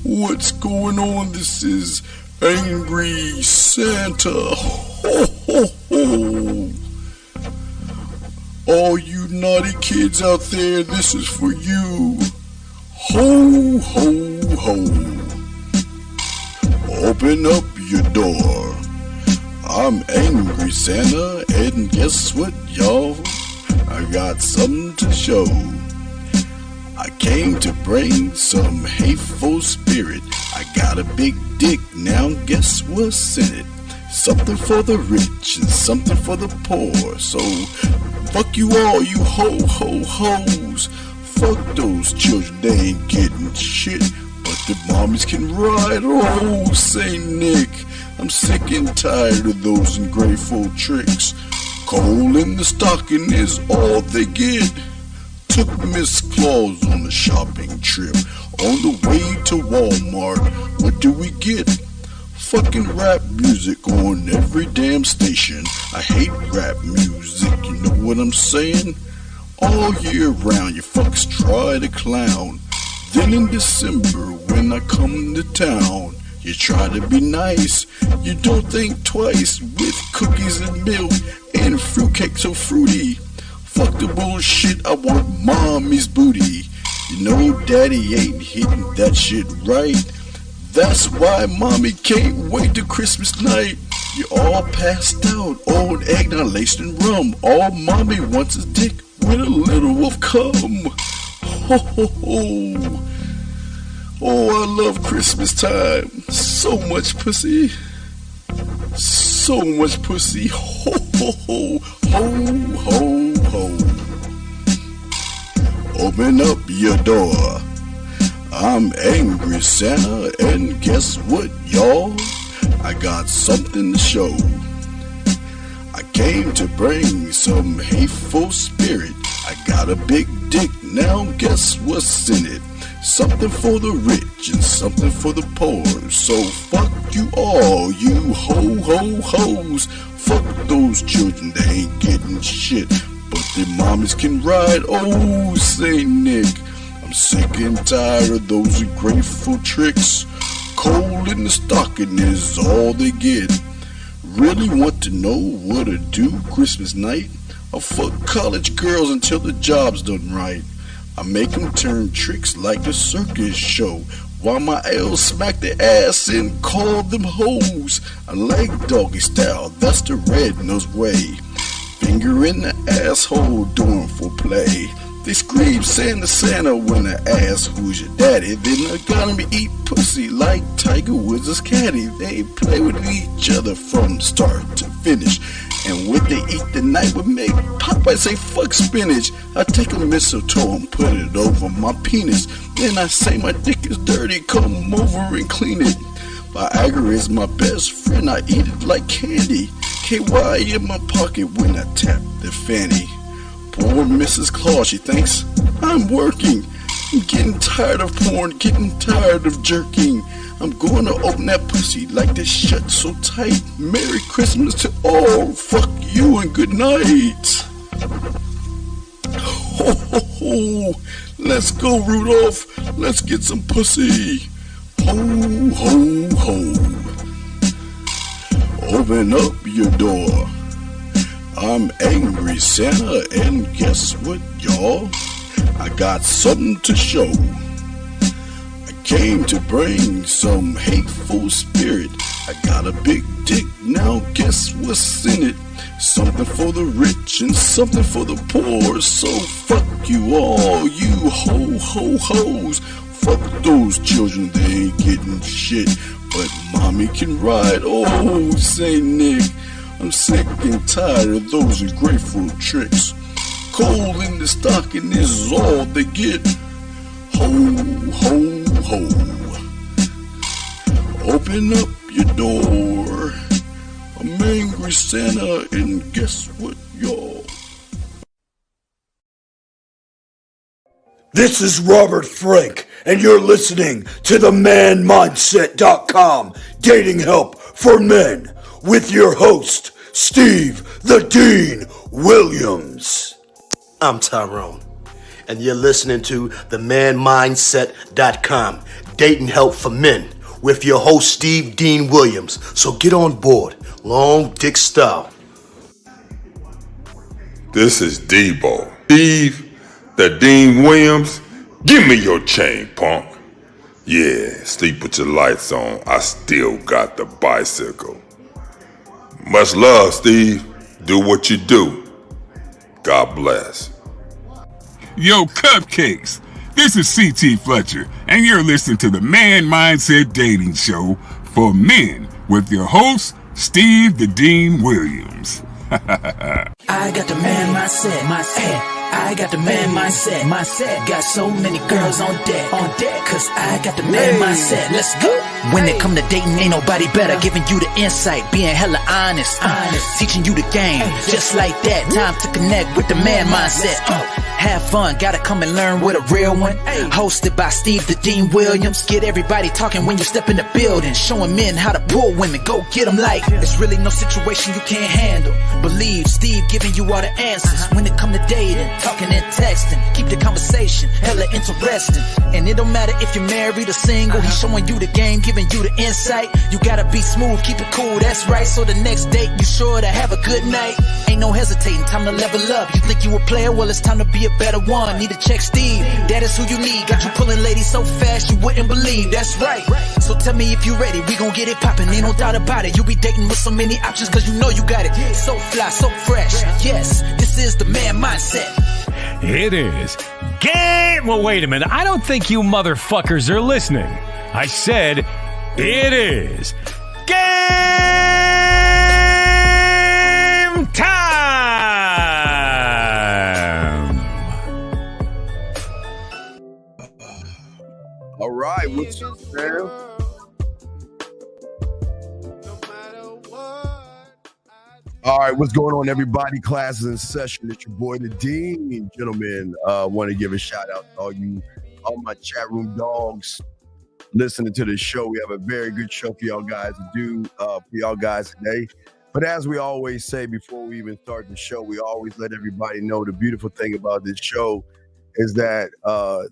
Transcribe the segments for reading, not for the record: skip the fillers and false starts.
What's going on? This is Angry Santa. Ho ho ho! All you naughty kids out there, this is for you. Ho ho ho! Open up your door. I'm Angry Santa, and guess what, y'all? I got something to show. I came to bring some hateful spirit. I got a big dick, now guess what's in it? Something for the rich and something for the poor. So, fuck you all, you ho-ho-hos. Fuck those children, they ain't getting shit. But the mommies can ride. Oh, Saint Nick, I'm sick and tired of those ungrateful tricks. Coal in the stocking is all they get. Took Miss Claus on a shopping trip. On the way to Walmart, what do we get? Fucking rap music on every damn station. I hate rap music, you know what I'm saying? All year round, you fucks try to clown. Then in December, when I come to town, you try to be nice. You don't think twice with cookies and milk and fruitcake so fruity. Fuck the bullshit, I want mommy's booty. You know daddy ain't hitting that shit right. That's why mommy can't wait till Christmas night. You all passed out on eggnog laced in rum. All mommy wants is dick with a little of cum. Ho ho ho. Oh, I love Christmas time. So much pussy. So much pussy. Ho ho ho. Ho ho ho. Open up your door. I'm Angry Santa, and guess what, y'all? I got something to show. I came to bring some hateful spirit. I got a big dick, now guess what's in it? Something for the rich and something for the poor. So fuck you all, you ho-ho-hos. Fuck those children, they ain't getting shit. But their mommies can ride. Oh, Saint Nick, I'm sick and tired of those ungrateful tricks. Coal in the stocking is all they get. Really want to know what to do Christmas night? I'll fuck college girls until the job's done right. I make them turn tricks like the circus show, while my L's smack their ass and call them hoes. I like doggy style, that's the red-nosed way. Finger in the asshole during foreplay. They scream Santa Santa when I ask who's your daddy. Then I got me eat pussy like Tiger Woods' caddy. They play with each other from start to finish. And when they eat the night would make Popeye say fuck spinach. I take a mistletoe and put it over my penis. Then I say my dick is dirty, come over and clean it. Viagra is my best friend, I eat it like candy. KY in my pocket when I tap the fanny. Poor Mrs. Claus, she thinks I'm working. I'm getting tired of porn, getting tired of jerking. I'm going to open that pussy like this shut so tight. Merry Christmas to all, fuck you and good night. Ho ho ho, let's go Rudolph, let's get some pussy. Ho ho ho. Open up your door. I'm Angry Santa, and guess what, y'all? I got something to show. I came to bring some hateful spirit. I got a big dick, now guess what's in it? Something for the rich and something for the poor. So fuck you all, you ho-ho-hos. Fuck those children, they ain't getting shit. But mommy can ride. Oh, Saint Nick, I'm sick and tired of those ungrateful tricks. Coal in the stocking is all they get. Ho, ho, ho. Open up your door. I'm Angry Santa, and guess what, y'all? This is Robert Frank, and you're listening to the ManMindset.com Dating Help for Men with your host, Steve the Dean Williams. I'm Tyrone, and you're listening to themanmindset.com, dating help for men, with your host, Steve Dean Williams. So get on board, long dick style. This is Debo. Steve, the Dean Williams, give me your chain, punk. Yeah, sleep with your lights on. I still got the bicycle. Much love, Steve. Do what you do. God bless. Yo, cupcakes. This is C.T. Fletcher, and you're listening to the Man Mindset Dating Show for men with your host, Steve the Dean Williams. I got the man mindset, I got the man mindset, got so many girls on deck, cause I got the man mindset, let's go. When it come to dating, ain't nobody better, giving you the insight, being hella honest, teaching you the game, just like that, time to connect with the man mindset. Have fun, gotta come and learn with a real one. Hosted by Steve the Dean Williams. Get everybody talking when you step in the building, showing men how to pull women, go get them like there's really no situation you can't handle. Believe Steve giving you all the answers. When it come to dating, talking and texting, keep the conversation hella interesting. And it don't matter if you're married or single, he's showing you the game, giving you the insight. You gotta be smooth, keep it cool, that's right. So the next date, you sure to have a good night. Ain't no hesitating, time to level up. You think you a player, well it's time to be a better one. Need to check Steve, that is who you need. Got you pulling ladies so fast you wouldn't believe, that's right. So tell me if you ready, we gon' get it poppin', ain't no doubt about it. You be dating with so many options cause you know you got it. So fly, so fresh, yes, this is the man mindset. It is game. Well, wait a minute. I don't think you motherfuckers are listening. I said it is game time. All right, what's up, man? All right, what's going on, everybody? Classes in session. It's your boy, the Dean. Gentlemen, want to give a shout out to all my chat room dogs listening to this show. We have a very good show for y'all guys to do for y'all guys today. But as we always say before we even start the show, we always let everybody know the beautiful thing about this show is that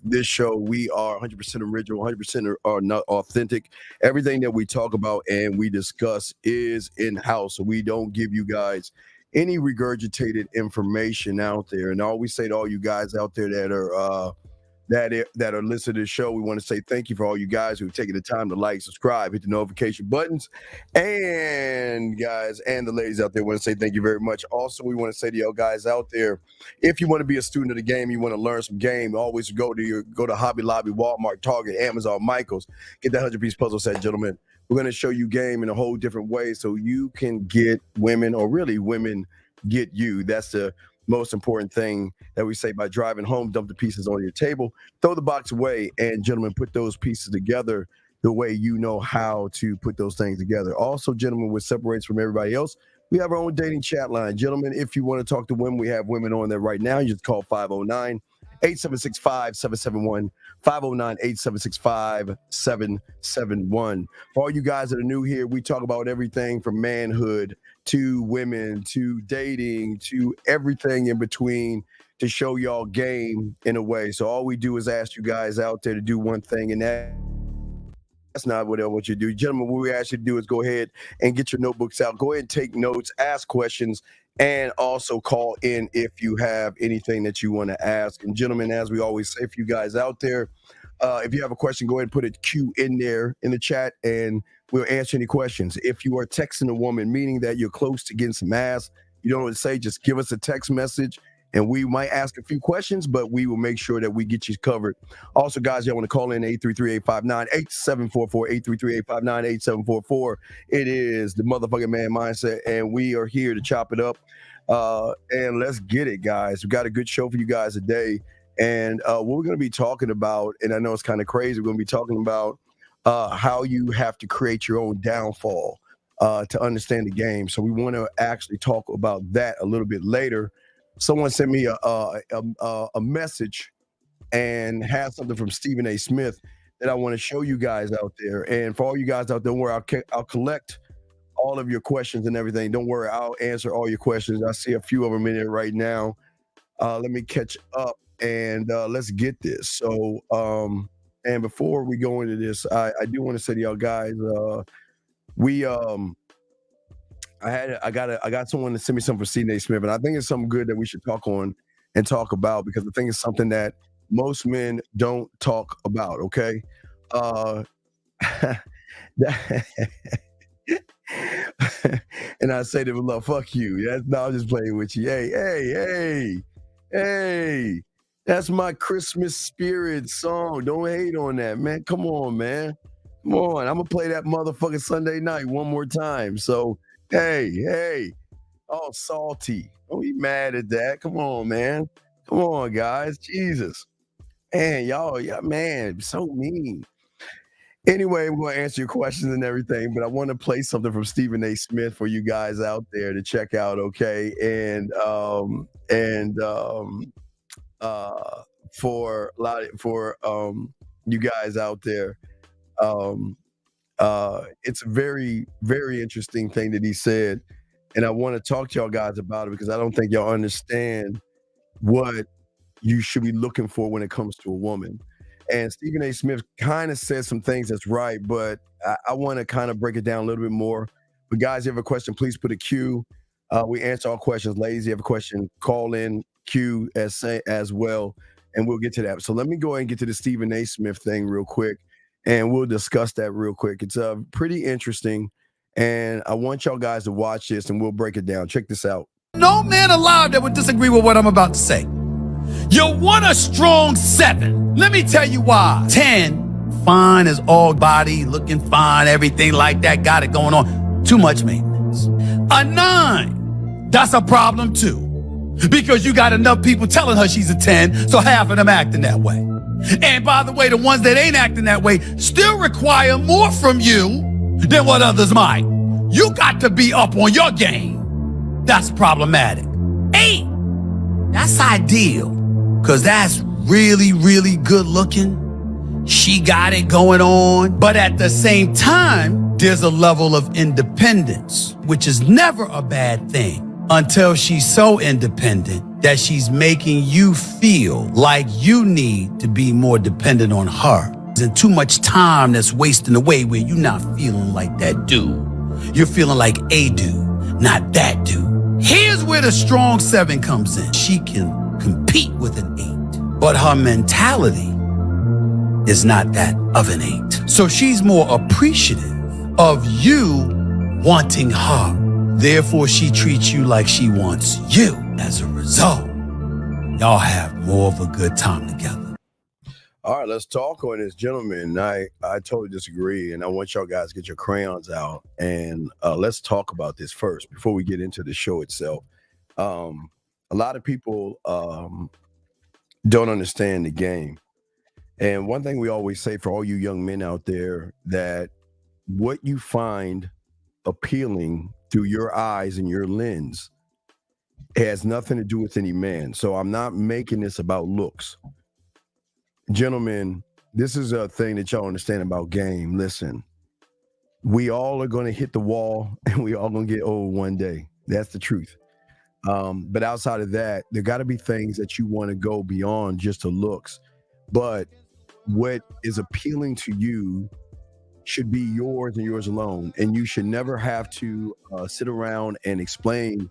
this show, we are 100% original, 100% are not authentic. Everything that we talk about and we discuss is in-house. So we don't give you guys any regurgitated information out there. And I always say to all you guys out there that are listening to the show, we want to say thank you for all you guys who've taken the time to like, subscribe, hit the notification buttons. And guys, and the ladies out there, want to say thank you very much. Also, we want to say to y'all guys out there, if you want to be a student of the game, you want to learn some game, always go to Hobby Lobby, Walmart, Target, Amazon, Michaels. Get that 100-piece puzzle set, gentlemen. We're going to show you game in a whole different way so you can get women, or really women get you. That's the most important thing that we say. By driving home, dump the pieces on your table, throw the box away, and gentlemen, put those pieces together the way you know how to put those things together. Also, gentlemen, what separates from everybody else, we have our own dating chat line. Gentlemen, if you want to talk to women, we have women on there right now. You just call 509-876-5771, 509-876-5771. For all you guys that are new here, we talk about everything from manhood to women to dating to everything in between to show y'all game in a way. So all we do is ask you guys out there to do one thing, and that's not what you do. Gentlemen, what we ask you to do is go ahead and get your notebooks out. Go ahead and take notes, ask questions, and also call in if you have anything that you want to ask. And gentlemen, as we always say, if you guys out there, if you have a question, go ahead and put a Q in there in the chat, and we'll answer any questions. If you are texting a woman, meaning that you're close to getting some ass, you don't know what to say, just give us a text message, and we might ask a few questions, but we will make sure that we get you covered. Also, guys, y'all want to call in 833-859-8744, 833-859-8744. It is the motherfucking Man Mindset, and we are here to chop it up. And let's get it, guys. We got a good show for you guys today. And what we're going to be talking about, and I know it's kind of crazy, we're going to be talking about how you have to create your own downfall to understand the game. So we want to actually talk about that a little bit later. Someone sent me a message and had something from Stephen A. Smith that I want to show you guys out there. And for all you guys out there, don't worry, I'll collect all of your questions and everything. Don't worry, I'll answer all your questions. I see a few of them in there right now. Let me catch up and let's get this. So, and before we go into this, I do want to say to y'all guys, we I got someone to send me something for Stephen A. Smith, and I think it's something good that we should talk on and talk about, because I think it's something that most men don't talk about. Okay. And I say to him, "Love, fuck you." No, I'm just playing with you. Hey. That's my Christmas spirit song. Don't hate on that, man. Come on, man. Come on. I'm gonna play that motherfucking Sunday night one more time. So, hey. All salty. Don't be mad at that. Come on, man. Come on, guys. Jesus. Man, y'all, man, so mean. Anyway, I'm going to answer your questions and everything, but I want to play something from Stephen A. Smith for you guys out there to check out, okay? And for you guys out there, it's a very, very interesting thing that he said, and I want to talk to y'all guys about it, because I don't think y'all understand what you should be looking for when it comes to a woman. And Stephen A. Smith kind of said some things that's right, but I want to kind of break it down a little bit more. But guys, if you have a question, please put a Q. We answer all questions. Ladies, if you have a question, call in Q as well, and we'll get to that. So let me go ahead and get to the Stephen A. Smith thing real quick, and we'll discuss that real quick. It's pretty interesting, and I want y'all guys to watch this, and we'll break it down. Check this out. No man alive that would disagree with what I'm about to say. You want a strong 7. Let me tell you why. 10, fine as all body, looking fine, everything like that, got it going on. Too much maintenance. A 9, that's a problem too. Because you got enough people telling her she's a 10, so half of them acting that way. And by the way, the ones that ain't acting that way still require more from you than what others might. You got to be up on your game. That's problematic. 8, that's ideal. Because that's really, really good looking. She got it going on. But at the same time, there's a level of independence, which is never a bad thing until she's so independent that she's making you feel like you need to be more dependent on her. And too much time that's wasting away where you're not feeling like that dude. You're feeling like a dude, not that dude. Here's where the strong 7 comes in. She can compete with an 8, but her mentality is not that of an 8. So she's more appreciative of you wanting her. Therefore, she treats you like she wants you. As a result, y'all have more of a good time together. All right, let's talk on this, gentlemen. I totally disagree, and I want y'all guys to get your crayons out, and let's talk about this first before we get into the show itself. A lot of people don't understand the game. And one thing we always say for all you young men out there, that what you find appealing through your eyes and your lens has nothing to do with any man. So I'm not making this about looks. Gentlemen, this is a thing that y'all understand about game. Listen, we all are going to hit the wall, and we all going to get old one day. That's the truth. But outside of that, there got to be things that you want to go beyond just the looks. But what is appealing to you should be yours and yours alone. And you should never have to sit around and explain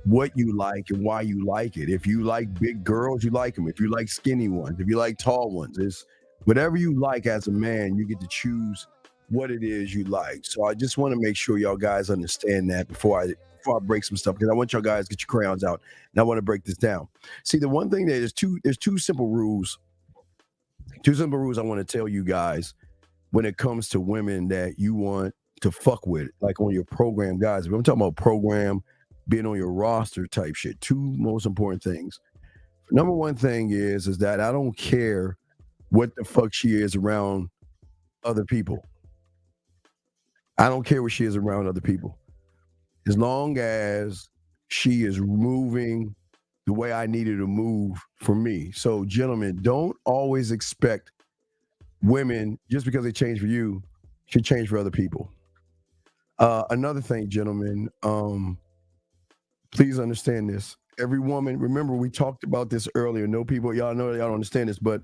what you like and why you like it. If you like big girls, you like them. If you like skinny ones, if you like tall ones, it's whatever you like as a man, you get to choose what it is you like. So I just want to make sure y'all guys understand that before I break some stuff, because I want y'all guys to get your crayons out, and I want to break this down. See, the one thing that there's two simple rules. Two simple rules I want to tell you guys when it comes to women that you want to fuck with, like on your program, guys. If I'm talking about program, being on your roster type shit. Two most important things. Number one thing is that I don't care what the fuck she is around other people. I don't care what she is around other people. As long as she is moving the way I need her to move for me. So, gentlemen, don't always expect women, just because they change for you, should change for other people. Another thing, gentlemen, please understand this. Every woman, remember we talked about this earlier. No people, y'all know y'all don't understand this, but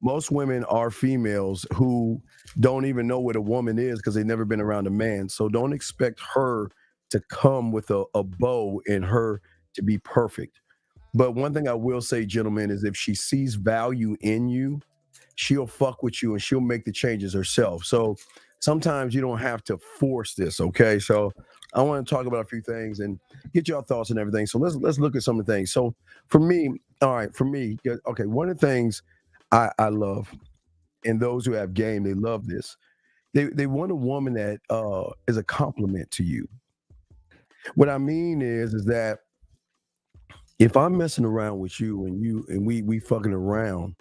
most women are females who don't even know what a woman is because they've never been around a man. So don't expect her to come with a bow in her to be perfect. But one thing I will say, gentlemen, is if she sees value in you, she'll fuck with you and she'll make the changes herself. So sometimes you don't have to force this, okay? So I want to talk about a few things and get your thoughts and everything. So let's look at some of the things. So for me, okay, one of the things I love, and those who have game, they love this. They want a woman that is a compliment to you. What I mean is that if I'm messing around with you and we fucking around,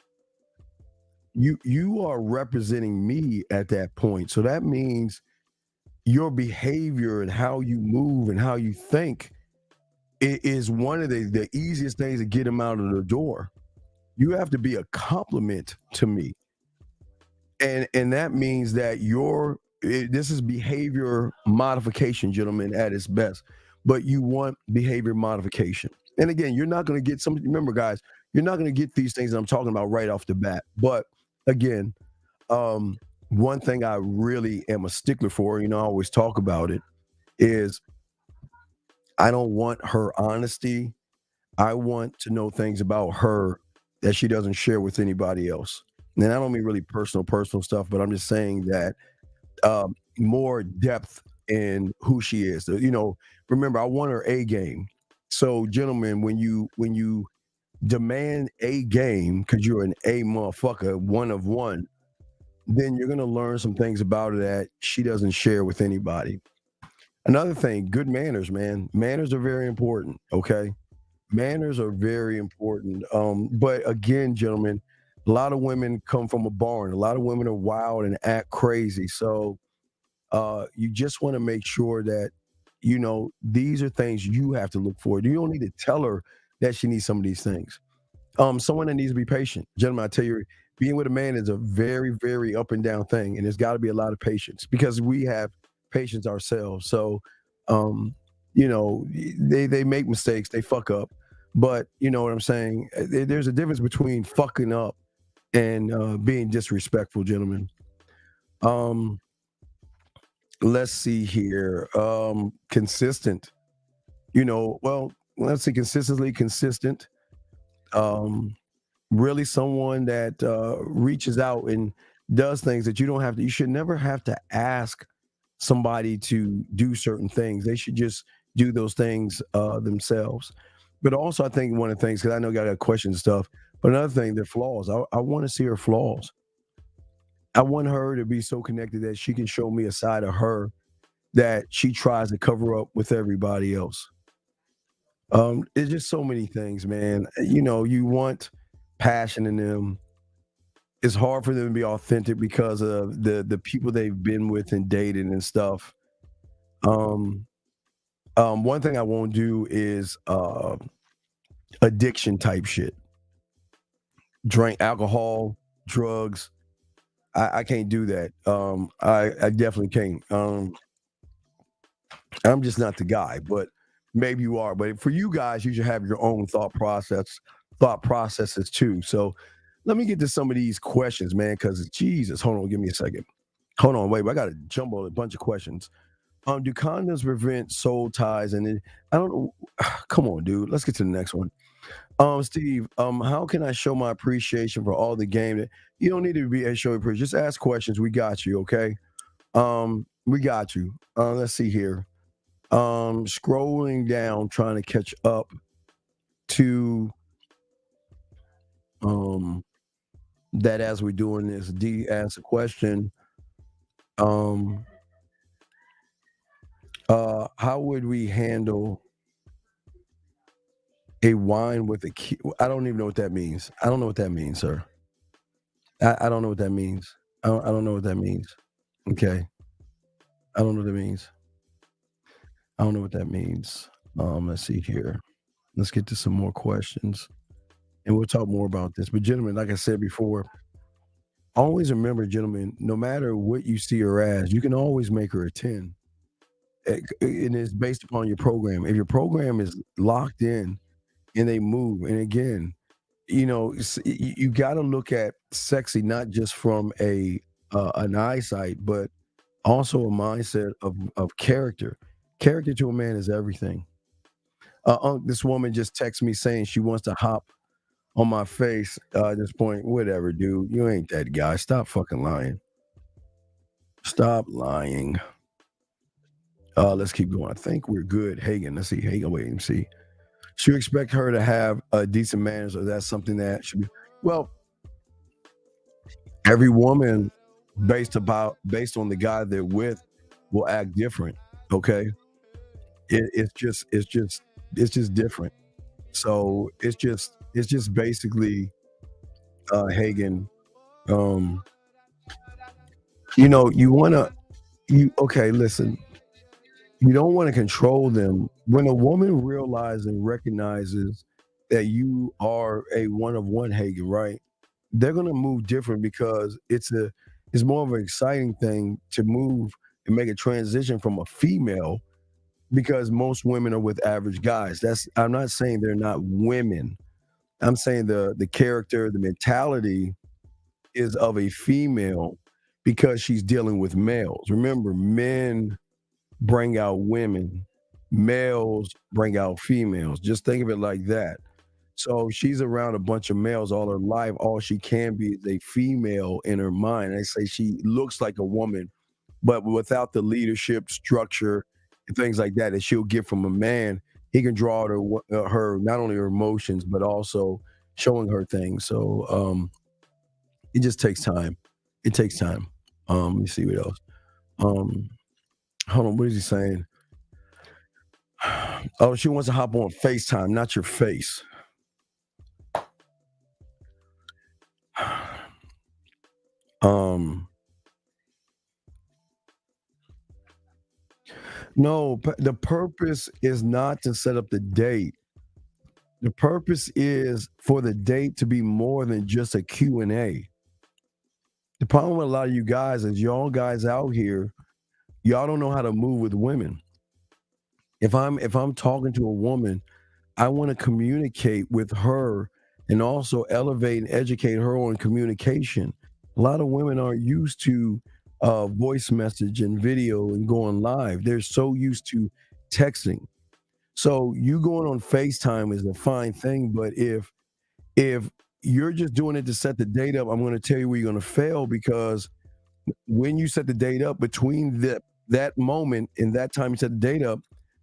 you are representing me at that point. So that means your behavior and how you move and how you think is one of the easiest things to get them out of the door. You have to be a compliment to me. And that means that this is behavior modification, gentlemen, at its best. But you want behavior modification. And again, you're not going to get remember, guys, you're not going to get these things that I'm talking about right off the bat. But again, one thing I really am a stickler for, I always talk about it, is I don't want her honesty. I want to know things about her that she doesn't share with anybody else. And I don't mean really personal stuff, but I'm just saying that more depth in who she is. Remember, I want her A game. So, gentlemen, when you demand A game because you're an A motherfucker, one of one, then you're gonna learn some things about her that she doesn't share with anybody. Another thing, good manners, man. Manners are very important. Okay, manners are very important. But again, gentlemen, a lot of women come from a barn. A lot of women are wild and act crazy. So you just want to make sure that these are things you have to look for. You don't need to tell her that she needs some of these things. Someone that needs to be patient. Gentlemen, I tell you, being with a man is a very, very up and down thing, and there's got to be a lot of patience because we have patience ourselves. So, they make mistakes, they fuck up, but you know what I'm saying? There's a difference between fucking up and being disrespectful, gentlemen. Let's see here. Consistent. Let's say consistently consistent. Really someone that reaches out and does things that you should never have to ask somebody to do certain things. They should just do those things themselves. But also I think one of the things, because I know you got questions and stuff, but another thing, their flaws. I want to see her flaws. I want her to be so connected that she can show me a side of her that she tries to cover up with everybody else. It's just so many things, man. You want passion in them. It's hard for them to be authentic because of the people they've been with and dated and stuff. One thing I won't do is addiction type shit. Drink alcohol, drugs. I can't do that. I definitely can't. I'm just not the guy, but maybe you are. But for you guys, you should have your own thought processes too. So let me get to some of these questions, man, because Jesus, hold on, give me a second. Hold on, wait, I got to jumble a bunch of questions. Do condoms prevent soul ties? And I don't know. Come on, dude. Let's get to the next one. Steve, how can I show my appreciation for all the game? That you don't need to be a show appreciation. Just ask questions. We got you, okay? We got you. Let's see here. Scrolling down, trying to catch up to that as we're doing this. D asked a question. How would we handle a wine with a key? I don't even know what that means. I don't know what that means, sir. I don't know what that means. I don't know what that means. Okay. I don't know what that means. I don't know what that means. Let's see here. Let's get to some more questions and we'll talk more about this. But gentlemen, like I said before, always remember, gentlemen, no matter what you see her as, you can always make her a 10. And it's based upon your program. If your program is locked in and they move. And again, you got to look at sexy not just from an eyesight, but also a mindset of character. Character to a man is everything. This woman just texted me saying she wants to hop on my face at this point. Whatever, dude. You ain't that guy. Stop fucking lying. Stop lying. Let's keep going. I think we're good. Hagen. Let's see. Hagen, wait and see. Should you expect her to have decent manners, or that's something that should be? Well, every woman, based on the guy they're with, will act different. Okay, it's just different. So it's just basically Hagen. Listen. You don't want to control them. When a woman realizes and recognizes that you are a one of one, Hagen, right? They're gonna move different because it's more of an exciting thing to move and make a transition from a female, because most women are with average guys. I'm not saying they're not women. I'm saying the character, the mentality is of a female because she's dealing with males. Remember, men bring out women, males bring out females. Just think of it like that. So she's around a bunch of males all her life. All she can be is a female in her mind. They say she looks like a woman, but without the leadership, structure, and things like that she'll get from a man, he can draw her not only her emotions, but also showing her things. So it just takes time. It takes time. Let me see what else. Hold on, what is he saying? Oh, she wants to hop on FaceTime, not your face. No, the purpose is not to set up the date. The purpose is for the date to be more than just a Q&A. The problem with a lot of you guys is y'all guys out here, y'all don't know how to move with women. If I'm talking to a woman, I want to communicate with her and also elevate and educate her on communication. A lot of women aren't used to voice message and video and going live. They're so used to texting. So you going on FaceTime is a fine thing, but if you're just doing it to set the date up, I'm going to tell you where you're going to fail, because when you set the date up, between that moment and that time you set the date up,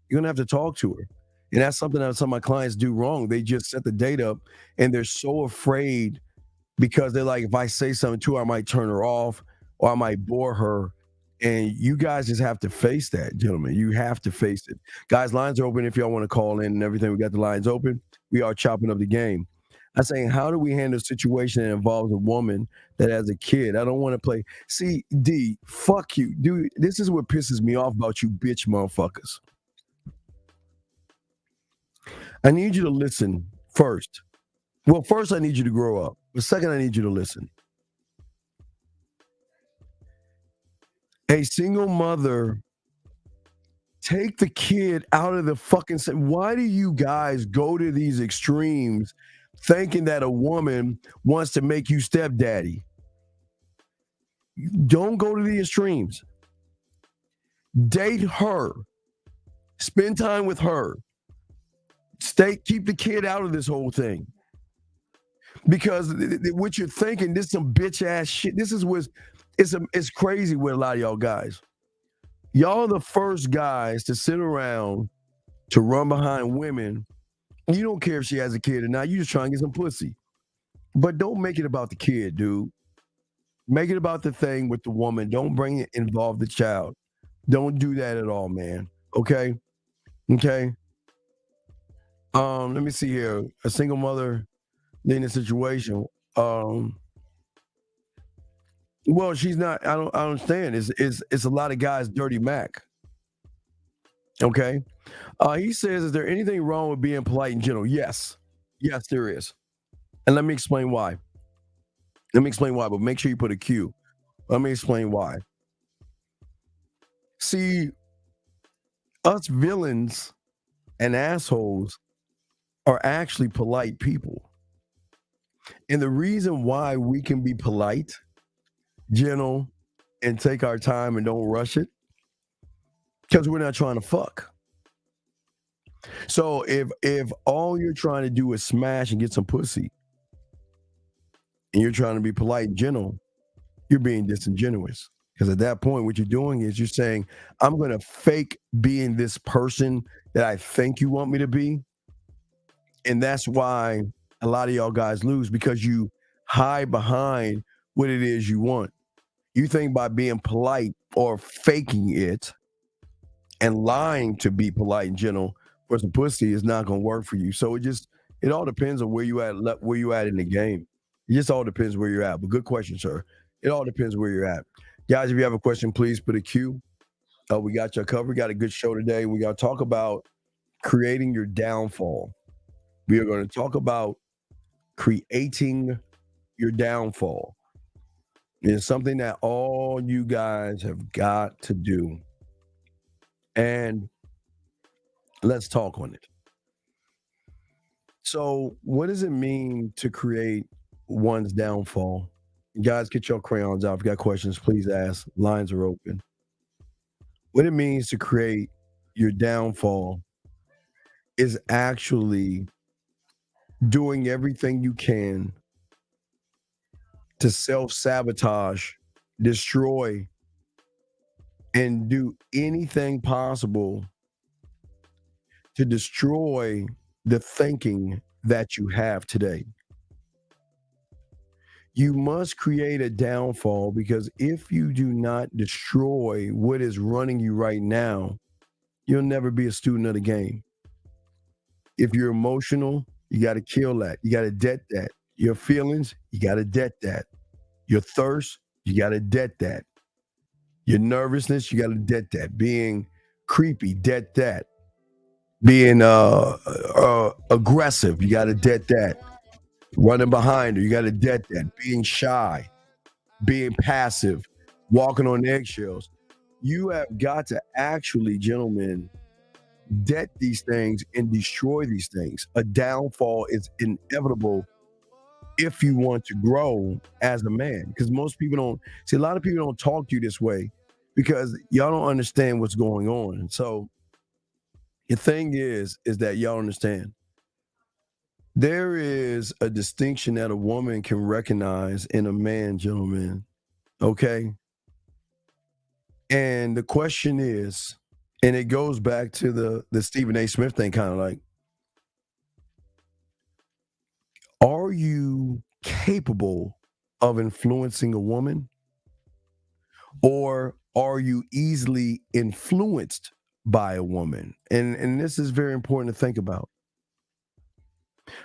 you're going to have to talk to her. And that's something that some of my clients do wrong. They just set the date up and they're so afraid, because they're like, if I say something to her, I might turn her off or I might bore her. And you guys just have to face that, gentlemen. You have to face it. Guys, lines are open if y'all want to call in and everything. We got the lines open. We are chopping up the game. I'm saying, how do we handle a situation that involves a woman that has a kid? I don't want to play. See, D, fuck you. Dude, this is what pisses me off about you bitch motherfuckers. I need you to listen first. Well, first I need you to grow up. But second, I need you to listen. A single mother, take the kid out of the fucking... Why do you guys go to these extremes thinking that a woman wants to make you stepdaddy? Don't go to the extremes. Date her. Spend time with her. Keep the kid out of this whole thing. Because what you're thinking, this is some bitch ass shit. This is what it's crazy with a lot of y'all guys. Y'all are the first guys to sit around to run behind women. You don't care if she has a kid or not. You just trying to get some pussy. But don't make it about the kid, dude. Make it about the thing with the woman. Don't involve the child. Don't do that at all, man. Okay? Okay? Let me see here. A single mother in a situation. Well, she's not. I don't understand. It's a lot of guys dirty Mac. Okay. He says, is there anything wrong with being polite and gentle? Yes, there is. And let me explain why. But make sure you put a Q. Let me explain why. See, us villains and assholes are actually polite people. And the reason why we can be polite, gentle, and take our time and don't rush it, because we're not trying to fuck. So if all you're trying to do is smash and get some pussy, and you're trying to be polite and gentle, you're being disingenuous. Because at that point, what you're doing is you're saying, I'm going to fake being this person that I think you want me to be. And that's why a lot of y'all guys lose, because you hide behind what it is you want. You think by being polite or faking it and lying to be polite and gentle for some pussy is not going to work for you. So it all depends on where you at in the game. It just all depends where you're at. But good question, sir. It all depends where you're at. Guys, if you have a question, please put a Q. We got you covered. We got a good show today. We got to talk about creating your downfall. We are going to talk about creating your downfall. It's something that all you guys have got to do. And let's talk on it. So, what does it mean to create one's downfall? Guys, get your crayons out. If you got questions, please ask. Lines are open. What it means to create your downfall is actually doing everything you can to self-sabotage, destroy, and do anything possible to destroy the thinking that you have today. You must create a downfall, because if you do not destroy what is running you right now, you'll never be a student of the game. If you're emotional, you got to kill that. You got to debt that. Your feelings, you got to debt that. Your thirst, you got to debt that. Your nervousness, you got to debt that. Being creepy, debt that. Being aggressive, you got to debt that. Running behind her, you got to debt that. Being shy, being passive, walking on eggshells. You have got to actually, gentlemen, debt these things and destroy these things. A downfall is inevitable if you want to grow as a man. Because most people don't, see, a lot of people don't talk to you this way because y'all don't understand what's going on. And so the thing is that y'all understand. There is a distinction that a woman can recognize in a man, gentlemen. Okay? And the question is, and it goes back to the Stephen A. Smith thing, kind of like, are you capable of influencing a woman? Or are you easily influenced by a woman? And this is very important to think about.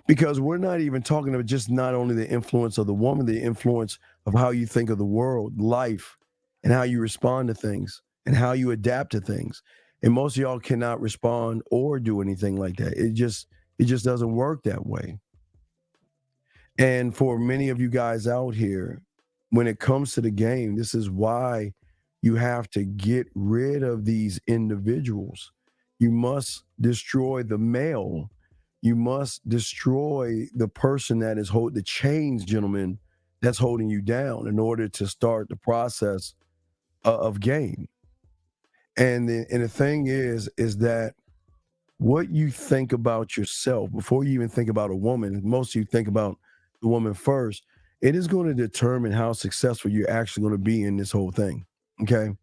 Because we're not even talking about just not only the influence of the woman, the influence of how you think of the world, life, and how you respond to things and how you adapt to things. And most of y'all cannot respond or do anything like that. It just doesn't work that way. And for many of you guys out here, when it comes to the game, this is why you have to get rid of these individuals. You must destroy the male. You must destroy the person that is the chains, gentlemen, that's holding you down in order to start the process of game. And the thing is that what you think about yourself before you even think about a woman, most of you think about the woman first, it is going to determine how successful you're actually going to be in this whole thing. Okay?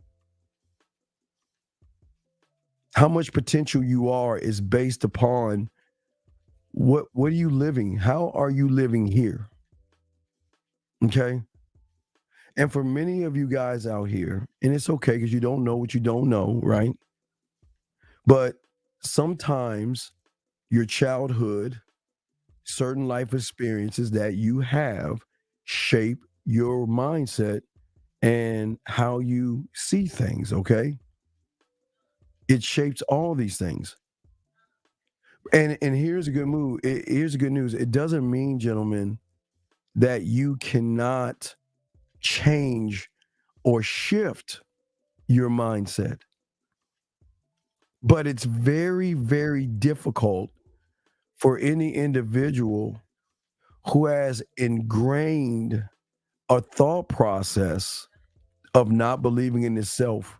How much potential you are is based upon what are you living? How are you living here? Okay? And for many of you guys out here, and it's okay because you don't know what you don't know, right? But sometimes your childhood, certain life experiences that you have shape your mindset and how you see things, okay? It shapes all these things. And here's a good move. Here's the good news. It doesn't mean, gentlemen, that you cannot change or shift your mindset. But it's very, very difficult for any individual who has ingrained a thought process of not believing in itself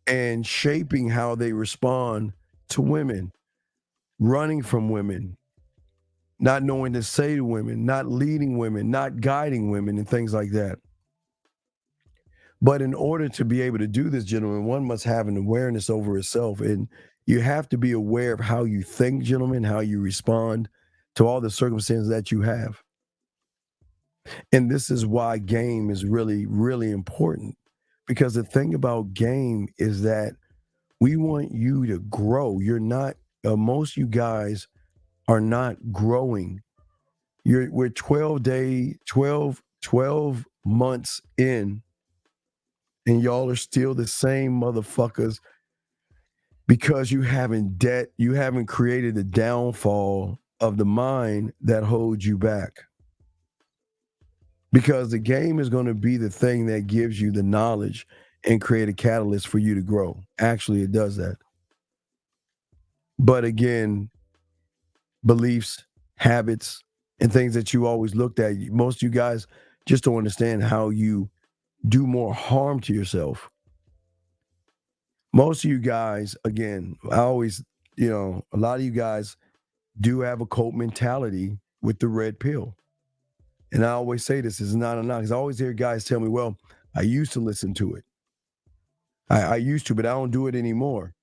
and shaping how they respond to women, running from women, not knowing to say to women, not leading women, not guiding women, and things like that. But in order to be able to do this, gentlemen, one must have an awareness over itself. And you have to be aware of how you think, gentlemen, how you respond to all the circumstances that you have. And this is why game is really, really important. Because the thing about game is that we want you to grow. You're not, most of you guys are not growing. We're 12 months in, and y'all are still the same motherfuckers because you haven't created the downfall of the mind that holds you back. Because the game is going to be the thing that gives you the knowledge and create a catalyst for you to grow. Actually, it does that. But again, beliefs, habits, and things that you always looked at, most of you guys just don't understand how you do more harm to yourself. Most of you guys, again, I always, a lot of you guys do have a cult mentality with the red pill. And I always say this is not a knock. I always hear guys tell me, well, I used to listen to it. I used to, but I don't do it anymore.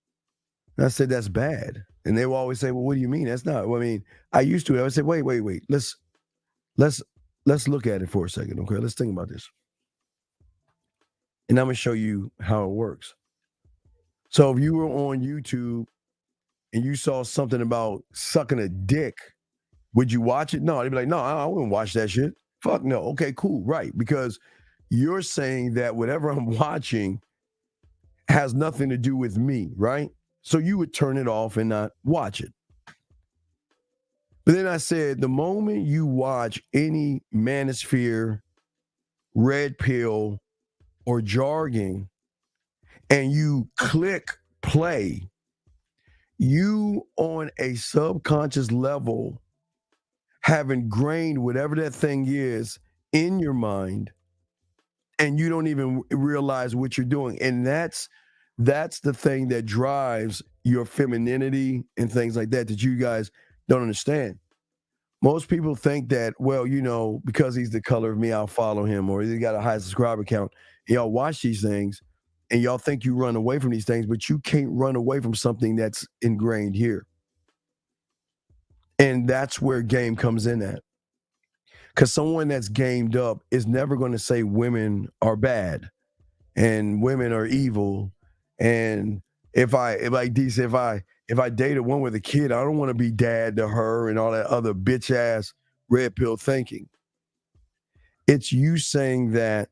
And I said, that's bad. And they will always say, well, what do you mean? That's not, well, I mean, I used to. I would say, wait. Let's look at it for a second, okay? Let's think about this. And I'm going to show you how it works. So if you were on YouTube and you saw something about sucking a dick, would you watch it? No, they'd be like, no, I wouldn't watch that shit. Fuck no. Okay, cool. Right. Because you're saying that whatever I'm watching has nothing to do with me, right? So you would turn it off and not watch it. But then I said, the moment you watch any manosphere, red pill, or jargon, and you click play, you on a subconscious level have ingrained whatever that thing is in your mind, and you don't even realize what you're doing. And that's the thing that drives your femininity and things like that you guys don't understand. Most people think that, well, because he's the color of me, I'll follow him, or he got a high subscriber count. Y'all watch these things and y'all think you run away from these things, but you can't run away from something that's ingrained here. And that's where game comes in at. Because someone that's gamed up is never going to say women are bad and women are evil. And if I date a woman with a kid, I don't want to be dad to her and all that other bitch ass red pill thinking. It's you saying that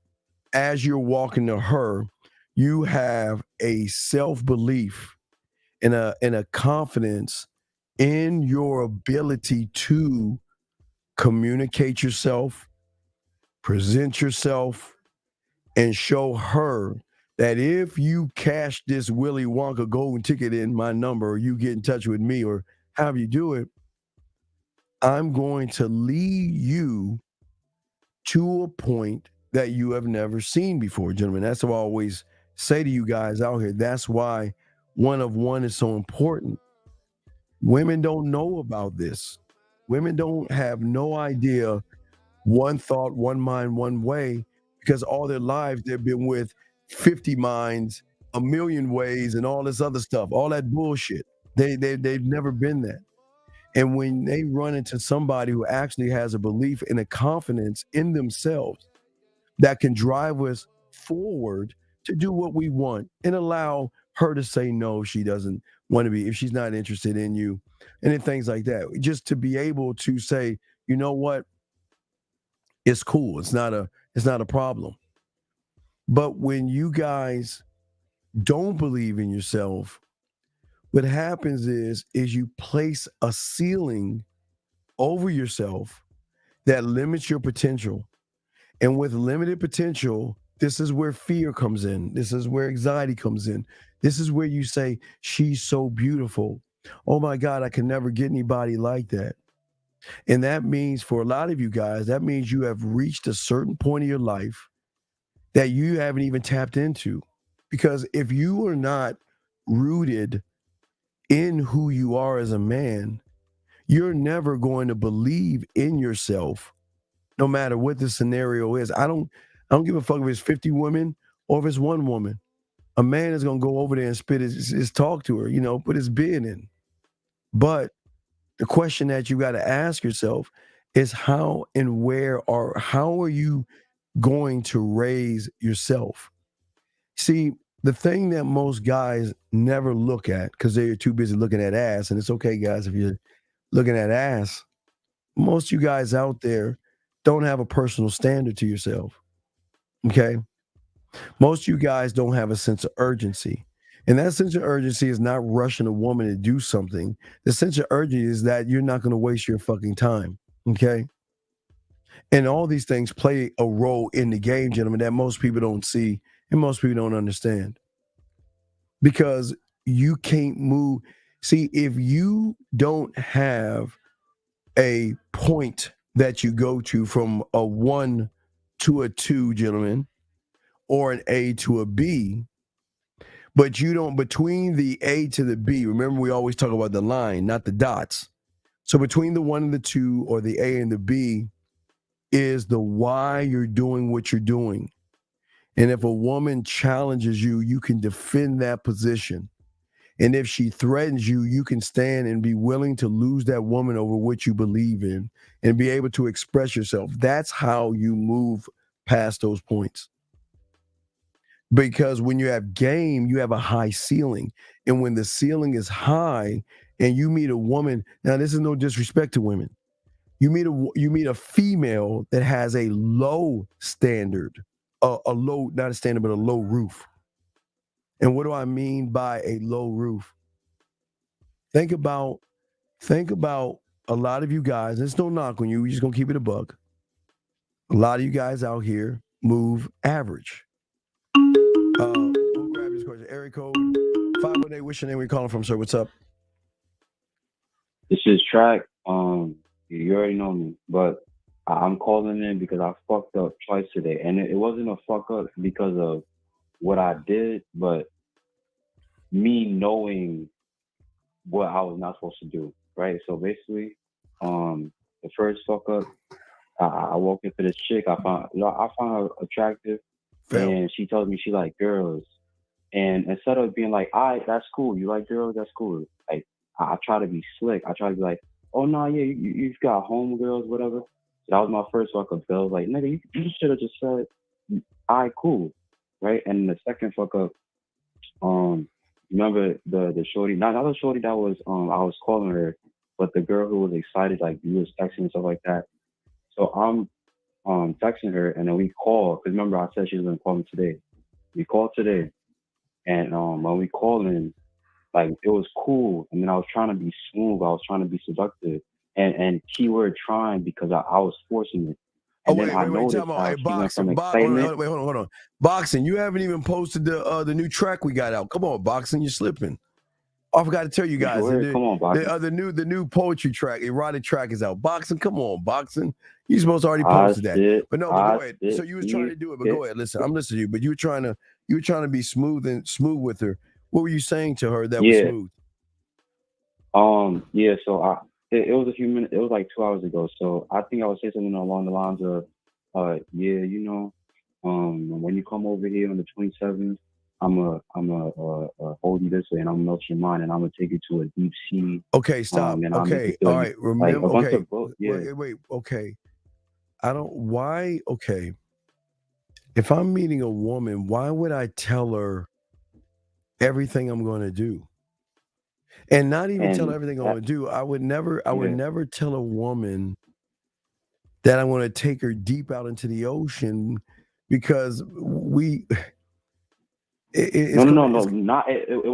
as you're walking to her, you have a self-belief and a confidence in your ability to communicate yourself, present yourself, and show her that if you cash this Willy Wonka golden ticket in my number, or you get in touch with me, or however you do it, I'm going to lead you to a point that you have never seen before, gentlemen. That's what I always say to you guys out here. That's why one of one is so important. Women don't know about this. Women don't have no idea one thought, one mind, one way, because all their lives they've been with 50 minds, a million ways, and all this other stuff, all that bullshit. They've never been that. And when they run into somebody who actually has a belief and a confidence in themselves that can drive us forward to do what we want and allow her to say no, she doesn't want to be, if she's not interested in you, and then things like that. Just to be able to say, you know what? It's cool. It's not a problem. But when you guys don't believe in yourself, what happens is you place a ceiling over yourself that limits your potential. And with limited potential, this is where fear comes in. This is where anxiety comes in. This is where you say, she's so beautiful. Oh my God, I can never get anybody like that. And that means for a lot of you guys, that means you have reached a certain point of your life that you haven't even tapped into. Because if you are not rooted in who you are as a man, you're never going to believe in yourself, no matter what the scenario is. I don't give a fuck if it's 50 women or if it's one woman. A man is gonna go over there and spit his talk to her, put his bid in. But the question that you got to ask yourself is how and where or how are you going to raise yourself? See, the thing that most guys never look at because they're too busy looking at ass, and it's okay, guys, if you're looking at ass, most of you guys out there don't have a personal standard to yourself. Okay? Most of you guys don't have a sense of urgency. And that sense of urgency is not rushing a woman to do something. The sense of urgency is that you're not going to waste your fucking time. Okay? And all these things play a role in the game, gentlemen, that most people don't see and most people don't understand. Because you can't move. See, if you don't have a point that you go to from a 1 to a 2, gentlemen, or an A to a B, but you don't, between the A to the B, remember we always talk about the line, not the dots. So between the 1 and the 2 or the A and the B is the why you're doing what you're doing. And if a woman challenges you, you can defend that position. And if she threatens you, you can stand and be willing to lose that woman over what you believe in and be able to express yourself. That's how you move past those points. Because when you have game, you have a high ceiling. And when the ceiling is high and you meet a woman, now this is no disrespect to women. You meet a female that has a low standard, a low, not a standard, but a low roof. And what do I mean by a low roof? Think about a lot of you guys, there's no knock on you, we're just gonna keep it a buck. A lot of you guys out here move average. We'll grab this question. Area code 518, what's your name? Where you calling from, sir? What's up? This is Track. You already know me, but I'm calling in because I fucked up twice today. And it wasn't a fuck up because of what I did, but me knowing what I was not supposed to do, right? So basically, the first fuck up, I woke up for this chick. I found her attractive, and she told me she liked girls. And instead of being like, all right, that's cool, you like girls, that's cool. Like, I try to be slick. I try to be like, oh no, yeah, you've got homegirls, whatever. So that was my first fuck up. I was like, nigga, you should have just said, all right, cool, right? And the second fuck up, remember the shorty, not the shorty that was I was calling her, but the girl who was excited, like you was texting and stuff like that. So I'm texting her, and then we call, because remember I said she was gonna call me today. We called today, and when we called in, like it was cool, and then I was trying to be smooth, I was trying to be seductive, and keyword trying because I was forcing it. And wait, boxing. Hold on. Boxing, you haven't even posted the new track we got out. Come on, Boxing, you're slipping. I forgot to tell you guys. Come on, Boxing. The new poetry track, erotic track is out. Boxing, come on, Boxing. You're supposed to already posted that. But go ahead. So you was trying to do it, but go ahead. Listen, I'm listening to you, but you were trying to be smooth with her. What were you saying to her that was smooth? So it was a few minutes, it was like 2 hours ago. So I think I would say something along the lines of, when you come over here on the 27th, I'm a hold you this way, and I'm gonna melt your mind, and I'm gonna take you to a deep sea. Okay, stop. Okay, all right. Remember, wait. Okay, Okay, if I'm meeting a woman, why would I tell her everything I'm going to do? And not even tell her everything I'm going to do. I would never tell a woman that I'm going to take her deep out into the ocean because it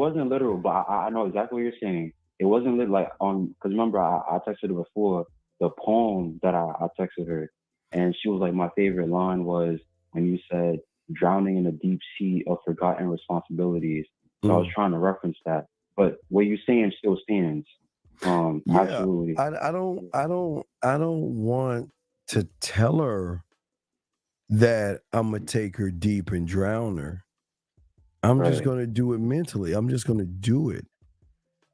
wasn't literal, but I know exactly what you're saying. It wasn't like because remember I texted her before the poem that I texted her, and she was like, my favorite line was when you said drowning in a deep sea of forgotten responsibilities. So I was trying to reference that. but what you're saying still stands. Absolutely. I don't want to tell her that I'm gonna take her deep and drown her. I'm just Right. gonna do it mentally. I'm just gonna do it.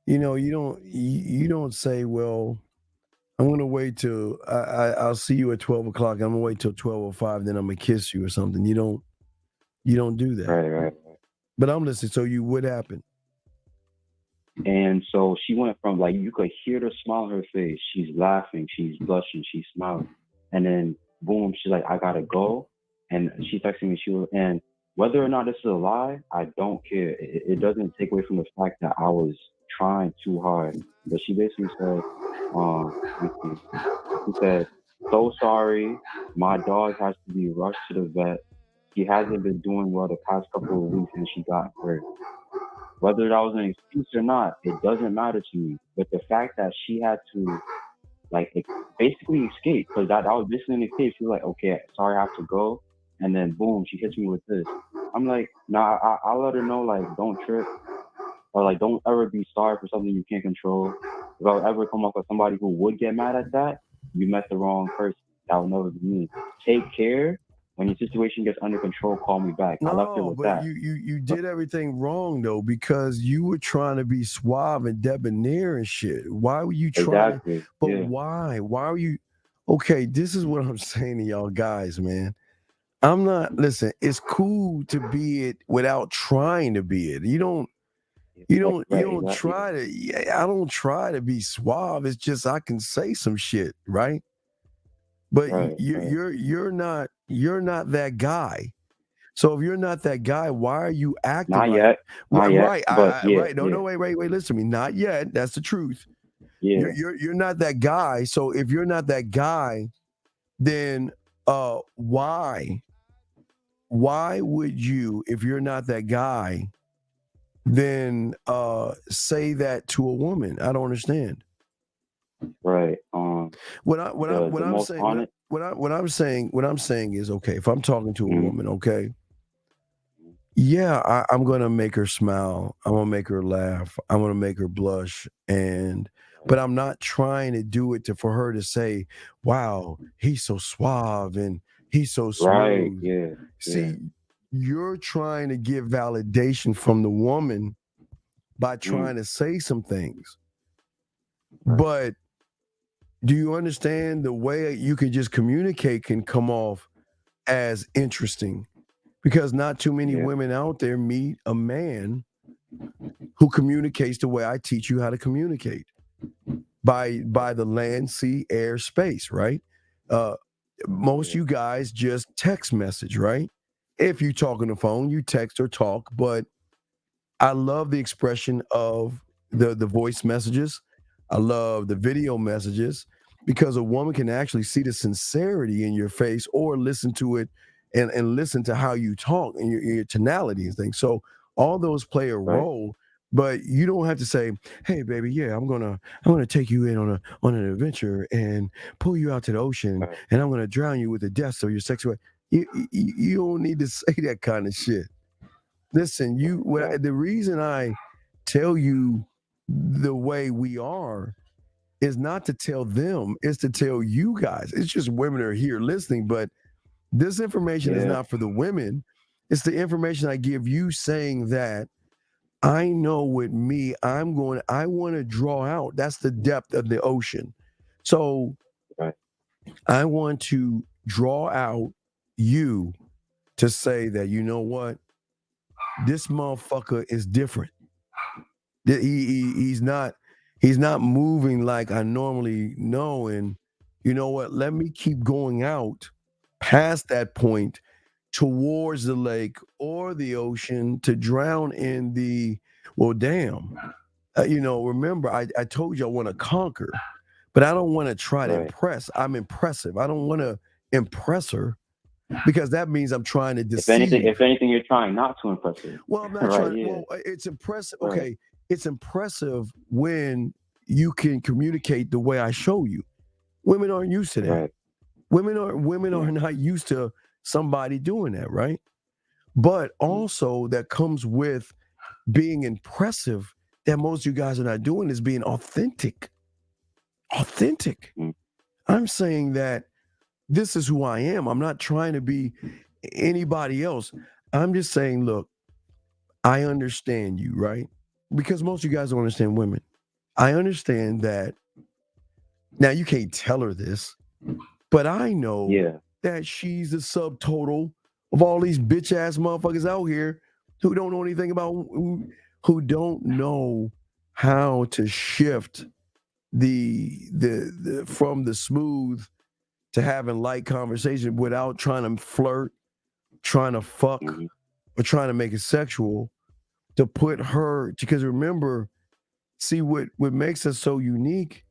You know, you don't say, well, I'm gonna wait till I'll see you at 12 o'clock. I'm gonna wait till 12:05, then I'm gonna kiss you or something. You don't do that. Right. But I'm listening. So what happened? And so she went from like you could hear the smile on her face. She's laughing, she's blushing, she's smiling, and then boom, she's like, "I gotta go," and she texted me. And whether or not this is a lie, I don't care. It doesn't take away from the fact that I was trying too hard. But she basically said, let me see. She said, "So sorry, my dog has to be rushed to the vet. He hasn't been doing well the past couple of weeks, and she got hurt." Whether that was an excuse or not, it doesn't matter to me. But the fact that she had to like basically escape, because that was basically an escape. She was like, "Okay, sorry, I have to go," and then boom, she hits me with this. I'm like, nah, I'll let her know, like, don't trip, or like, don't ever be sorry for something you can't control. If I would ever come up with somebody who would get mad at that, you met the wrong person. That will never be me. Take care. When your situation gets under control, call me back. I left it No, with but that. you did everything wrong though, because you were trying to be suave and debonair and shit. Why were you trying? Exactly. But Yeah. why? Why are you? Okay, this is what I'm saying to y'all guys, man. I'm not. Listen, it's cool to be it without trying to be it. You don't Right. try to. Yeah, I don't try to be suave. It's just I can say some shit, right? But Right. you're not that guy. So if you're not that guy, why are you acting Not like yet. Not right? yet. Right, But yeah. right. No, wait. Listen to me. Not yet. That's the truth. Yeah. You're not that guy. So if you're not that guy, then why would you, if you're not that guy, then say that to a woman? I don't understand. Right. What I'm saying is, okay, if I'm talking to a woman, okay, yeah, I'm gonna make her smile, I'm gonna make her laugh, I'm gonna make her blush, but I'm not trying to do it for her to say, "Wow, he's so suave and he's so smooth." Right. Yeah. See, you're trying to get validation from the woman by trying to say some things, but do you understand the way you can just communicate can come off as interesting? Because not too many women out there meet a man who communicates the way I teach you how to communicate, by the land, sea, air, space, right? Most you guys just text message, right? If you talk on the phone, you text or talk, but I love the expression of the voice messages. I love the video messages, because a woman can actually see the sincerity in your face, or listen to it and listen to how you talk and your tonality and things. So all those play a role, but you don't have to say, "Hey baby, yeah, I'm gonna take you in on an adventure and pull you out to the ocean, and I'm gonna drown you with the depths of your sexual." You don't need to say that kind of shit. Listen, the reason I tell you the way we are is not to tell them, it's to tell you guys. It's just women are here listening, but this information is not for the women. It's the information I give you, saying that I know with me, I want to draw out. That's the depth of the ocean. So I want to draw out you to say that, you know what, this motherfucker is different. He's not moving like I normally know, and you know what, let me keep going out past that point towards the lake or the ocean to drown in the, well, damn, remember I told you I want to conquer, but I don't want to try to impress. I'm impressive. I don't want to impress her, because that means I'm trying to deceive. If anything, you're trying not to impress her. Well, I'm not trying. Well, it's impressive. Okay, it's impressive when you can communicate the way I show you. Women aren't used to that. Women are not used to somebody doing that, right? But also that comes with being impressive. that most of you guys are not doing is being authentic. Authentic. Mm. I'm saying that this is who I am. I'm not trying to be anybody else. I'm just saying, look, I understand you, right? Because most of you guys don't understand women. I understand that. Now, you can't tell her this, but I know that she's the subtotal of all these bitch ass motherfuckers out here who don't know anything about, who don't know how to shift the from the smooth to having light conversation without trying to flirt, trying to fuck, or trying to make it sexual, to put her, because remember, see, what makes us so unique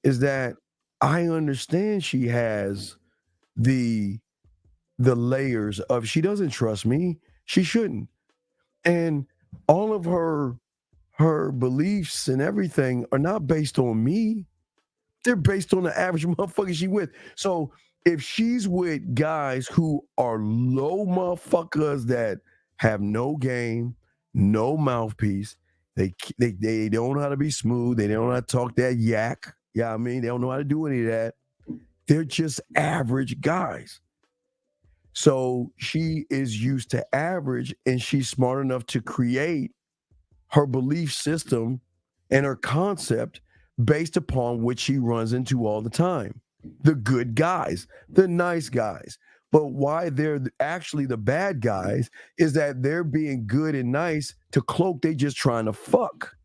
is that I understand she has the layers of, she doesn't trust me, she shouldn't. And all of her beliefs and everything are not based on me. They're based on the average motherfucker she with. So if she's with guys who are low motherfuckers that have no game, no mouthpiece, they don't know how to be smooth, they don't know how to talk that yak. Yeah, I mean, they don't know how to do any of that. They're just average guys. So she is used to average, and she's smart enough to create her belief system and her concept based upon what she runs into all the time. The good guys, the nice guys. But why they're actually the bad guys is that they're being good and nice to cloak they just trying to fuck.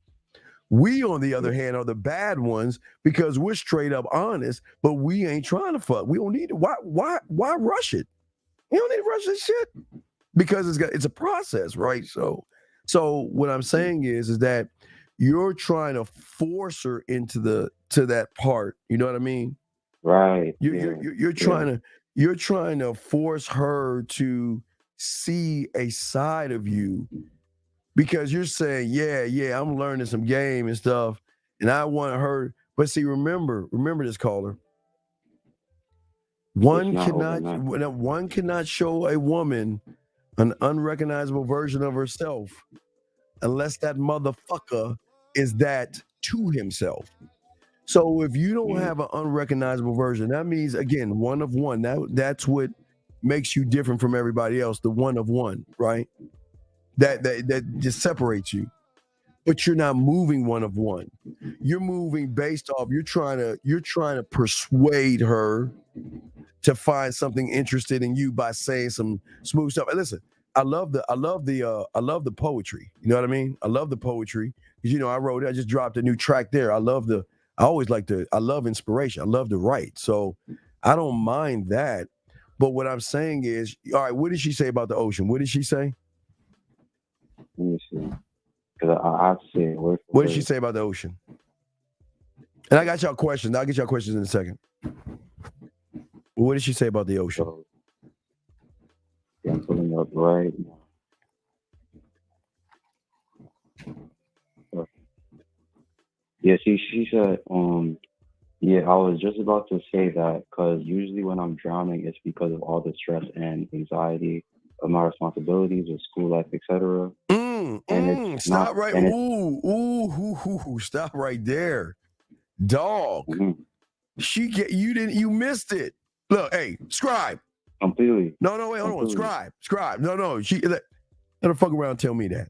We, on the other hand, are the bad ones because we're straight up honest, but we ain't trying to fuck. We don't need to. Why rush it? You don't need to rush this shit because it's a process, right? So what I'm saying is that you're trying to force her into that part. You know what I mean? Right. You're trying to force her to see a side of you because you're saying, yeah, I'm learning some game and stuff, and I want her. But see, remember this, caller. One cannot show a woman an unrecognizable version of herself unless that motherfucker is that to himself. So if you don't have an unrecognizable version, that means, again, one of one. That's what makes you different from everybody else, the one of one, right? That just separates you. But you're not moving one of one. You're moving based off, you're trying to persuade her to find something interested in you by saying some smooth stuff. And listen, I love the poetry. You know what I mean? I love the poetry. Because I just dropped a new track there. I love inspiration. I love to write. So I don't mind that. But what I'm saying is, all right, what did she say about the ocean? What did she say? Let me see. Because I have to say it word for What word. did she say about the ocean? And I got y'all questions. I'll get y'all questions in a second. What did she say about the ocean? So, I'm pulling up right now. Yeah, she said, yeah, I was just about to say that because usually when I'm drowning, it's because of all the stress and anxiety of my responsibilities with school life, etc. Stop right. Stop right there, dog. You missed it. Look, hey, scribe. Completely. No, wait, hold on. Scribe. No. Let her fuck around and tell me that.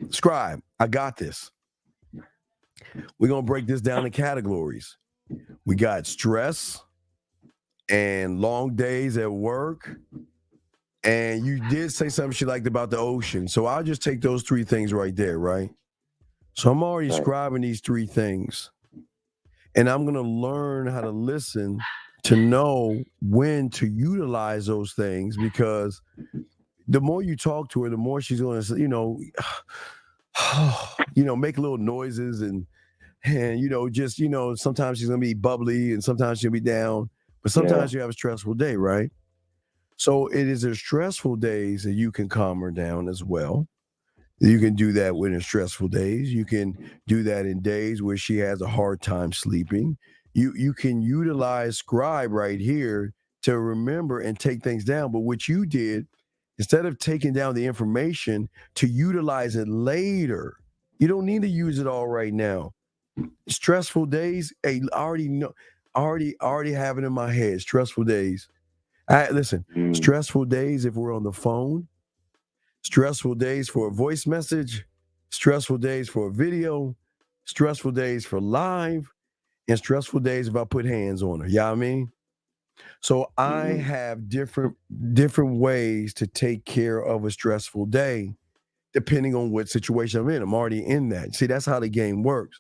Scribe, I got this. We're going to break this down in categories. We got stress and long days at work. And you did say something she liked about the ocean. So I'll just take those three things right there, right? So I'm already scribing these three things. And I'm going to learn how to listen to know when to utilize those things, because the more you talk to her, the more she's going to, make little noises and sometimes she's going to be bubbly and sometimes she'll be down, but sometimes you have a stressful day, right? So it is her stressful days that you can calm her down as well. You can do that when in stressful days. You can do that in days where she has a hard time sleeping. You can utilize scribe right here to remember and take things down. But what you did, instead of taking down the information to utilize it later You don't need to use it all right now. Stressful days, hey, I already know, already have it in my head. Stressful days. Listen, stressful days if we're on the phone, stressful days for a voice message, stressful days for a video, stressful days for live, and stressful days if I put hands on her. You know what I mean? So I have different ways to take care of a stressful day, depending on what situation I'm in. I'm already in that. See, that's how the game works.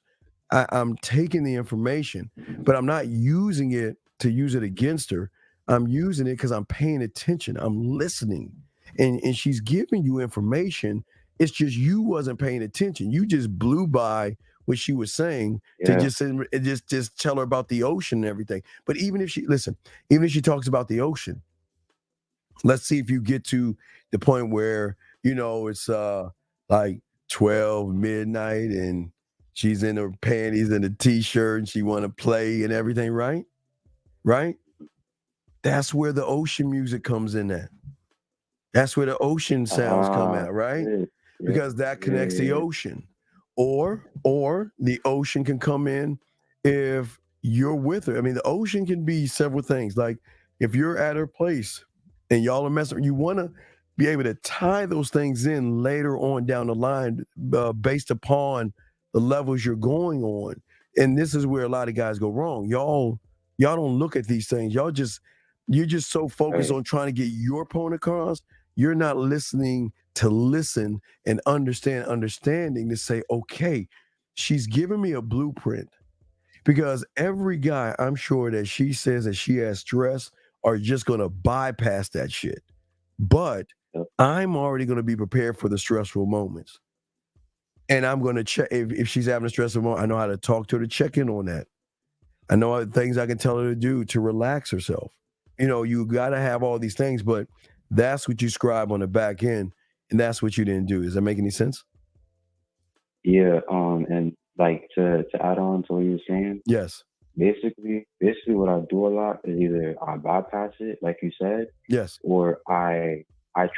I'm taking the information, but I'm not using it to use it against her. I'm using it because I'm paying attention. I'm listening. And she's giving you information. It's just you wasn't paying attention. You just blew by what she was saying to just tell her about the ocean and everything. But even if she talks about the ocean, let's see if you get to the point where, it's like 12 midnight and she's in her panties and a t-shirt and she want to play and everything, right? Right? That's where the ocean music comes in at. That's where the ocean sounds come at, right? Because that connects the ocean. Or the ocean can come in if you're with her. I mean, the ocean can be several things. Like if you're at her place and y'all are messing, you want to be able to tie those things in later on down the line based upon the levels you're going on. And this is where a lot of guys go wrong. Y'all don't look at these things. You're just so focused on trying to get your point across. You're not listening to listen and understanding to say, okay, she's giving me a blueprint. Because every guy, I'm sure that she says that she has stress are just going to bypass that shit. But I'm already going to be prepared for the stressful moments. And I'm going to check if she's having a stressful moment. I know how to talk to her to check in on that. I know other things I can tell her to do to relax herself. You got to have all these things, but that's what you scribe on the back end, and that's what you didn't do. Does that make any sense? Yeah. And like to add on to what you were saying. Yes. Basically, what I do a lot is either I bypass it, like you said. Yes. Or I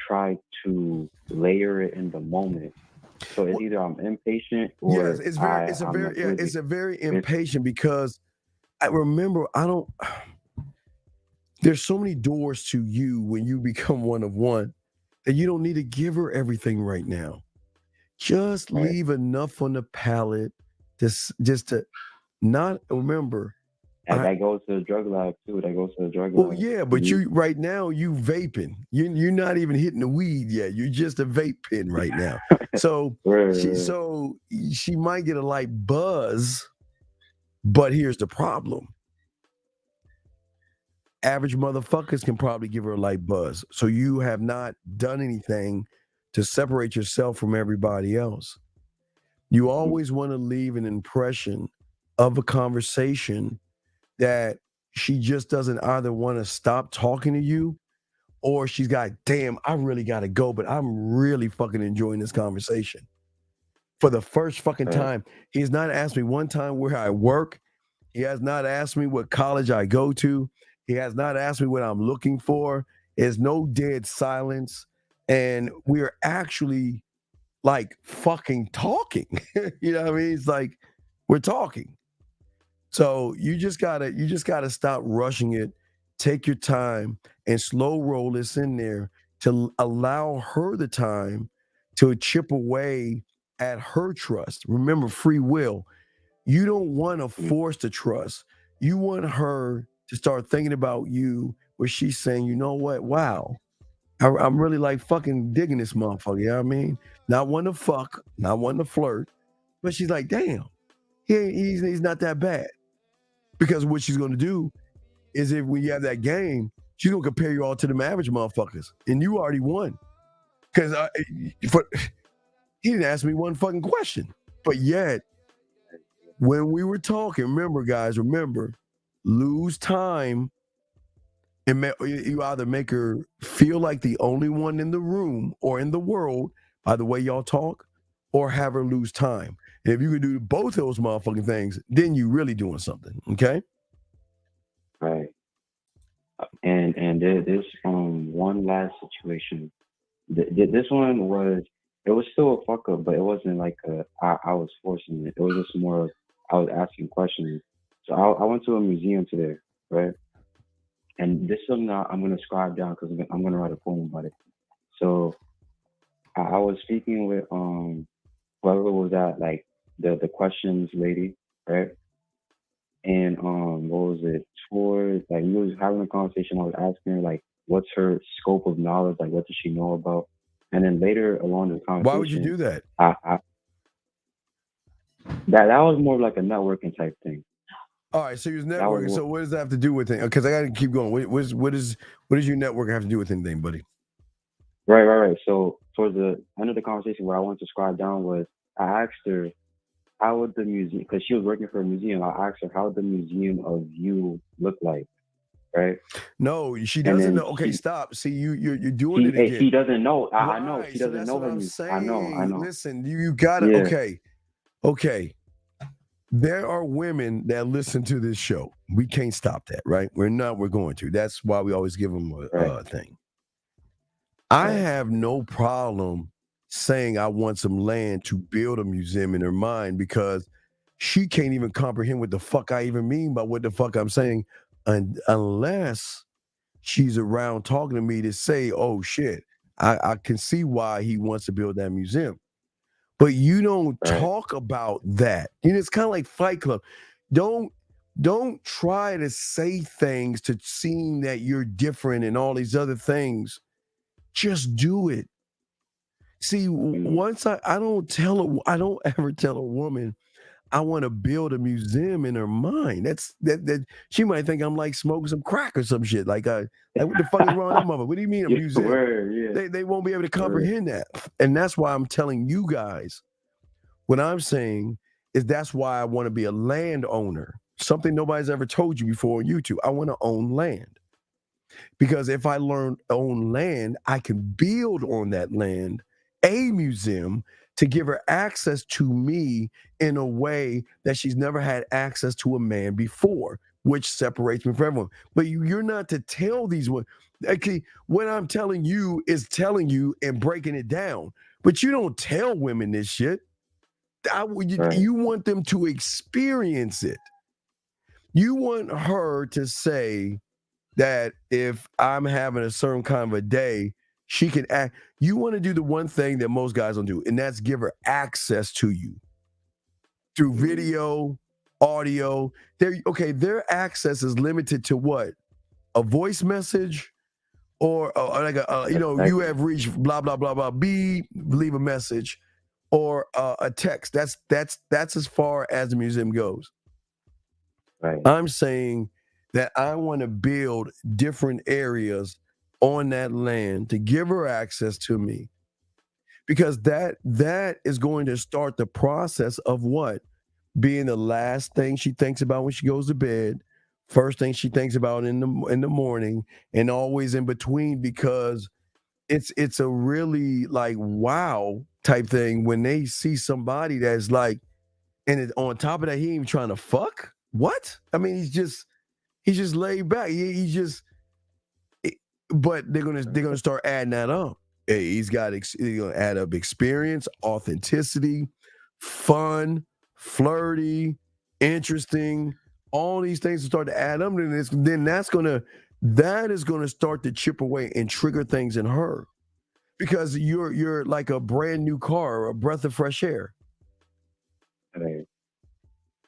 try to layer it in the moment. So it's either I'm impatient or yes, it's a very impatient because I remember there's so many doors to you when you become one of one that you don't need to give her everything right now. Just leave enough on the palate just to not remember. And that goes to the drug lab too. Well, yeah, but you right now you vaping. You're not even hitting the weed yet. You're just a vape pen right now. So she might get a light buzz, but here's the problem. Average motherfuckers can probably give her a light buzz. So you have not done anything to separate yourself from everybody else. You always want to leave an impression of a conversation that she just doesn't either want to stop talking to you or she's got, damn, I really got to go, but I'm really fucking enjoying this conversation. For the first fucking time, he's not asked me one time where I work. He has not asked me what college I go to. He has not asked me what I'm looking for. There's no dead silence. And we're actually like fucking talking. You know what I mean? It's like we're talking. So you just gotta stop rushing it. Take your time and slow roll this in there to allow her the time to chip away at her trust. Remember, free will. You don't want to force the trust. You want her to start thinking about you where she's saying, you know what? Wow. I'm really like fucking digging this motherfucker. You know what I mean? Not one to fuck, not one to flirt. But she's like, damn, he's not that bad. Because what she's going to do is if when you have that game, she's going to compare you all to them average motherfuckers. And you already won. Because he didn't ask me one fucking question. But yet, when we were talking, remember, lose time and you either make her feel like the only one in the room or in the world by the way y'all talk, or have her lose time. And if you could do both of those motherfucking things, then you really doing something, okay? Right. And there's one last situation. This one was it was still a fuck up, but it wasn't like I was forcing it. It was just more of I was asking questions. So I went to a museum today, right? And this is something I'm gonna scribe down because I'm gonna write a poem about it. So I was speaking with whoever was at like the questions lady, right? And what was it? Towards like we was having a conversation. I was asking her like, what's her scope of knowledge? Like, what does she know about? And then later along the conversation, Why would you do that? I that was more like a networking type thing. All right, so you're That was networking. more, So what does that have to do with it? Because I got to keep going. What does your network have to do with anything, buddy? right. So towards the end of the conversation, where I wanted to scribe down was I asked her how would the museum, because she was working for a museum. I asked her how would the museum of you look like, right? No, she And doesn't then know. Okay, stop. See, you're doing it again. she doesn't know. I know Right. she So doesn't that's know what her I'm museum. I saying. know. Listen, you gotta. Yeah. Okay. There are women that listen to this show. We can't stop that, right? We're going to. That's why we always give them a Right. thing. I Right. have no problem saying I want some land to build a museum in her mind because she can't even comprehend what the fuck I even mean by what the fuck I'm saying unless she's around talking to me to say, oh shit, I can see why he wants to build that museum. But you don't Right. talk about that. You know, it's kind of like Fight Club. Don't try to say things to seem that you're different and all these other things. Just do it. See, once I don't ever tell a woman I want to build a museum in her mind. That she might think I'm like smoking some crack or some shit. Like what the fuck is wrong with that mother? What do you mean a Yeah, museum? word, yeah. They won't be able to Word. comprehend that. And that's why I'm telling you guys, what I'm saying is that's why I want to be a landowner. Something nobody's ever told you before on YouTube. I want to own land. Because if I own land, I can build on that land a museum to give her access to me in a way that she's never had access to a man before, which separates me from everyone. But you're not to tell these women. Okay, what I'm telling you is telling you and breaking it down. But you don't tell women this shit. You want them to experience it. You want her to say that if I'm having a certain kind of a day, she can act. You want to do the one thing that most guys don't do, and that's give her access to you through video, audio. Their access is limited to what? A voice message, or like you have reached blah blah blah blah. Leave a message, or a text. That's as far as the museum goes. Right. I'm saying that I want to build different areas on that land to give her access to me, because that is going to start the process of what? Being the last thing she thinks about when she goes to bed, first thing she thinks about in the morning, and always in between, because it's a really like wow type thing when they see somebody that's like, and on top of that, he ain't even trying to fuck. What? I mean, he's just laid back. But they're gonna start adding that up. Hey, he's gonna add up experience, authenticity, fun, flirty, interesting. All these things start to add up, and then that is gonna start to chip away and trigger things in her, because you're like a brand new car, a breath of fresh air. Right.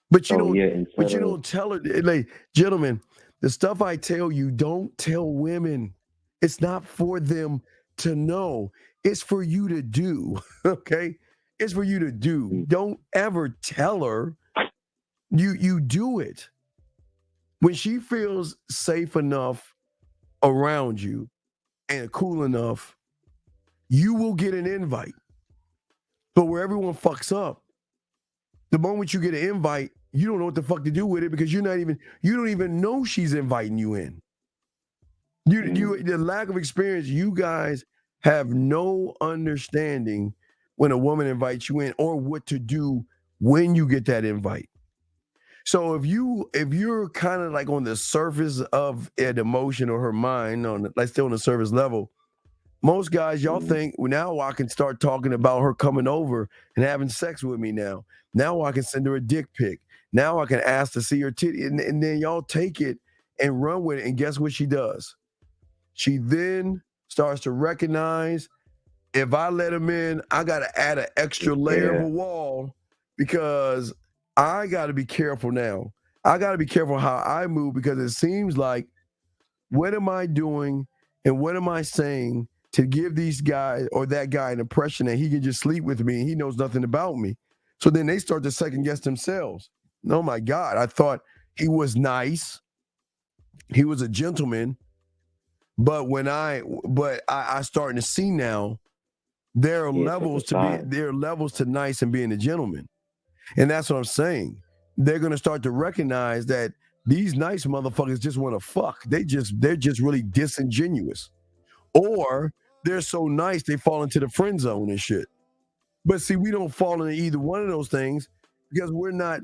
But you don't tell her, like, gentlemen, the stuff I tell you, don't tell women. It's not for them to know. It's for you to do. Okay? It's for you to do. Don't ever tell her. You do it. When she feels safe enough around you and cool enough, you will get an invite. But where everyone fucks up, the moment you get an invite, you don't know what the fuck to do with it, because you don't even know she's inviting you in. The lack of experience, you guys have no understanding when a woman invites you in, or what to do when you get that invite. So if you're kind of like on the surface of an emotion or her mind, still on the surface level, Most guys, y'all think now I can start talking about her coming over and having sex with me now. Now I can send her a dick pic. Now I can ask to see her titty. And then y'all take it and run with it. And guess what she does? She then starts to recognize if I let him in, I got to add an extra layer of a wall because I got to be careful now. I got to be careful how I move because it seems like what am I doing and what am I saying to give these guys or that guy an impression that he can just sleep with me and he knows nothing about me. So then they start to second guess themselves. Oh my God, I thought he was nice. He was a gentleman. But I starting to see now there are levels to nice and being a gentleman. And that's what I'm saying. They're gonna start to recognize that these nice motherfuckers just want to fuck. They're just really disingenuous. Or they're so nice they fall into the friend zone and shit. But see, we don't fall into either one of those things because we're not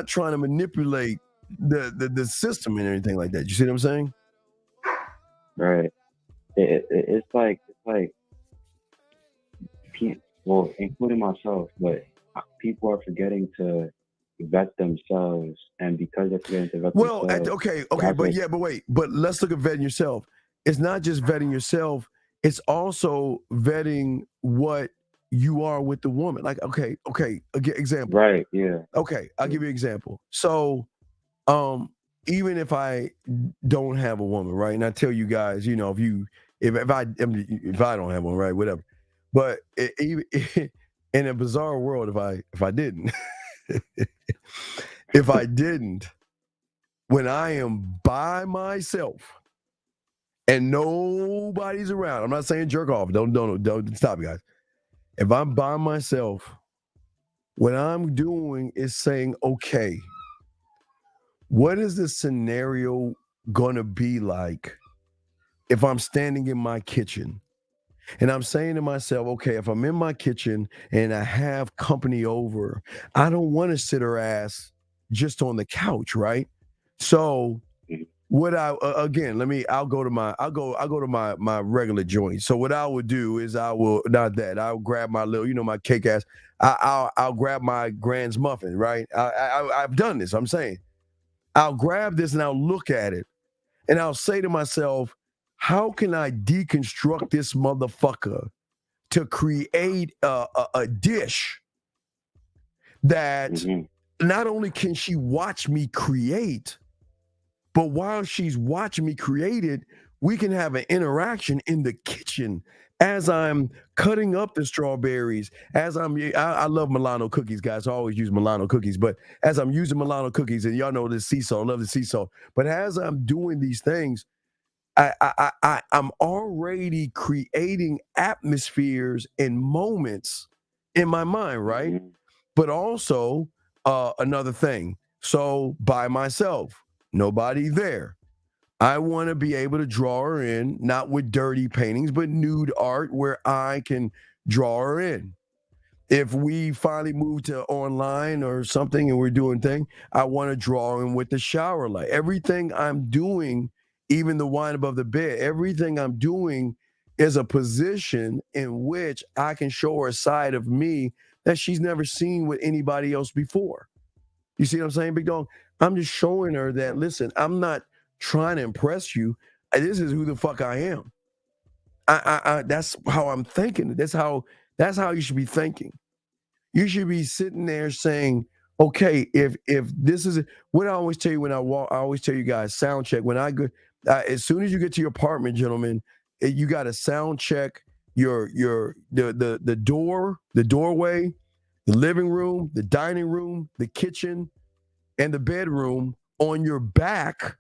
trying to manipulate the system and everything like that. You see what I'm saying? Right. It's like well, including myself, but people are forgetting to vet themselves, and because they're forgetting to vet themselves. Okay, but let's look at vetting yourself. It's not just vetting yourself; it's also vetting what you are with the woman. Like, okay, example. Right. Yeah. Okay, I'll give you an example. So, even if I don't have a woman, right, and I tell you guys, you know, if I don't have one, right, whatever. But in a bizarre world, if I didn't, when I am by myself and nobody's around, I'm not saying jerk off. Don't stop, guys. If I'm by myself, what I'm doing is saying, okay, what is the scenario gonna be like if I'm standing in my kitchen? And I'm saying to myself, okay, if I'm in my kitchen and I have company over, I don't want to sit her ass just on the couch, right? So what I'll go to my regular joint. So what I would do is I'll grab my little, my cake ass. I'll grab my Grand's muffin, right? I've done this. I'm saying I'll grab this and I'll look at it and I'll say to myself, how can I deconstruct this motherfucker to create a dish that not only can she watch me create, but while she's watching me create it, we can have an interaction in the kitchen as I'm cutting up the strawberries, I love Milano cookies, guys. I always use Milano cookies, but as I'm using Milano cookies, and y'all know the sea salt, I love the sea salt, but as I'm doing these things, I'm already creating atmospheres and moments in my mind, right? But also another thing. So by myself, nobody there. I want to be able to draw her in, not with dirty paintings, but nude art where I can draw her in. If we finally move to online or something and we're doing thing, I want to draw in with the shower light. Everything I'm doing, even the wine above the bed, everything I'm doing is a position in which I can show her a side of me that she's never seen with anybody else before. You see what I'm saying, big dog? I'm just showing her that, listen, I'm not trying to impress you. This is who the fuck I am. I that's how I'm thinking. That's how you should be thinking. You should be sitting there saying, okay, if this is what I always tell you when I walk, I always tell you guys, sound check. When I go, as soon as you get to your apartment, gentlemen, you got to sound check the door, the doorway, the living room, the dining room, the kitchen, and the bedroom on your back.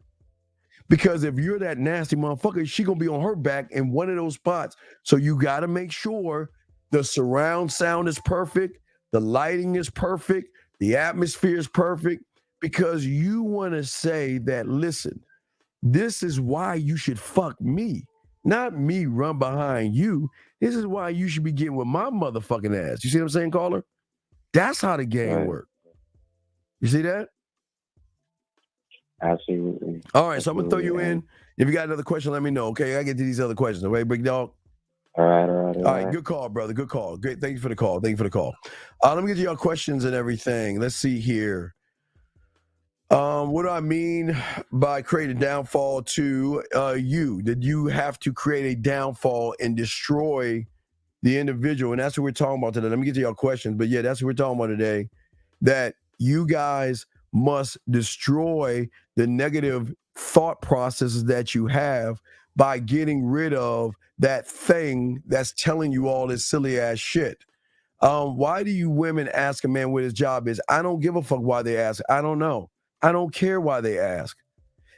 Because if you're that nasty motherfucker, she gonna be on her back in one of those spots. So you gotta make sure the surround sound is perfect, the lighting is perfect, the atmosphere is perfect, because you wanna say that, listen, this is why you should fuck me, not me run behind you. This is why you should be getting with my motherfucking ass. You see what I'm saying, caller? That's how the game works. You see that? Absolutely. All right, so I'm gonna throw you in. If you got another question, let me know. Okay, I get to these other questions. Okay, big dog. All right. All right, good call, brother. Good call. Great. Thank you for the call. Let me get to your questions and everything. Let's see here. What do I mean by create a downfall to you? Did you have to create a downfall and destroy the individual? And that's what we're talking about today. Let me get to your questions. But yeah, that's what we're talking about today. That you guys must destroy the negative thought processes that you have by getting rid of that thing that's telling you all this silly ass shit. Why do you women ask a man what his job is? I don't give a fuck why they ask. I don't know. I don't care why they ask.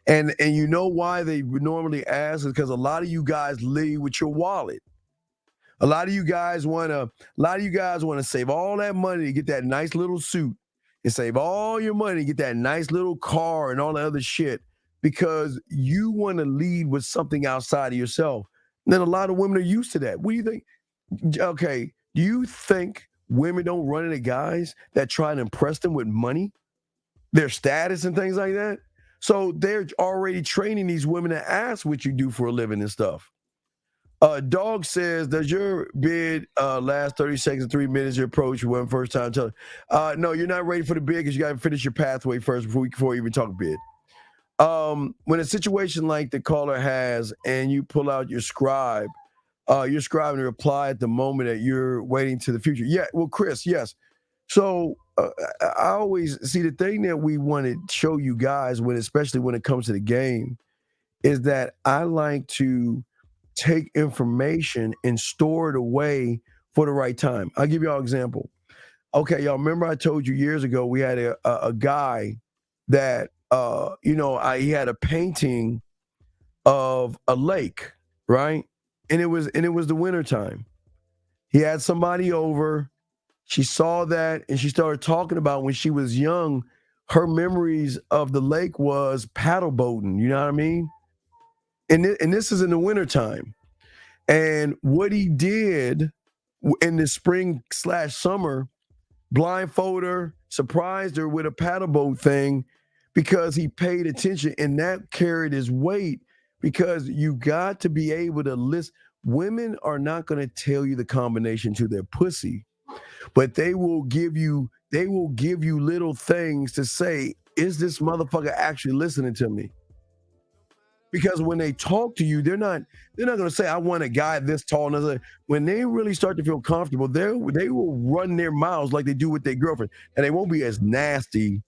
And you know why they normally ask is because a lot of you guys lead with your wallet. A lot of you guys want to save all that money to get that nice little suit and save all your money to get that nice little car and all the other shit because you want to lead with something outside of yourself. And then a lot of women are used to that. What do you think? Okay, do you think women don't run into guys that try to impress them with money, their status and things like that? So they're already training these women to ask what you do for a living and stuff. Dog says, does your bid last 30 seconds, 3 minutes, your approach when first time telling? No, you're not ready for the bid because you got to finish your pathway first before you even talk bid. When a situation like the caller has and you pull out your scribe, you're scribing a reply at the moment that you're waiting to the future. Yeah, well, Chris, yes. So I always see the thing that we want to show you guys, especially when it comes to the game, is that I like to take information and store it away for the right time. I'll give y'all an example. Okay, y'all remember I told you years ago we had a guy that he had a painting of a lake, right? And it was the wintertime. He had somebody over. She saw that and she started talking about when she was young, her memories of the lake was paddle boating, you know what I mean? And this is in the wintertime. And what he did in the spring/summer, blindfolded her, surprised her with a paddle boat thing because he paid attention, and that carried his weight because you got to be able to listen. Women are not going to tell you the combination to their pussy, but they will give you little things to say, is this motherfucker actually listening to me? Because when they talk to you, they're not going to say, I want a guy this tall. And when they really start to feel comfortable, they will run their mouths like they do with their girlfriend. And they won't be as nasty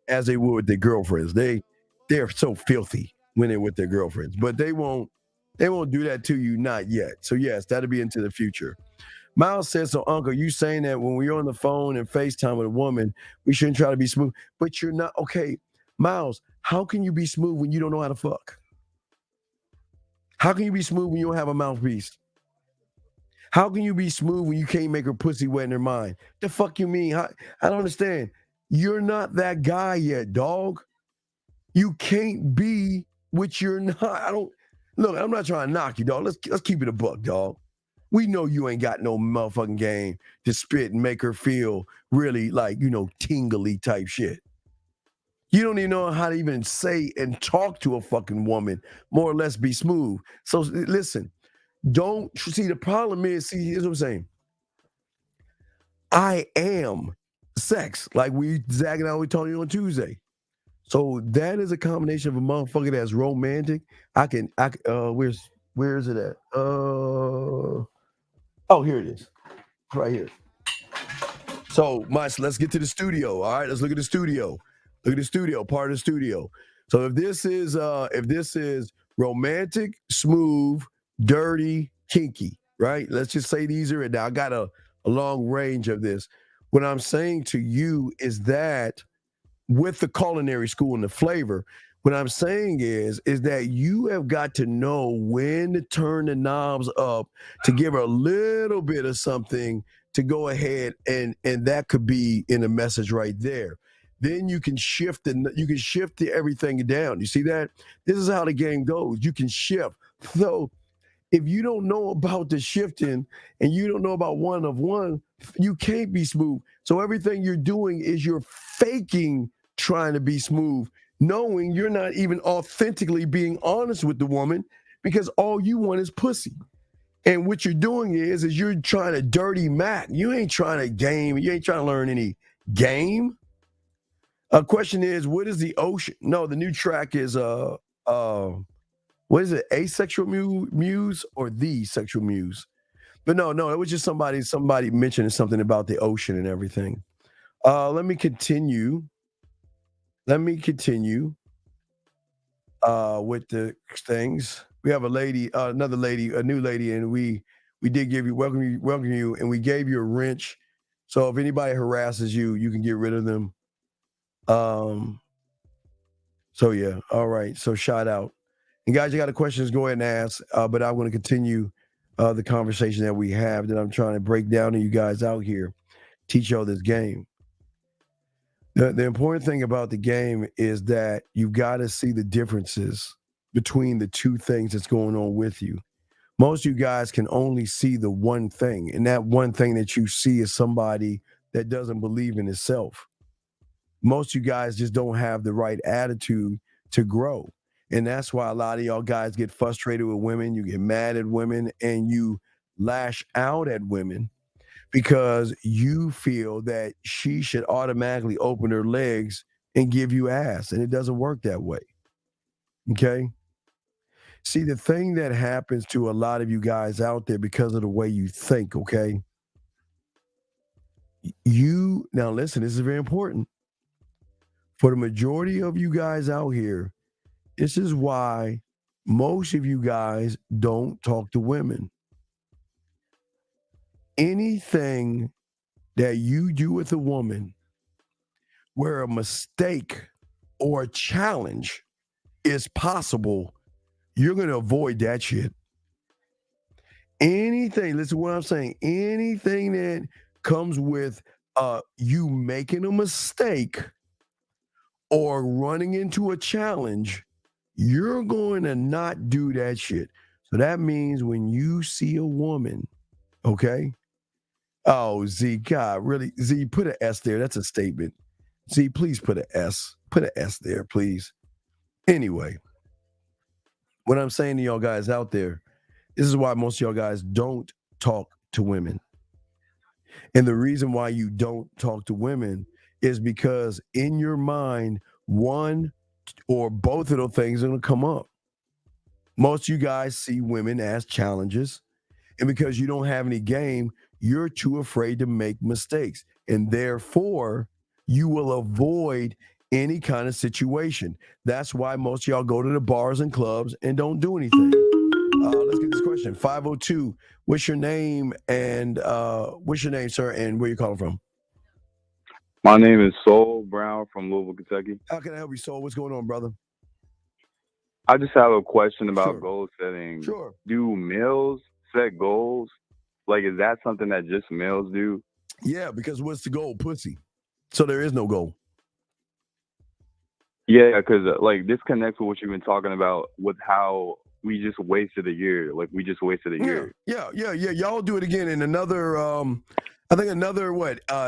as they would with their girlfriends. They're so filthy when they're with their girlfriends, but they won't do that to you, not yet. So yes, that'll be into the future. Miles says, so Uncle, you saying that when we're on the phone and FaceTime with a woman, we shouldn't try to be smooth, but you're not. Okay, Miles, how can you be smooth when you don't know how to fuck? How can you be smooth when you don't have a mouthpiece? How can you be smooth when you can't make her pussy wet in her mind? The fuck you mean? I don't understand. You're not that guy yet, dog. You can't be what you're not. Look, I'm not trying to knock you, dog. Let's keep it a buck, dog. We know you ain't got no motherfucking game to spit and make her feel really like, tingly type shit. You don't even know how to even say and talk to a fucking woman, more or less be smooth. So listen, don't see the problem is, here's what I'm saying. I am sex, like Zach and I were talking on Tuesday. So that is a combination of a motherfucker that's romantic. Where is it at? Oh, here it is. Right here. So let's get to the studio. All right, let's look at the studio. Look at the studio, part of the studio. So if this is romantic, smooth, dirty, kinky, right? Let's just say these are it. Now I got a long range of this. What I'm saying to you is that with the culinary school and the flavor, what I'm saying is that you have got to know when to turn the knobs up to give her a little bit of something to go ahead and that could be in a message right there. Then you can shift everything down. You see that? This is how the game goes. You can shift. So if you don't know about the shifting and you don't know about one of one, you can't be smooth. So everything you're doing is you're faking trying to be smooth. knowing you're not even authentically being honest with the woman because all you want is pussy. And what you're doing is you're trying to dirty Mac. You ain't trying to game. You ain't trying to learn any game. Question is, what is the ocean? No, the new track is what is it? Asexual Muse or the Sexual Muse? But no, it was just somebody mentioning something about the ocean and everything. Let me continue with the things. We have a lady, another lady, a new lady, and we did welcome you, and we gave you a wrench. So if anybody harasses you, you can get rid of them. So yeah, all right. So shout out. And guys, you got any questions, go ahead and ask. But I'm going to continue the conversation that we have that I'm trying to break down to you guys out here, teach y'all this game. The important thing about the game is that you've got to see the differences between the two things that's going on with you. Most of you guys can only see the one thing, and that one thing that you see is somebody that doesn't believe in itself. Most of you guys just don't have the right attitude to grow. And that's why a lot of y'all guys get frustrated with women, you get mad at women, and you lash out at women because you feel that she should automatically open her legs and give you ass. And it doesn't work that way. Okay? See, the thing that happens to a lot of you guys out there because of the way you think, okay? Now listen, this is very important. For the majority of you guys out here, this is why most of you guys don't talk to women. Anything that you do with a woman where a mistake or a challenge is possible, you're going to avoid that shit. Anything, listen to what I'm saying, anything that comes with you making a mistake or running into a challenge, you're going to not do that shit. So that means when you see a woman, okay? Oh, Z, God, really? Z, put an S there. That's a statement. Z, please put an S. Put an S there, please. Anyway, what I'm saying to y'all guys out there, this is why most of y'all guys don't talk to women. And the reason why you don't talk to women is because in your mind, one or both of those things are going to come up. Most of you guys see women as challenges. And because you don't have any game, you're too afraid to make mistakes. And therefore, you will avoid any kind of situation. That's why most of y'all go to the bars and clubs and don't do anything. Let's get this question. 502, what's your name, sir, and where you calling from? My name is Saul Brown from Louisville, Kentucky. How can I help you, Saul? What's going on, brother? I just have a question about goal setting. Sure. Do males set goals? Like, is that something that just males do? Yeah, because what's the goal? Pussy. So there is no goal. Yeah, because like this connects with what you've been talking about with how we just wasted a year. Like we just wasted a year. Yeah. Y'all do it again in another, I think another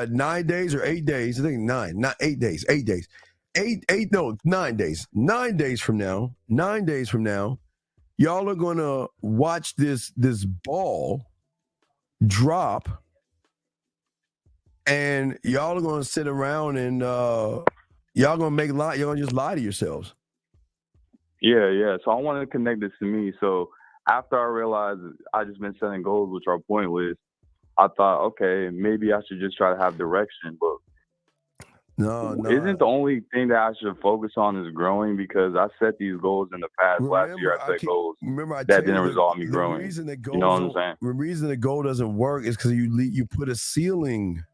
9 days or 8 days. I think 9, not 8 days. 8 days. 9 days. 9 days from now. 9 days from now, y'all are gonna watch this ball drop, and y'all are gonna sit around and y'all gonna y'all gonna just lie to yourselves. Yeah. So I wanted to connect this to me. So after I realized I just been setting goals, which are pointless, I thought, okay, maybe I should just try to have direction. But no. Isn't the only thing that I should focus on is growing? Because I set these goals in the past. Last year I set goals that didn't result in me growing. You know what I'm saying? The reason the goal doesn't work is because you put a ceiling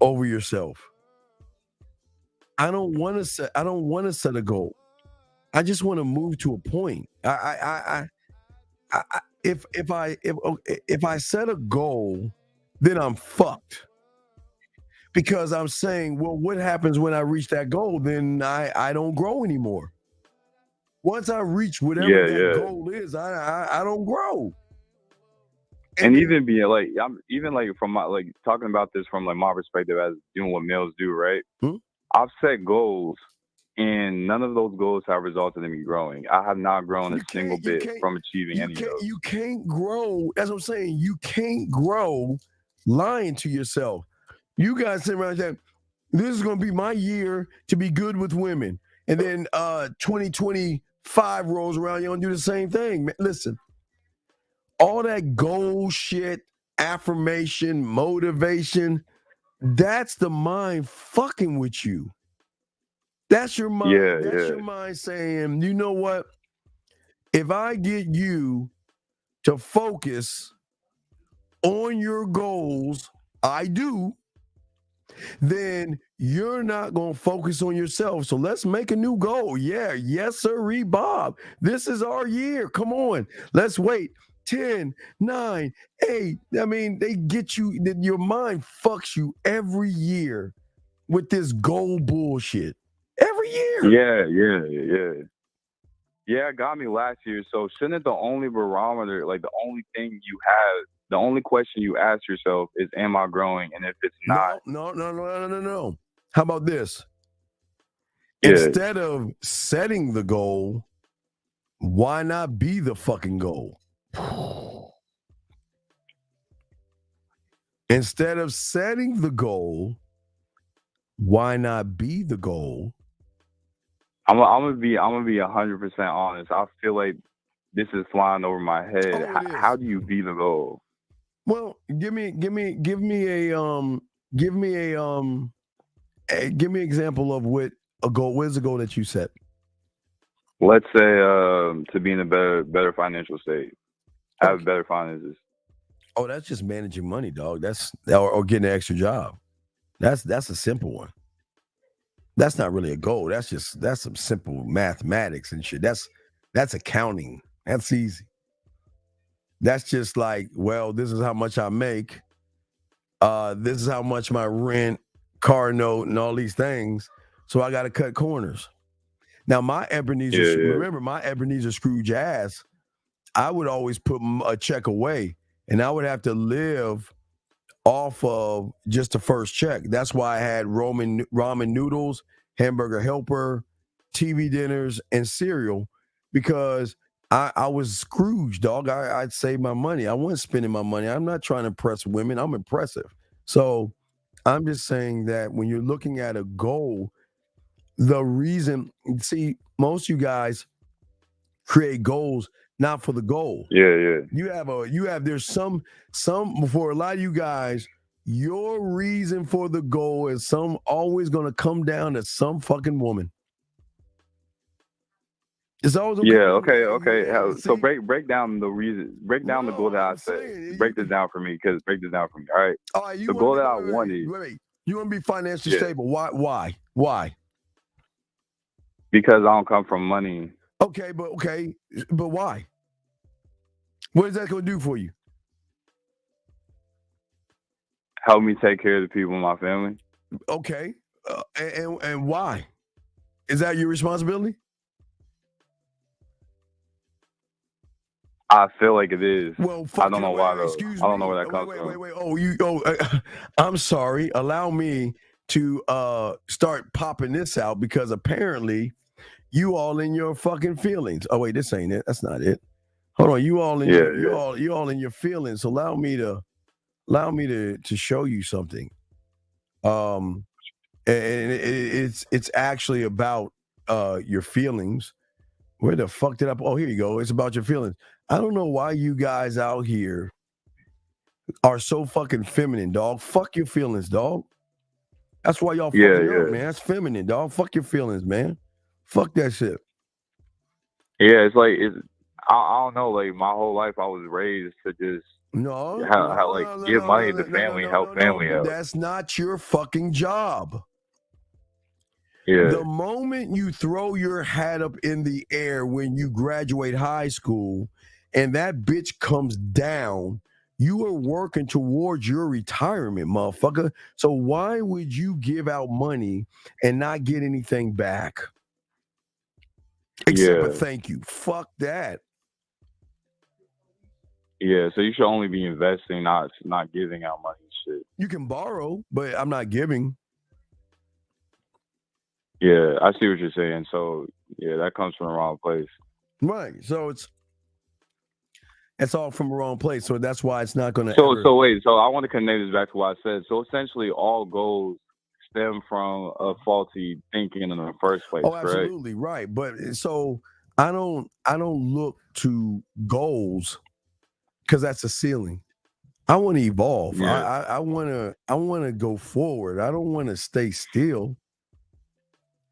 over yourself. I don't want to set a goal. I just want to move to a point. If I set a goal, then I'm fucked. Because I'm saying, well, what happens when I reach that goal? Then I don't grow anymore. Once I reach whatever that goal is, I don't grow. And even being like, I'm even like from my talking about this from like my perspective as doing what males do, right? I've set goals and none of those goals have resulted in me growing. I have not grown a single bit from achieving any of those. You can't grow. That's what I'm saying. You can't grow lying to yourself. You guys sit around saying, this is going to be my year to be good with women. And then 2025 rolls around, you don't do the same thing. Man, listen, all that goal shit, affirmation, motivation, that's the mind fucking with you. That's your mind. Your mind saying, you know what? If I get you to focus on your goals, then you're not going to focus on yourself. So let's make a new goal. Yeah, yes, sir, Bob. This is our year. Come on. Let's wait. 10, 9, 8. I mean, they get you, your mind fucks you every year with this goal bullshit. Every year. Yeah, it got me last year. So shouldn't the only barometer, like the only thing you have, the only question you ask yourself is, am I growing? And if it's not. No. How about this? Yeah. Instead of setting the goal, why not be the fucking goal? Instead of setting the goal, why not be the goal? I'm gonna be 100% honest. I feel like this is flying over my head. How do you be the goal? Well, give me an example of what a goal. Where's the goal that you set? Let's say to be in a better financial state, have better finances. Oh, that's just managing money, dog. That's or getting an extra job. That's a simple one. That's not really a goal. That's some simple mathematics and shit. That's accounting. That's easy. That's just like, well, this is how much I make. This is how much my rent, car note, and all these things. So I got to cut corners. Now, my Ebenezer, remember my Ebenezer Scrooge ass, I would always put a check away, and I would have to live off of just the first check. That's why I had ramen noodles, hamburger helper, TV dinners, and cereal, because I was Scrooge, dog. I'd save my money. I wasn't spending my money. I'm not trying to impress women. I'm impressive. So I'm just saying that when you're looking at a goal, the reason, see, most of you guys create goals not for the goal. Yeah. There's some for a lot of you guys, your reason for the goal is always going to come down to some fucking woman. It's always okay. So break down the reason. Break down the goal that I said. Break this down for me. All right. The goal that I wanted. Wait. You want to be financially stable. Why? Because I don't come from money. Okay, but why? What is that going to do for you? Help me take care of the people in my family. Okay, and why? Is that your responsibility? I feel like it is. Well, I don't know why though. I don't know where that comes from. Wait. I'm sorry. Allow me to start popping this out, because apparently you all in your fucking feelings. Oh wait, this ain't it. That's not it. Hold on. You all in you all in your feelings. So allow me to show you something. And it's actually about your feelings. Where the fuck did I? Oh, here you go. It's about your feelings. I don't know why you guys out here are so fucking feminine, dog. Fuck your feelings, dog. That's why y'all fucking up, man. That's feminine, dog. Fuck your feelings, man. Fuck that shit. Yeah, it's like I don't know. Like my whole life, I was raised to just give money to family, help family out. That's not your fucking job. Yeah. The moment you throw your hat up in the air when you graduate high school and that bitch comes down, you are working towards your retirement, motherfucker. So why would you give out money and not get anything back? Except for thank you. Fuck that. Yeah, so you should only be investing, not giving out money and shit. You can borrow, but I'm not giving. Yeah, I see what you're saying. So yeah, that comes from the wrong place. Right. So it's all from the wrong place. So that's why it's not going to So ever. so wait, so I want to connect this back to what I said. So essentially, all goals stem from a faulty thinking in the first place, Oh, correct? absolutely right. But so I don't look to goals because that's a ceiling. I want to evolve. Yeah. I want to go forward. I don't want to stay still.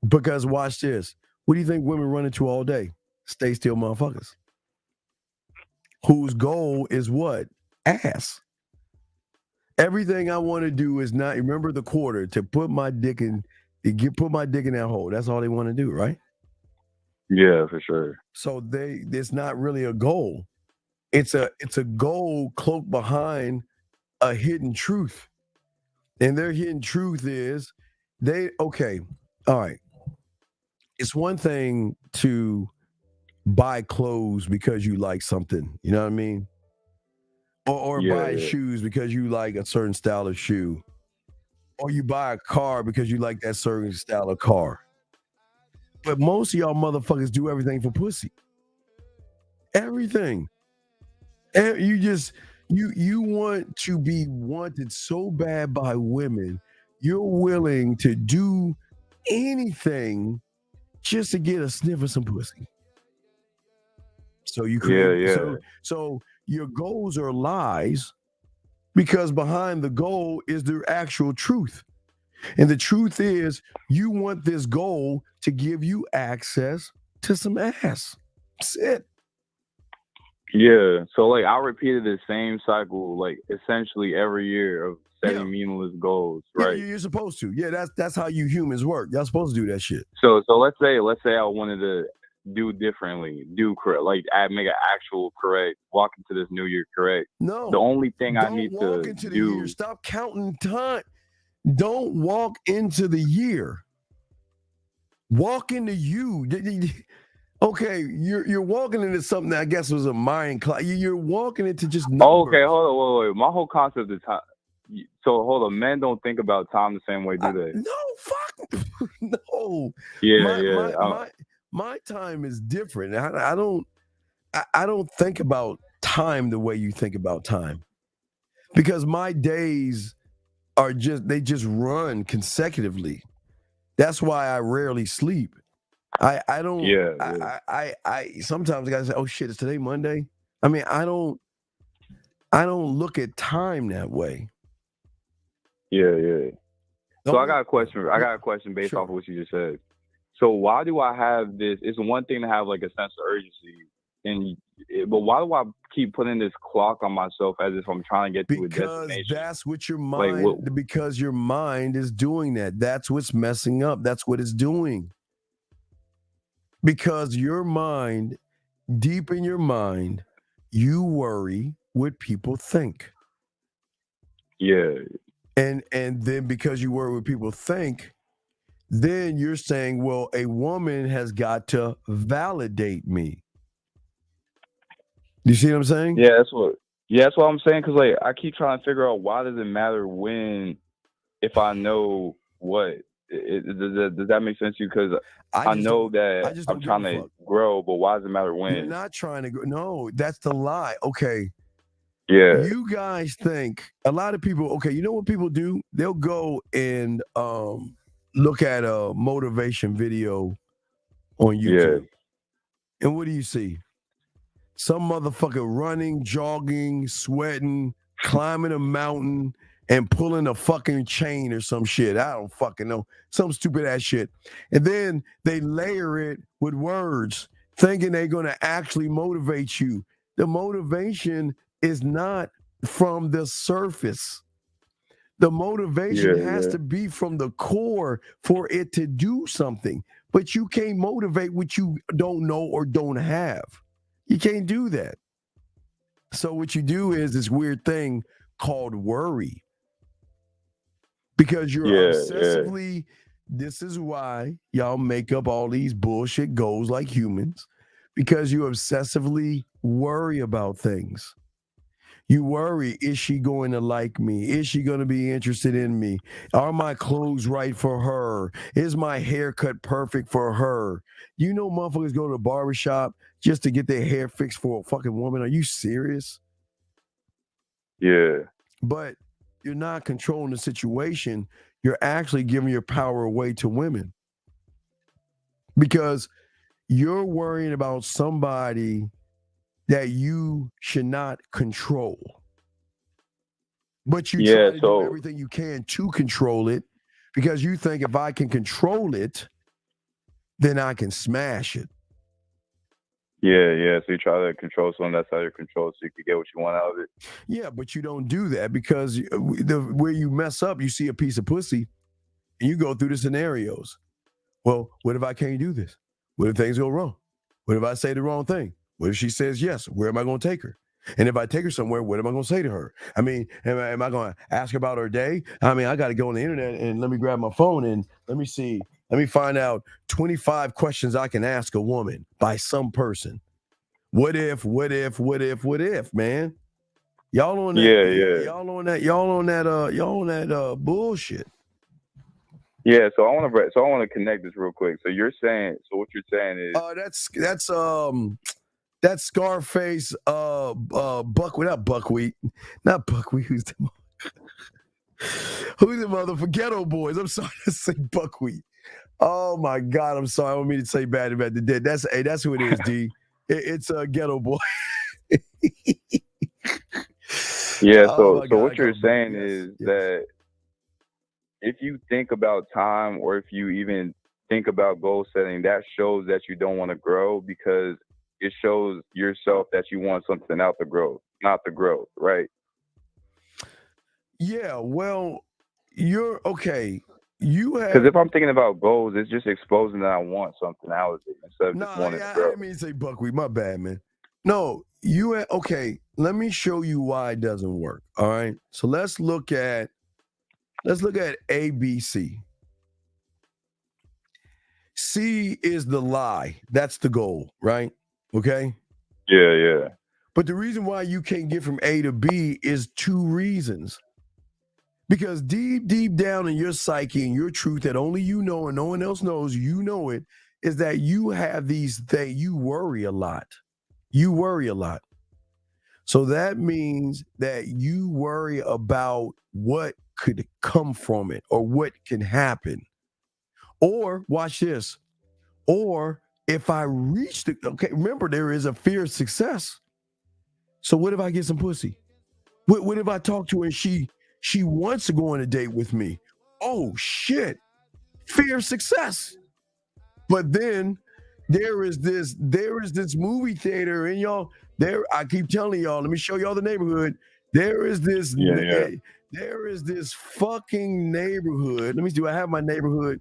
Because watch this. What do you think women run into all day? Stay still motherfuckers. Whose goal is what? Ass. Everything I want to do is not, remember the quarter, to put my dick in, put my dick in that hole. That's all they want to do, right? Yeah, for sure. So it's not really a goal. It's a goal cloaked behind a hidden truth. And their hidden truth is all right. It's one thing to buy clothes because you like something, you know what I mean? Or buy shoes because you like a certain style of shoe. Or you buy a car because you like that certain style of car. But most of y'all motherfuckers do everything for pussy. Everything. And you want to be wanted so bad by women, you're willing to do anything just to get a sniff of some pussy. So you create, so your goals are lies because behind the goal is the actual truth. And the truth is you want this goal to give you access to some ass. That's it. Yeah. So like I repeated the same cycle like essentially every year of setting meaningless goals, right? Yeah, you're supposed to. Yeah, that's how you humans work. Y'all supposed to do that shit. So let's say I wanted to do differently, do correct, like make an actual correct, walk into this new year correct. No. The only thing I need walk to into the do. year. Stop counting time. Don't walk into the year. Walk into you. Okay, you're walking into something that I guess was a mind class. You're walking into just numbers. Okay, hold on, wait. My whole concept is time. So hold on, men don't think about time the same way, do they? No, fuck no. Yeah, My time is different. I don't think about time the way you think about time, because my days are just run consecutively. That's why I rarely sleep. I don't. Yeah. I sometimes I gotta say, oh shit, is today Monday? I mean, I don't look at time that way. Yeah. So I got a question based off of what you just said. So why do I have this? It's one thing to have like a sense of urgency, but why do I keep putting this clock on myself as if I'm trying to get to a destination? Because that's what your mind. Because your mind is doing that. That's what's messing up. That's what it's doing. Because your mind, deep in your mind, you worry what people think. Yeah. And then because you worry what people think, then you're saying, well, a woman has got to validate me. You see what I'm saying? Yeah, that's what I'm saying. Cause like I keep trying to figure out why does it matter when, if I know what. Does that make sense to you? Because I know that I'm trying to grow, but why does it matter when? You're not trying to grow. No, that's the lie. Okay. Yeah. You guys think a lot of people, okay, you know what people do? They'll go and look at a motivation video on YouTube. Yeah. And what do you see? Some motherfucker running, jogging, sweating, climbing a mountain, and pulling a fucking chain or some shit. I don't fucking know. Some stupid ass shit. And then they layer it with words, thinking they're going to actually motivate you. The motivation is not from the surface. The motivation has to be from the core for it to do something. But you can't motivate what you don't know or don't have. You can't do that. So what you do is this weird thing called worry. Because you're obsessively, this is why y'all make up all these bullshit goals like humans, because you obsessively worry about things. You worry, is she going to like me? Is she going to be interested in me? Are my clothes right for her? Is my haircut perfect for her? You know motherfuckers go to the barbershop just to get their hair fixed for a fucking woman. Are you serious? Yeah. But you're not controlling the situation. You're actually giving your power away to women. Because you're worrying about somebody that you should not control. But you try to do everything you can to control it because you think if I can control it, then I can smash it. Yeah. So you try to control someone that's out of your control so you can get what you want out of it. Yeah, but you don't do that because where you mess up, you see a piece of pussy and you go through the scenarios. Well, what if I can't do this? What if things go wrong? What if I say the wrong thing? What if she says yes? Where am I going to take her? And if I take her somewhere, what am I going to say to her? I mean, am I going to ask her about her day? I mean, I got to go on the internet and let me grab my phone and let me see. Let me find out 25 questions I can ask a woman by some person. What if, man? Y'all on that? Yeah. Y'all on that bullshit. Yeah, so I want to connect this real quick. So what you're saying is that's Scarface buckwheat. Not buckwheat. Who's the motherfucker? Ghetto Boys. I'm sorry to say buckwheat. Oh my God, I'm sorry. I don't mean to say bad about the dead. That's who it is, D. It's a Ghetto Boy. Yeah, so what you're saying is that if you think about time or if you even think about goal setting, that shows that you don't want to grow because it shows yourself that you want something out the growth, not the growth, right? Yeah, well, you're okay. Because if I'm thinking about goals, it's just exposing that I want something out of it instead of just wanting to grow. I didn't mean to say buckwheat. My bad, man. No, okay. Let me show you why it doesn't work. All right. So let's look at ABC. C is the lie. That's the goal, right? Okay. Yeah. But the reason why you can't get from A to B is two reasons. Because deep down in your psyche and your truth that only you know and no one else knows, you know it, is that you have these things. You worry a lot. So that means that you worry about what could come from it or what can happen. Or watch this. Or if I reach remember there is a fear of success. So what if I get some pussy? What if I talk to her and she wants to go on a date with me? Oh shit. Fear of success. But then there is this movie theater and y'all there. I keep telling y'all, let me show y'all the neighborhood. There is this there is this fucking neighborhood. Let me see. Do I have my neighborhood?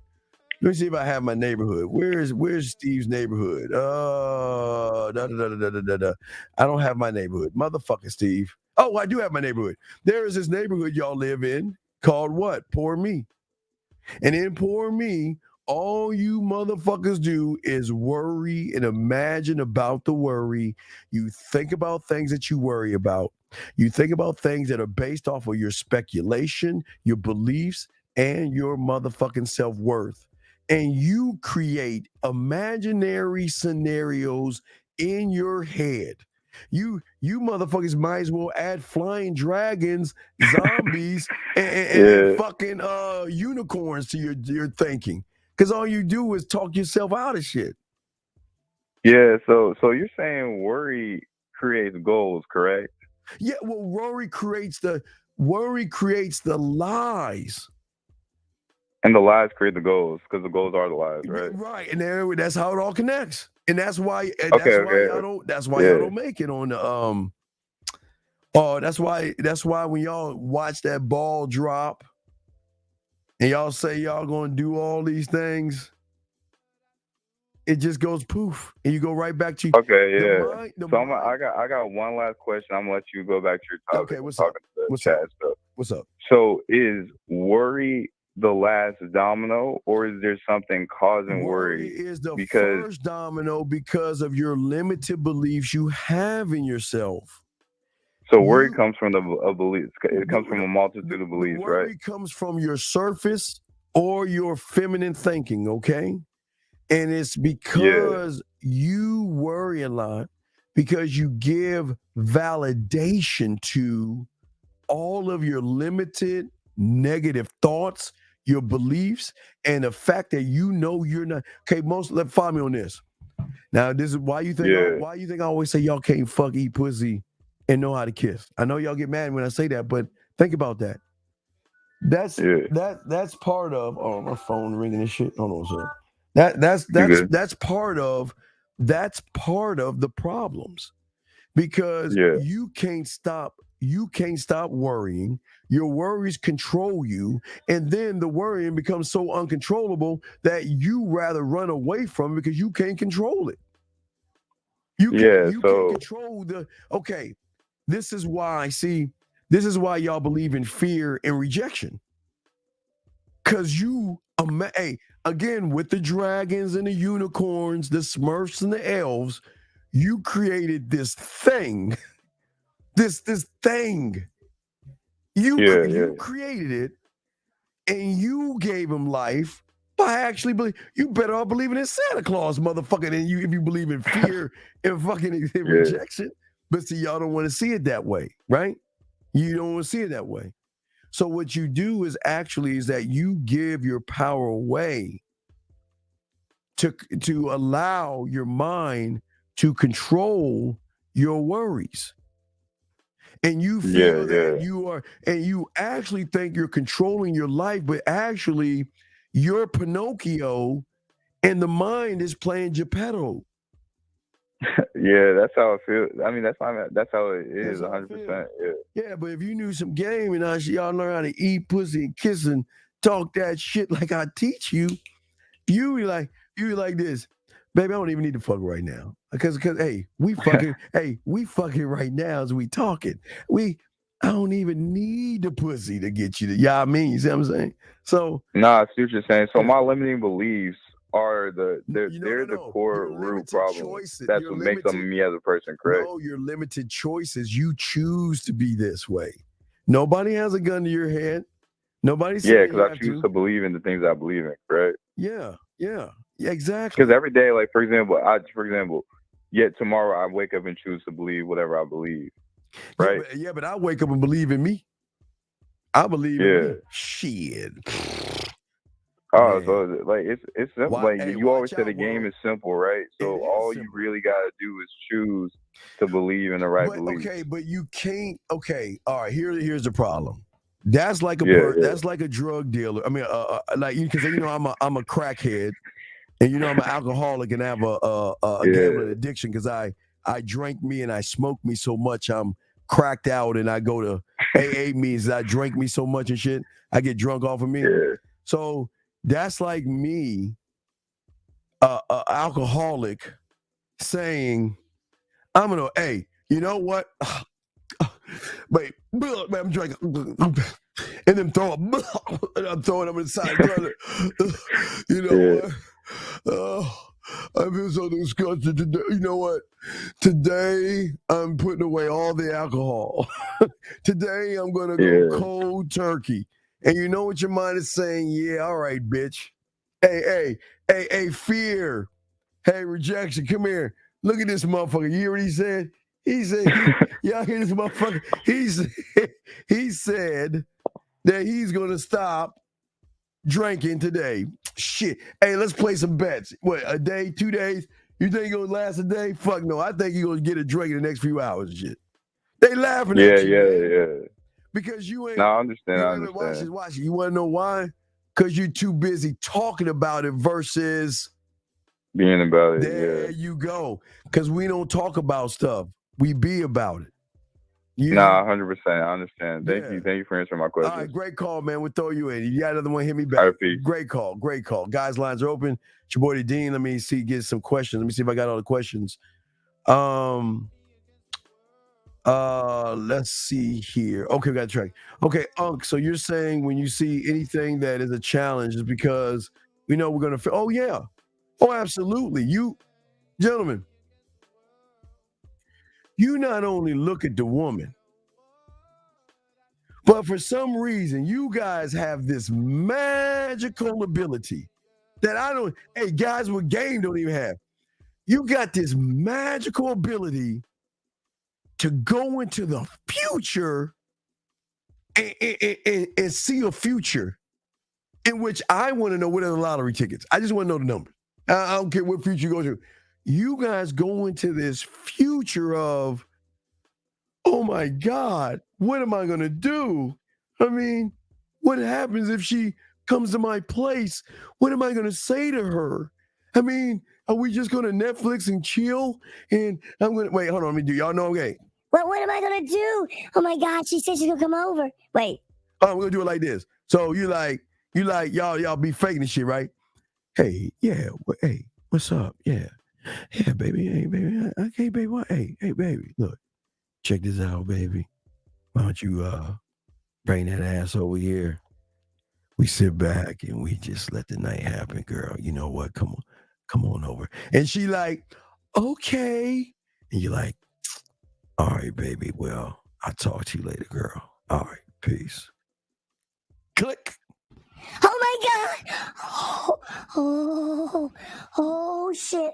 Let me see if I have my neighborhood. Where's Steve's neighborhood? I don't have my neighborhood. Motherfucker, Steve. Oh, I do have my neighborhood. There is this neighborhood y'all live in called what? Poor Me. And in Poor Me, all you motherfuckers do is worry and imagine about the worry. You think about things that you worry about. You think about things that are based off of your speculation, your beliefs, and your motherfucking self-worth. And you create imaginary scenarios in your head. You motherfuckers might as well add flying dragons, zombies, and fucking unicorns to your thinking. Because all you do is talk yourself out of shit. Yeah, so you're saying worry creates goals, correct? Yeah, well, worry creates the lies. And the lies create the goals because the goals are the lies, right? Right, and that's how it all connects. And that's why y'all don't make it on the that's why when y'all watch that ball drop and y'all say y'all gonna do all these things, it just goes poof and you go right back to I got one last question. I'm gonna let you go back to your topic. Okay, what's up? So is worry the last domino, or is there something causing worry? Is the first domino because of your limited beliefs you have in yourself. So worry comes from a belief. It comes from a multitude of beliefs, right? Worry comes from your surface or your feminine thinking, okay? And it's because you worry a lot, because you give validation to all of your limited negative thoughts, your beliefs, and the fact that you know you're not. Okay, follow me on this. Now, this is why you think I always say y'all can't fuck, eat pussy, and know how to kiss. I know y'all get mad when I say that, but think about that. That's part of. Oh, my phone ringing and shit. Hold on, sir. That's part of the problems, because you can't stop worrying. Your worries control you, and then the worrying becomes so uncontrollable that you rather run away from it because you can't control it. You can't control this is why y'all believe in fear and rejection, because again, with the dragons and the unicorns, the Smurfs and the elves, you created this thing. This thing. You created it, and you gave him life by actually you better off believing in Santa Claus, motherfucker, than if you believe in fear and fucking rejection. But see, y'all don't want to see it that way, right? You don't want to see it that way. So what you do is that you give your power away to allow your mind to control your worries. And you feel that you are, and you actually think you're controlling your life, but actually you're Pinocchio and the mind is playing Geppetto. Yeah, that's how it feels. I mean, that's how it is, 100%. Yeah, but if you knew some game and y'all learn how to eat pussy and kiss and talk that shit like I teach you, you be like this, baby. I don't even need to fuck right now because hey, we fucking right now as we talking. I don't even need the pussy to get you to. Yeah, I mean, you see what I'm saying? So I see what you're saying. So my limiting beliefs are they're the core root problem. That's what makes them me as a person, correct? No, your limited choices. You choose to be this way. Nobody has a gun to your head. Nobody's because I choose to believe in the things I believe in, correct? Yeah, exactly. Because every day, like for example, tomorrow I wake up and choose to believe whatever I believe, right? Yeah, but I wake up and believe in me. I believe in me. Shit. Oh, so like it's simple. You always say the game is simple, right? So all you really gotta do is choose to believe in the right belief. Okay, but you can't. Okay, all right. Here's the problem. That's like that's like a drug dealer. I mean, because I'm a crackhead, and I'm an alcoholic and have a gambling addiction because I drank me and I smoked me so much I'm cracked out, and I go to AA meetings. I drank me so much and shit. I get drunk off of me. Yeah. So that's like me, alcoholic, saying, I'm gonna, hey, you know what? Wait, I'm drinking, and then and I'm throwing them inside. You know what? I feel so disgusted today. You know what? Today I'm putting away all the alcohol. Today I'm gonna go cold turkey. And you know what your mind is saying? Yeah, all right, bitch. Hey, fear. Hey, rejection. Come here. Look at this motherfucker. You hear what he said? He said, y'all hear this motherfucker? He said that he's going to stop drinking today. Shit. Hey, let's play some bets. What, a day, 2 days? You think it's going to last a day? Fuck no. I think you're going to get a drink in the next few hours and shit. They laughing at you. Yeah. Because you ain't. No, I understand. Watch it. You want to know why? Because you're too busy talking about it versus being about it. There you go. Because we don't talk about stuff. We be about it. 100%. I understand. Thank you for answering my question. All right, great call, man. We'll throw you in. You got another one, hit me back. Right, peace. Great call. Guys, lines are open. It's your boy the Dean. Let me get some questions. Let me see if I got all the questions. Let's see here. Okay, we got a track. Okay, Unc, so you're saying when you see anything that is a challenge is because we know we're gonna feel, oh yeah. Oh, absolutely. You gentlemen, you not only look at the woman, But for some reason, you guys have this magical ability that I don't, hey, guys with game don't even have. You got this magical ability to go into the future and see a future in which I want to know what are the lottery tickets. I just want to know the numbers. I don't care what future you go to. You guys go into this future of, oh my God, what am I going to do? I mean, what happens if she comes to my place? What am I going to say to her? I mean, are we just going to Netflix and chill? And I'm going to, wait, hold on, do y'all know? Okay. Well, what am I going to do? Oh my God, she said she's going to come over. Wait. Oh, we're going to do it like this. So you like, y'all be faking this shit, right? Hey, yeah, hey, what's up? Yeah, baby, hey, baby, okay, baby, what? Hey, baby, look, check this out, baby. Why don't you bring that ass over here? We sit back and we just let the night happen, girl. You know what? Come on over. And she like, okay. And you're like, all right, baby. Well, I'll talk to you later, girl. All right, peace. Click. Oh my God! Oh shit!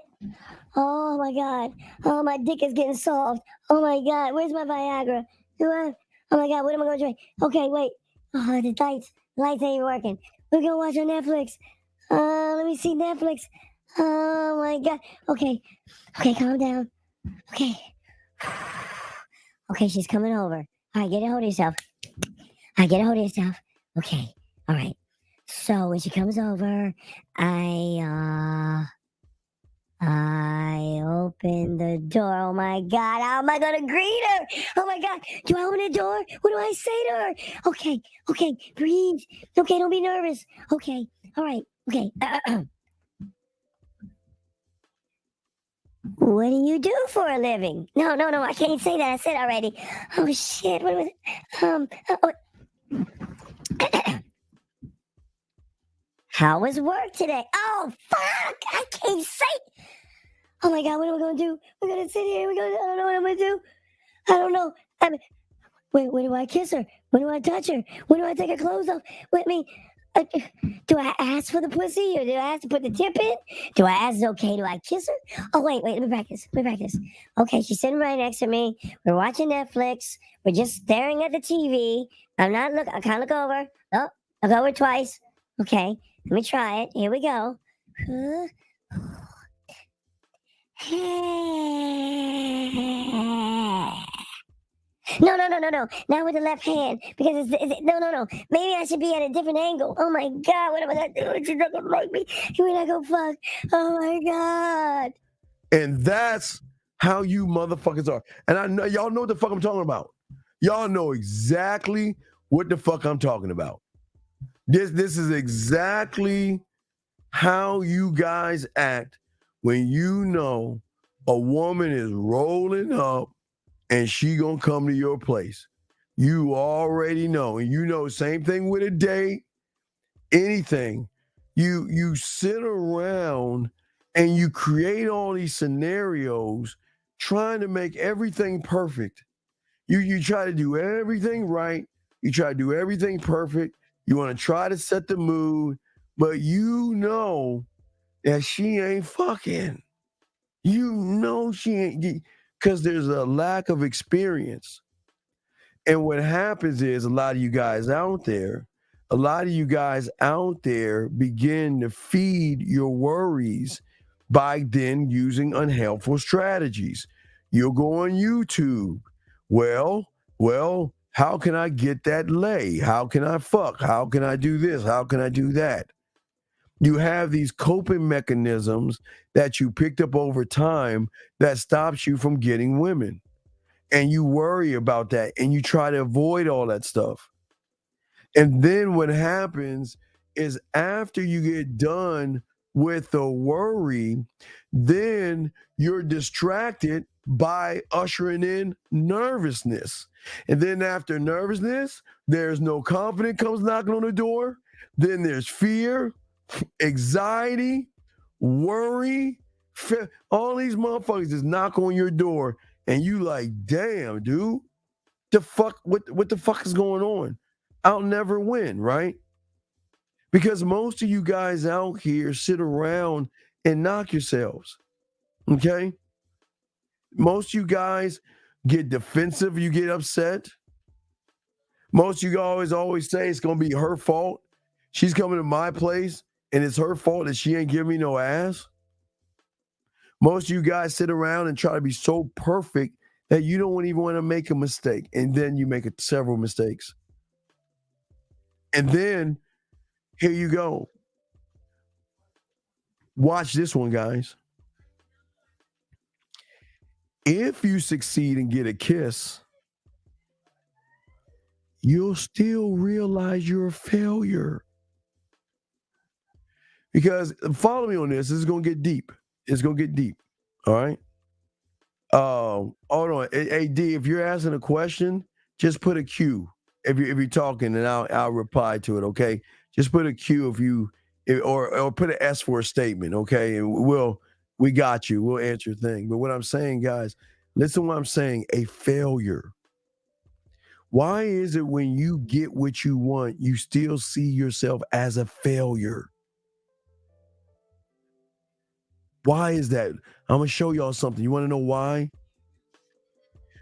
Oh my God! Oh, my dick is getting soft. Oh my God! Where's my Viagra? Oh my God! What am I gonna drink? Okay, wait. Oh, the lights ain't working. We're gonna watch on Netflix. Let me see Netflix. Oh my God! Okay, calm down. Okay, she's coming over. All right, get a hold of yourself. Okay, all right. So when she comes over, I open the door. Oh my God, how am I gonna greet her? Oh my God, do I open the door? What do I say to her? Okay, breathe. Okay, don't be nervous. Okay, all right, okay. What do you do for a living? No, I can't say that. I said already. Oh shit, what was it? How was work today? Oh, fuck! I can't say. Oh my God, what am I going to do? We're going to sit here. I don't know what I'm going to do. I don't know. I mean, when do I kiss her? When do I touch her? When do I take her clothes off? Do I ask for the pussy or do I ask to put the tip in? Do I ask, okay, do I kiss her? Oh, wait, let me practice. Okay, she's sitting right next to me. We're watching Netflix. We're just staring at the TV. I'm not looking. I can't look over. Oh, I'll go over twice. Okay. Let me try it. Here we go. No. Now with the left hand. Because no. Maybe I should be at a different angle. Oh my God. What am I going to do? She's not going to like me. We're not going to fuck. Oh my God. And that's how you motherfuckers are. And I know y'all know what the fuck I'm talking about. Y'all know exactly what the fuck I'm talking about. This is exactly how you guys act when you know a woman is rolling up and she gonna come to your place. You already know. And you know, same thing with a date, anything. You sit around and you create all these scenarios trying to make everything perfect. You try to do everything right. You try to do everything perfect. You want to try to set the mood, but you know that she ain't fucking. You know she ain't, because there's a lack of experience. And what happens is a lot of you guys out there begin to feed your worries by then using unhelpful strategies. You'll go on YouTube. Well, how can I get that lay? How can I fuck? How can I do this? How can I do that? You have these coping mechanisms that you picked up over time that stops you from getting women. And you worry about that and you try to avoid all that stuff. And then what happens is after you get done with the worry, then you're distracted by ushering in nervousness. And then after nervousness, there's no confidence comes knocking on the door. Then there's fear, anxiety, worry. All these motherfuckers just knock on your door and you like, damn, dude, what the fuck is going on? I'll never win, right? Because most of you guys out here sit around and knock yourselves. Okay? Most of you guys get defensive, you get upset. Most of you guys always say it's going to be her fault. She's coming to my place and it's her fault that she ain't giving me no ass. Most of you guys sit around and try to be so perfect that you don't even want to make a mistake. And then you make several mistakes. And then here you go. Watch this one, guys. If you succeed and get a kiss, you'll still realize you're a failure. Because follow me on this. This is going to get deep. It's going to get deep. All right. Hold on. Hey, D, if you're asking a question, just put a Q. If you're talking, and I'll reply to it. Okay. Just put a Q or put an S for a statement. Okay. And we got you. We'll answer your thing. But what I'm saying, guys, listen to what I'm saying. A failure. Why is it when you get what you want, you still see yourself as a failure? Why is that? I'm going to show y'all something. You want to know why?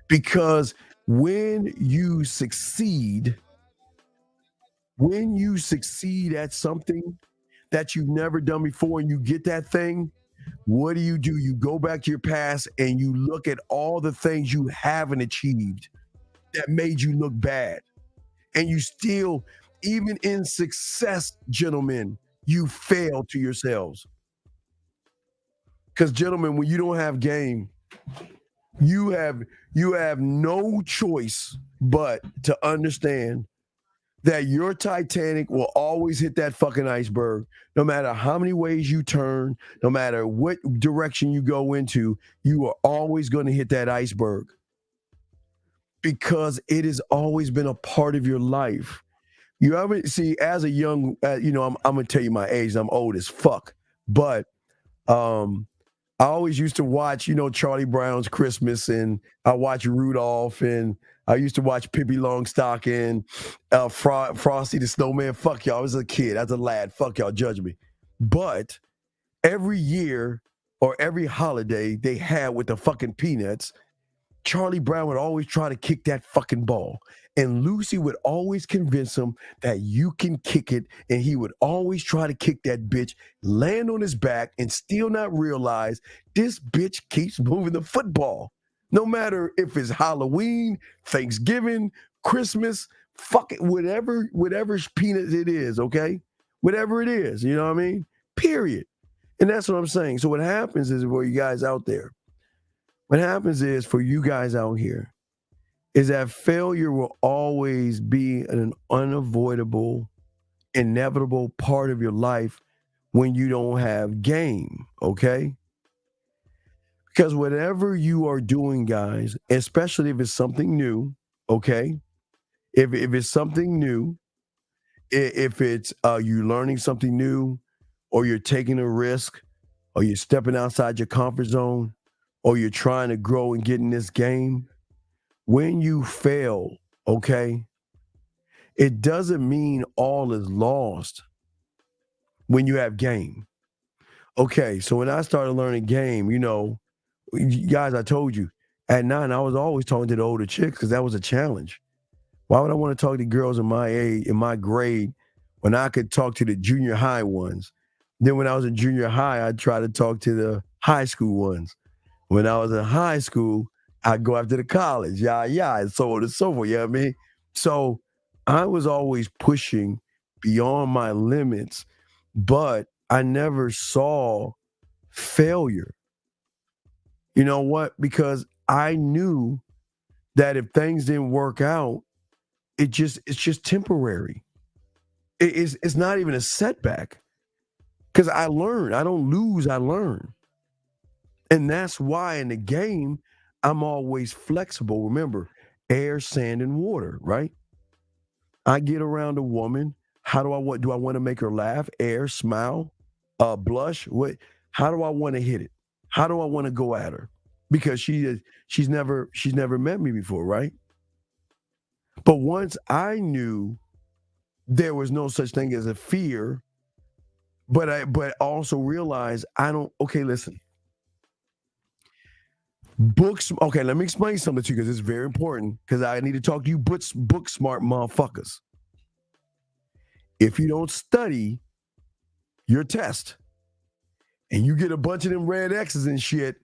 Because when you succeed at something that you've never done before and you get that thing, what do? You go back to your past and you look at all the things you haven't achieved that made you look bad. And you still, even in success, gentlemen, you fail to yourselves. Because, gentlemen, when you don't have game, you have no choice but to understand that your Titanic will always hit that fucking iceberg. No matter how many ways you turn, no matter what direction you go into, you are always going to hit that iceberg. Because it has always been a part of your life. You ever see, as a young, I'm going to tell you my age. I'm old as fuck. But I always used to watch, Charlie Brown's Christmas, and I watch Rudolph, and I used to watch Pippi Longstocking, Frosty the Snowman. Fuck y'all. I was a kid. As a lad. Fuck y'all. Judge me. But every year or every holiday they had with the fucking Peanuts, Charlie Brown would always try to kick that fucking ball. And Lucy would always convince him that you can kick it. And he would always try to kick that bitch, land on his back, and still not realize this bitch keeps moving the football. No matter if it's Halloween, Thanksgiving, Christmas, fuck it, whatever Peanuts it is, okay? Whatever it is, you know what I mean? Period. And that's what I'm saying. So what happens is, for you guys out there, what happens is, for you guys out here, is that failure will always be an unavoidable, inevitable part of your life when you don't have game, okay? Because whatever you are doing, guys, especially if it's something new, okay? If it's something new, if it's you learning something new, or you're taking a risk, or you're stepping outside your comfort zone, or you're trying to grow and get in this game, when you fail, okay, it doesn't mean all is lost when you have game. Okay, so when I started learning game, guys, I told you, at 9, I was always talking to the older chicks because that was a challenge. Why would I want to talk to girls in my age, in my grade, when I could talk to the junior high ones? Then when I was in junior high, I'd try to talk to the high school ones. When I was in high school, I'd go after the college, and so on and so forth, you know what I mean? So I was always pushing beyond my limits, but I never saw failure. You know what? Because I knew that if things didn't work out, it's just temporary. It's not even a setback. Because I learn. I don't lose, I learn. And that's why in the game, I'm always flexible. Remember, air, sand, and water, right? I get around a woman. Do I want to make her laugh? Air, smile, blush? What? How do I want to hit it? How do I want to go at her? Because she's never met me before, right? But once I knew there was no such thing as a fear. But also realize I don't. Okay, listen. Books. Okay, let me explain something to you because it's very important. Because I need to talk to you, book smart motherfuckers. If you don't study your test, and you get a bunch of them red X's and shit,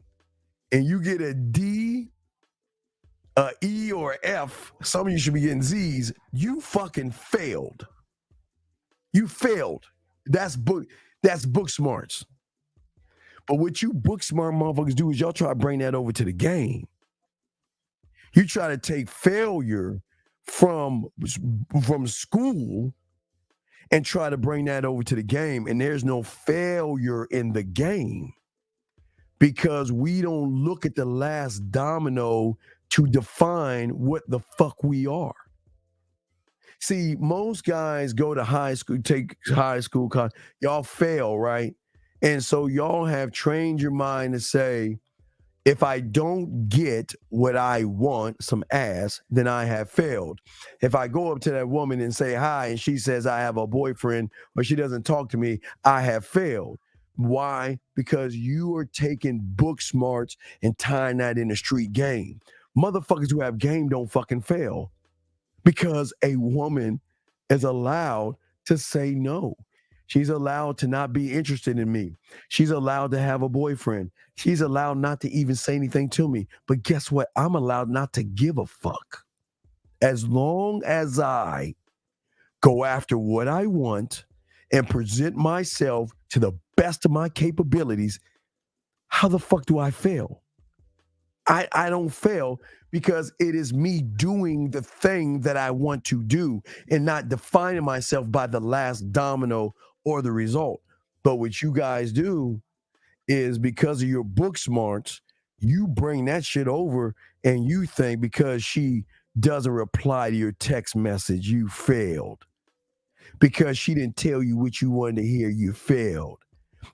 and you get a D, a E, or F, some of you should be getting Z's. You fucking failed. You failed. That's book smarts. But what you book smart motherfuckers do is y'all try to bring that over to the game. You try to take failure from school and try to bring that over to the game. And there's no failure in the game because we don't look at the last domino to define what the fuck we are. See, most guys go to high school, take high school, college. Y'all fail, right? And so y'all have trained your mind to say, if I don't get what I want, some ass, then I have failed. If I go up to that woman and say hi and she says I have a boyfriend or she doesn't talk to me, I have failed. Why? Because you are taking book smarts and tying that in a street game. Motherfuckers who have game don't fucking fail. Because a woman is allowed to say no. She's allowed to not be interested in me. She's allowed to have a boyfriend. She's allowed not to even say anything to me. But guess what? I'm allowed not to give a fuck. As long as I go after what I want and present myself to the best of my capabilities, how the fuck do I fail? I don't fail because it is me doing the thing that I want to do and not defining myself by the last domino or the result. But what you guys do is because of your book smarts, you bring that shit over and you think because she doesn't reply to your text message, you failed. Because she didn't tell you what you wanted to hear, you failed.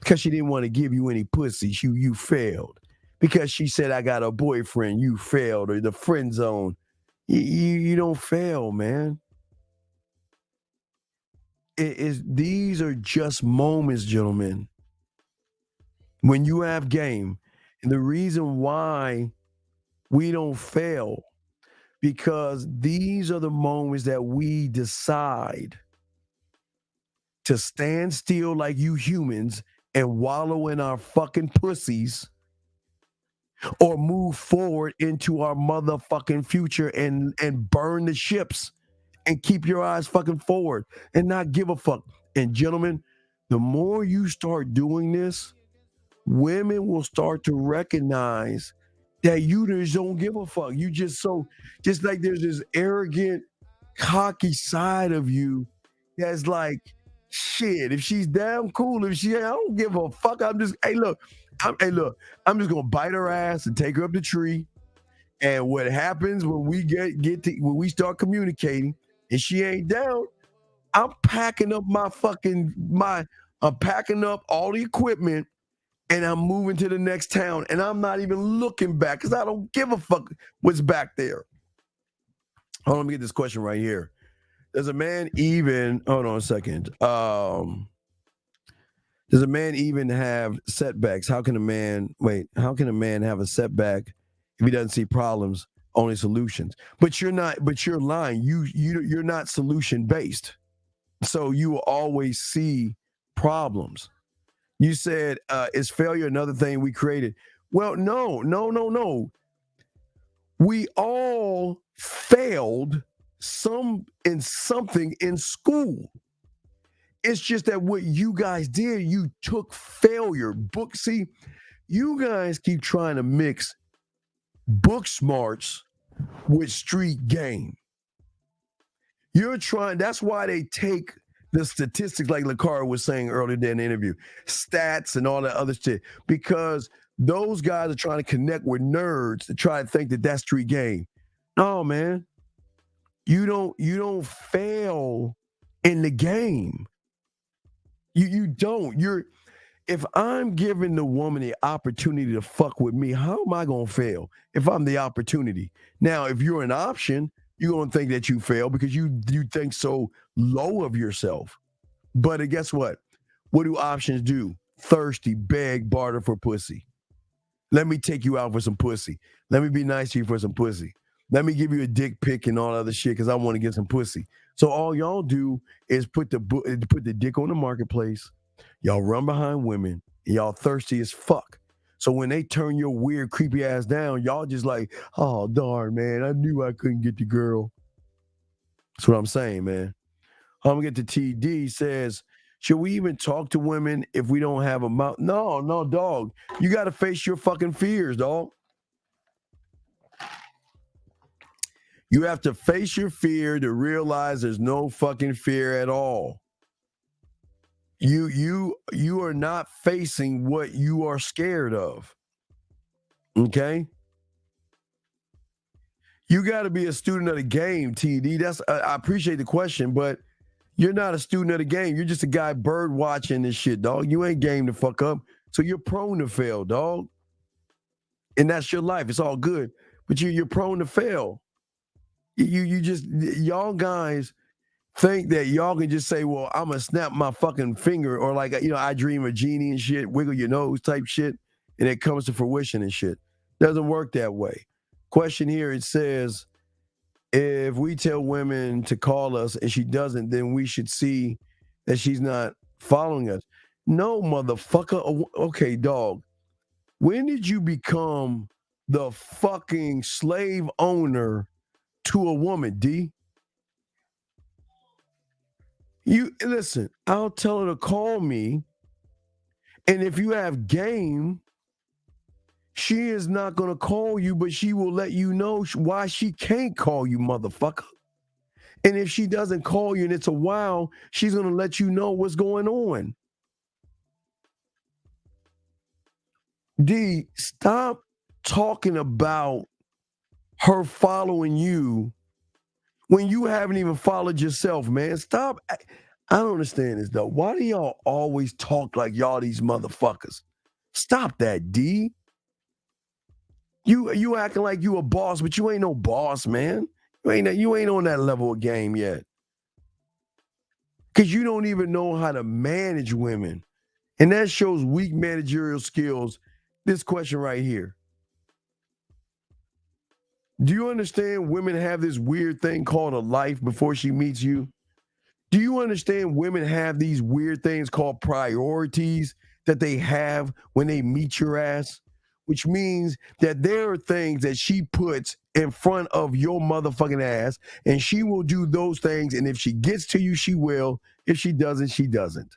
Because she didn't want to give you any pussy, you failed. Because she said, I got a boyfriend, you failed, or the friend zone. You don't fail, man. These are just moments, gentlemen. When you have game, and the reason why we don't fail, because these are the moments that we decide to stand still like you humans and wallow in our fucking pussies, or move forward into our motherfucking future and burn the ships and keep your eyes fucking forward and not give a fuck. And gentlemen, the more you start doing this, women will start to recognize that you just don't give a fuck. You just like there's this arrogant, cocky side of you that's like, shit, if she's damn cool, I don't give a fuck. I'm just just gonna bite her ass and take her up the tree. And what happens when we when we start communicating and she ain't down, I'm packing up I'm packing up all the equipment and I'm moving to the next town and I'm not even looking back because I don't give a fuck what's back there. Hold on, let me get this question right here. Does a man even, hold on a second. Does a man even have setbacks? How can a man have a setback if he doesn't see problems, only solutions? But you're lying. You're not solution based. So you will always see problems. You said, is failure another thing we created? Well, no. We all failed something in school. It's just that what you guys did, you took failure. See, you guys keep trying to mix book smarts with street game. That's why they take the statistics like Lakara was saying earlier in the interview, stats and all that other shit, because those guys are trying to connect with nerds to try to think that that's street game. No, man. You don't fail in the game. You don't. If I'm giving the woman the opportunity to fuck with me, how am I gonna fail if I'm the opportunity? Now, if you're an option, you're gonna think that you fail because you think so low of yourself. But guess what? What do options do? Thirsty, beg, barter for pussy. Let me take you out for some pussy. Let me be nice to you for some pussy. Let me give you a dick pic and all other shit because I want to get some pussy. So all y'all do is put the dick on the marketplace. Y'all run behind women. And y'all thirsty as fuck. So when they turn your weird, creepy ass down, y'all just like, oh, darn, man, I knew I couldn't get the girl. That's what I'm saying, man. I'm going to get to TD says, should we even talk to women if we don't have a mouth? No, dog. You got to face your fucking fears, dog. You have to face your fear to realize there's no fucking fear at all. You are not facing what you are scared of. Okay? You got to be a student of the game, TD. I appreciate the question, but you're not a student of the game. You're just a guy bird watching this shit, dog. You ain't game to fuck up. So you're prone to fail, dog. And that's your life. It's all good. But you're prone to fail. Y'all guys think that y'all can just say, well, I'm going to snap my fucking finger or like, I dream of genie and shit, wiggle your nose type shit, and it comes to fruition and shit. Doesn't work that way. Question here, it says, if we tell women to call us and she doesn't, then we should see that she's not following us. No, motherfucker. Okay, dog. When did you become the fucking slave owner to a woman, D? You listen, I'll tell her to call me. And if you have game, she is not going to call you, but she will let you know why she can't call you, motherfucker. And if she doesn't call you and it's a while, she's going to let you know what's going on. D, stop talking about her following you when you haven't even followed yourself, man. Stop. I don't understand this, though. Why do y'all always talk like y'all these motherfuckers? Stop that, D. You acting like you a boss, but you ain't no boss, man. You ain't on that level of game yet. Because you don't even know how to manage women. And that shows weak managerial skills. This question right here. Do you understand women have this weird thing called a life before she meets you? Do you understand women have these weird things called priorities that they have when they meet your ass? Which means that there are things that she puts in front of your motherfucking ass, and she will do those things, and if she gets to you, she will. If she doesn't, she doesn't.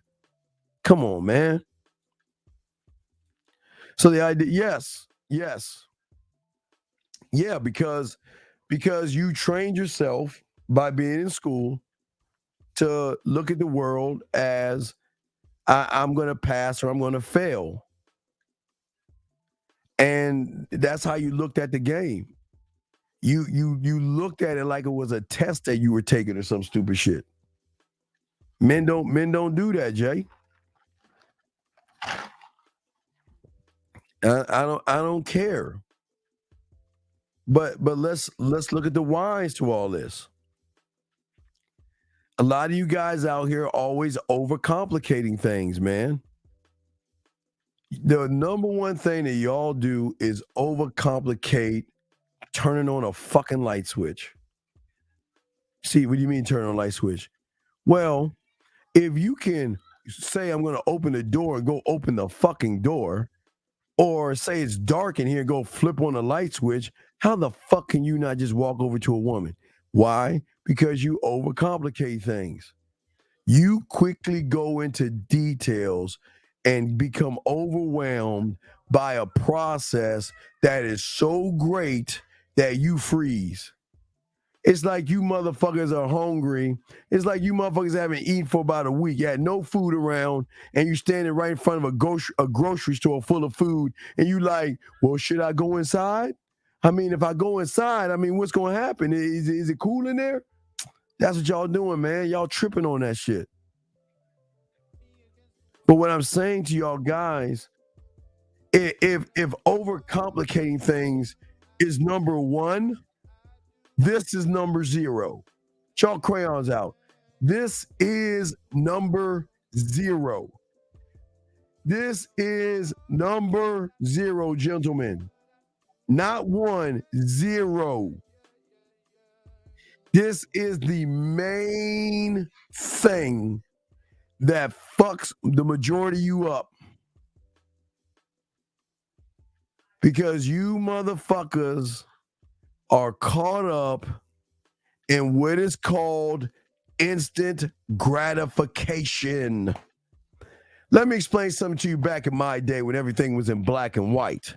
Come on, man. So the idea, yes. Yeah, because you trained yourself by being in school to look at the world as I'm going to pass or I'm going to fail. And that's how you looked at the game. You looked at it like it was a test that you were taking or some stupid shit. Men don't do that, Jay. I don't care. But let's look at the whys to all this. A lot of you guys out here are always overcomplicating things, man. The number one thing that y'all do is overcomplicate turning on a fucking light switch. See, what do you mean turn on a light switch? Well, if you can say I'm going to open the door and go open the fucking door, or say it's dark in here and go flip on the light switch, how the fuck can you not just walk over to a woman? Why? Because you overcomplicate things. You quickly go into details and become overwhelmed by a process that is so great that you freeze. It's like you motherfuckers are hungry. It's like you motherfuckers haven't eaten for about a week. You had no food around, and you standing right in front of a grocery store full of food, and you like, well, should I go inside? I mean, if I go inside, I mean, what's going to happen? Is it cool in there? That's what y'all doing, man. Y'all tripping on that shit. But what I'm saying to y'all guys, if overcomplicating things is number one, This is number 0. Chalk crayons out. This is number 0. This is number 0, gentlemen. Not 1, 0. This is the main thing that fucks the majority of you up. Because you motherfuckers are caught up in what is called instant gratification. Let me explain something to you back in my day when everything was in black and white.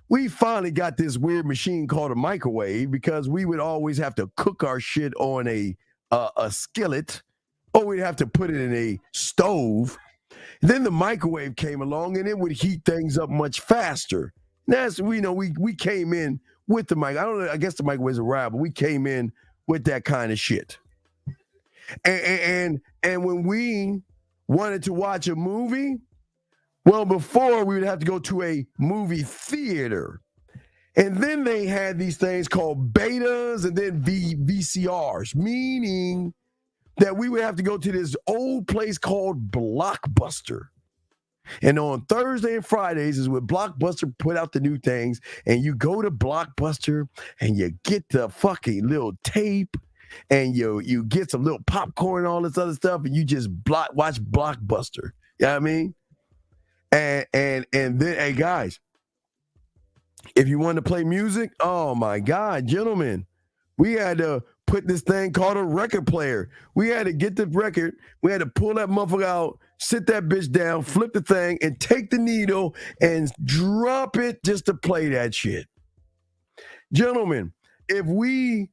We finally got this weird machine called a microwave because we would always have to cook our shit on a skillet, or we'd have to put it in a stove. Then the microwave came along and it would heat things up much faster. That's, we came in with the mic. I don't know, I guess the microwave's around, but we came in with that kind of shit. And when we wanted to watch a movie, well, before we would have to go to a movie theater. And then they had these things called betas and then VCRs, meaning that we would have to go to this old place called Blockbuster. And on Thursday and Fridays is when Blockbuster put out the new things, and you go to Blockbuster and you get the fucking little tape and you get some little popcorn and all this other stuff, and you just watch Blockbuster. You know what I mean? And then, hey guys, if you want to play music, oh my God, gentlemen, we had to put this thing called a record player. We had to get the record. We had to pull that motherfucker out, sit that bitch down, flip the thing, and take the needle and drop it just to play that shit. Gentlemen, if we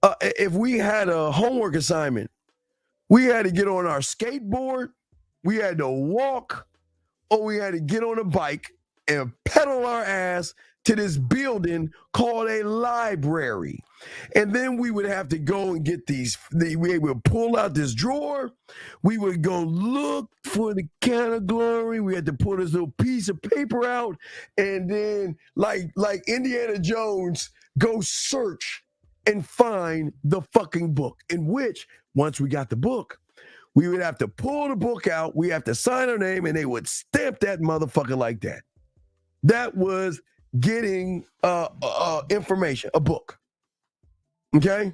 had a homework assignment, we had to get on our skateboard, we had to walk, or we had to get on a bike and pedal our ass to this building called a library. And then we would have to go and get we would pull out this drawer. We would go look for the can of glory. We had to pull this little piece of paper out. And then like Indiana Jones, go search and find the fucking book, in which once we got the book, we would have to pull the book out. We have to sign our name, and they would stamp that motherfucker like that. That was getting information, a book. Okay?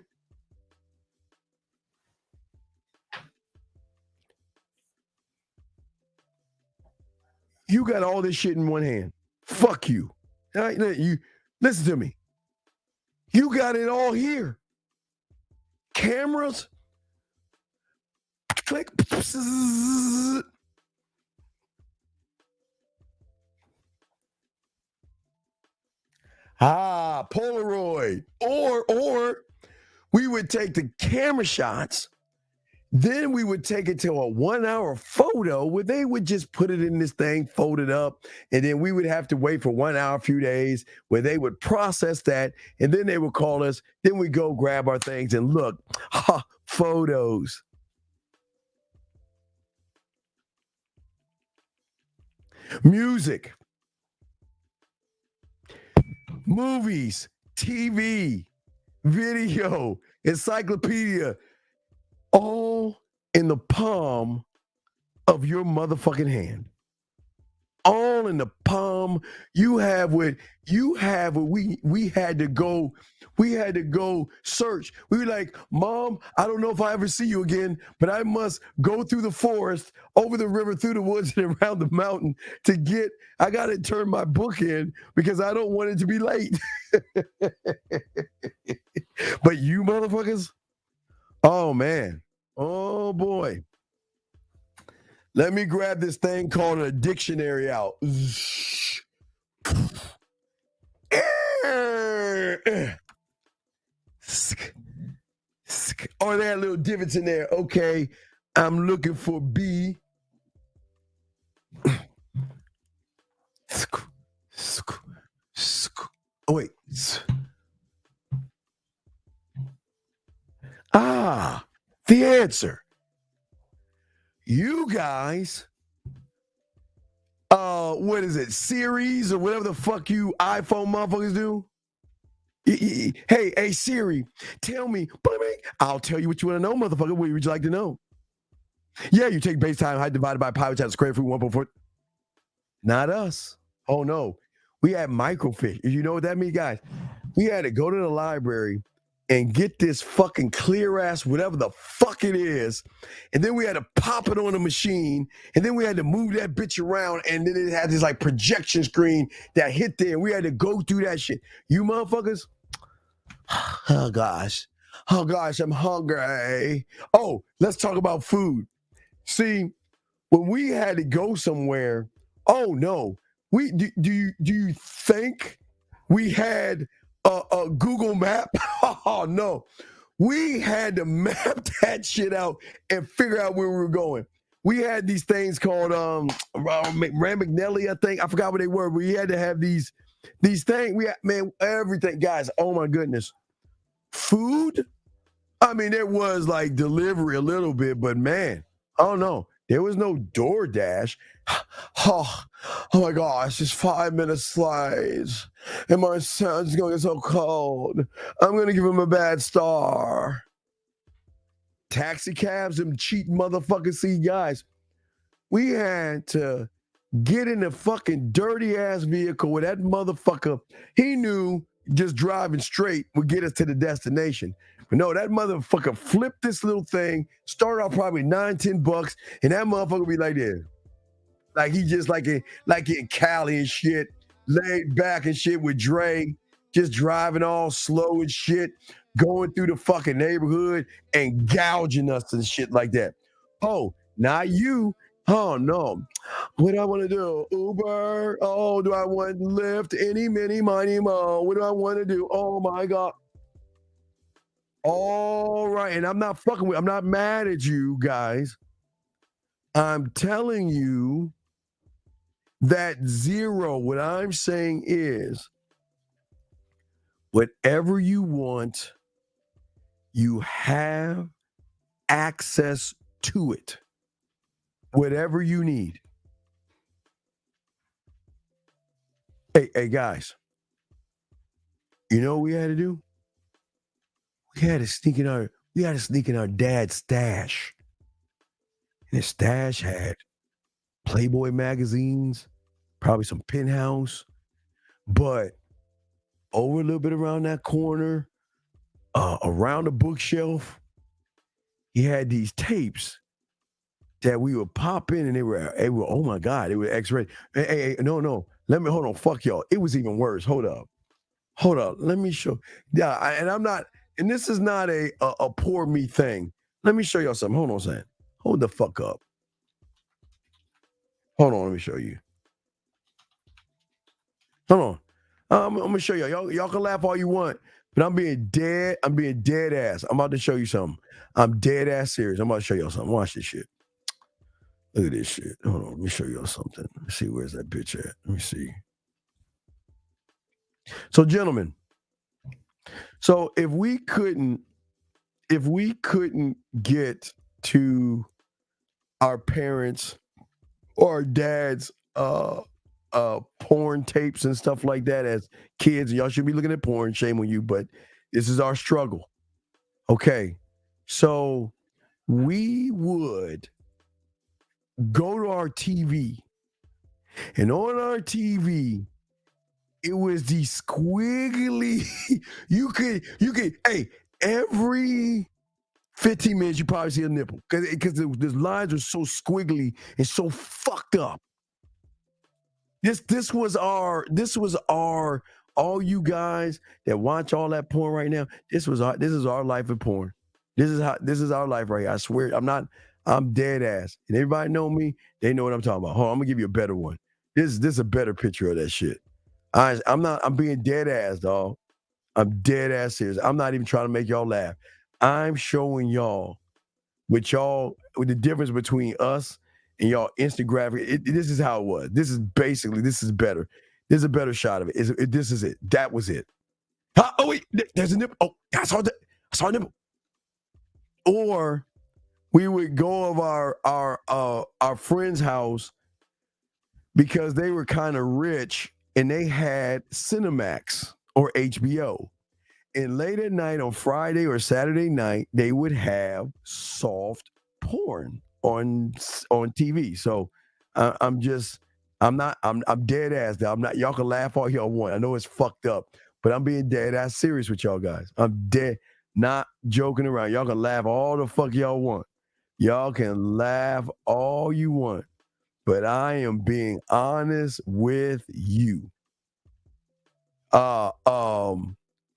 You got all this shit in one hand. Fuck you. You listen to me. You got it all here. Cameras. Click. Polaroid. Or we would take the camera shots, then we would take it to a 1-hour photo where they would just put it in this thing, fold it up, and then we would have to wait for 1 hour, a few days, where they would process that, and then they would call us. Then we go grab our things and look, photos. Music, movies, TV, video, encyclopedia, all in the palm of your motherfucking hand. All in the palm. We had to go search. We were like, Mom, I don't know if I ever see you again, but I must go through the forest, over the river, through the woods, and around the mountain I got to turn my book in because I don't want it to be late. But you motherfuckers, oh man, oh boy. Let me grab this thing called a dictionary out. Or they had little divots in there. Okay, I'm looking for B. Oh, wait. The answer. You guys, what is it, Series or whatever the fuck you iPhone motherfuckers do? Hey Siri, tell me. I'll tell you what you want to know, motherfucker. What would you like to know? Yeah, you take base time height divided by pi, which has square root 1.4. Not us. Oh no, we had microfiche. You know what that means, guys? We had to go to the library and get this fucking clear ass whatever the fuck it is, and then we had to pop it on the machine, and then we had to move that bitch around, and then it had this like projection screen that hit there, and we had to go through that shit. You motherfuckers. Oh gosh, I'm hungry. Oh, let's talk about food. See, when we had to go somewhere, oh no, do you think we had a Google map? Oh no, we had to map that shit out and figure out where we were going. We had these things called Ramagnelli, I think. I forgot what they were. We had to have these things. We had, man, everything, guys. Oh my goodness, food. I mean, there was like delivery a little bit, but man, I don't know. There was no DoorDash. Oh my gosh, it's 5 minute slides. And my son's going to get so cold. I'm going to give him a bad star. Taxi cabs, them cheap motherfuckers. See, guys, we had to get in a fucking dirty ass vehicle with that motherfucker. He knew just driving straight would get us to the destination. But no, that motherfucker flipped this little thing, started off probably $9-10, and that motherfucker be like this. Like he just like in Cali and shit, laid back and shit with Dre, just driving all slow and shit, going through the fucking neighborhood and gouging us and shit like that. Oh, not you. Oh no. What do I want to do? Uber? Oh, do I want Lyft? Any, mini, miny, mo. What do I want to do? Oh my God. All right, and I'm not mad at you guys. I'm telling you that zero, what I'm saying is, whatever you want, you have access to it. Whatever you need. Hey guys, you know what we had to do? We had to sneak in our dad's stash. And his stash had Playboy magazines, probably some Penthouse, but over a little bit around that corner, around the bookshelf, he had these tapes that we would pop in, and they were oh my God, they were X-rated. Hey, no, hold on, fuck y'all. It was even worse. Hold up, let me show. Yeah, and this is not a poor me thing. Let me show y'all something. Hold on a second. Hold the fuck up. Hold on, let me show you. Hold on. I'm gonna show y'all. Y'all can laugh all you want, but I'm being dead ass. I'm about to show you something. I'm dead ass serious. I'm about to show y'all something. Watch this shit. Look at this shit. Hold on, let me show y'all something. Let's see, where's that bitch at? Let me see. So, gentlemen, if we couldn't get to our parents or our dads porn tapes and stuff like that as kids, y'all should be looking at porn, shame on you, but this is our struggle. Okay, so we would go to our TV, and on our TV it was the squiggly. you could hey, every 15 minutes you probably see a nipple because the lines are so squiggly and so fucked up. This was our all you guys that watch all that porn right now. This is our life of porn. This is our life right here. I swear, I'm dead ass. And everybody know me, they know what I'm talking about. Hold on, I'm gonna give you a better one. This is a better picture of that shit. I'm being dead ass, dog. I'm dead ass serious. I'm not even trying to make y'all laugh. I'm showing y'all with the difference between us and y'all Instagram. This is how it was. This is better. This is a better shot of it. This is it. That was it. Oh wait, there's a nipple. Oh, I saw a nipple. Or we would go of our friend's house because they were kind of rich and they had Cinemax or HBO. And late at night on Friday or Saturday night, they would have soft porn on TV. So I'm dead ass now. I'm not. Y'all can laugh all y'all want. I know it's fucked up, but I'm being dead ass serious with y'all guys. I'm dead, not joking around. Y'all can laugh all the fuck y'all want. Y'all can laugh all you want, but I am being honest with you.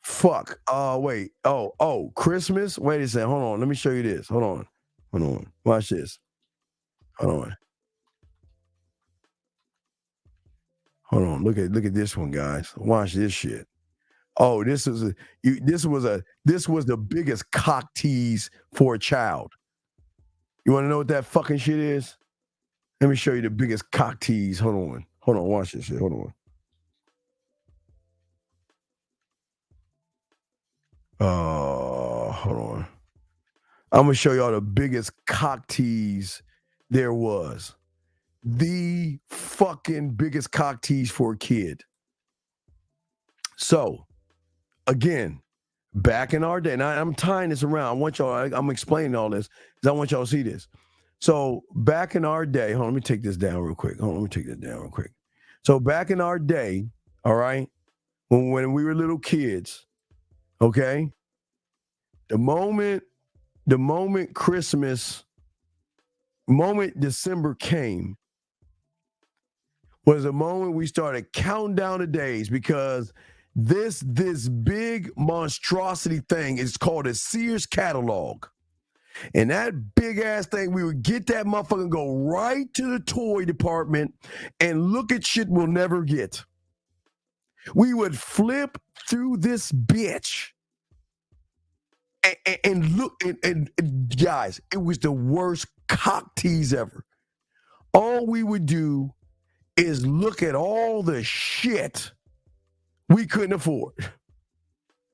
Fuck. Wait. Oh, Christmas. Wait a second. Hold on. Let me show you this. Hold on. Watch this. Hold on. Look at this one, guys. Watch this shit. Oh, this was the biggest cock tease for a child. You want to know what that fucking shit is? Let me show you the biggest cock tease. Hold on. Watch this shit. Hold on. Hold on. I'm gonna show y'all the biggest cock tease there was. The fucking biggest cock tease for a kid. So, again, back in our day, and I'm tying this around. I'm explaining all this because I want y'all to see this. So, back in our day, let me take this down real quick. So, back in our day, all right, when we were little kids, okay, the moment December came was the moment we started counting down the days, because this big monstrosity thing is called a Sears catalog. And that big ass thing, we would get that motherfucker and go right to the toy department and look at shit we'll never get. We would flip through this bitch and look, and guys, it was the worst cock tease ever. All we would do is look at all the shit we couldn't afford.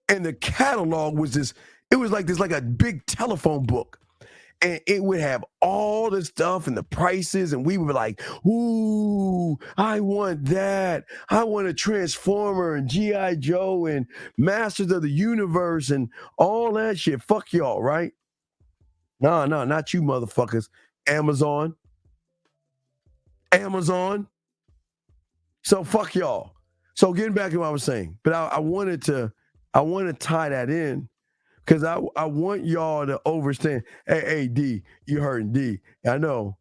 And the catalog was like a big telephone book. And it would have all the stuff and the prices, and we would be like, ooh, I want that. I want a Transformer and G.I. Joe and Masters of the Universe and all that shit. Fuck y'all, right? No, not you motherfuckers. Amazon. So fuck y'all. So getting back to what I was saying, but I want to tie that in, because I want y'all to understand. Hey, D, you heard D. I know.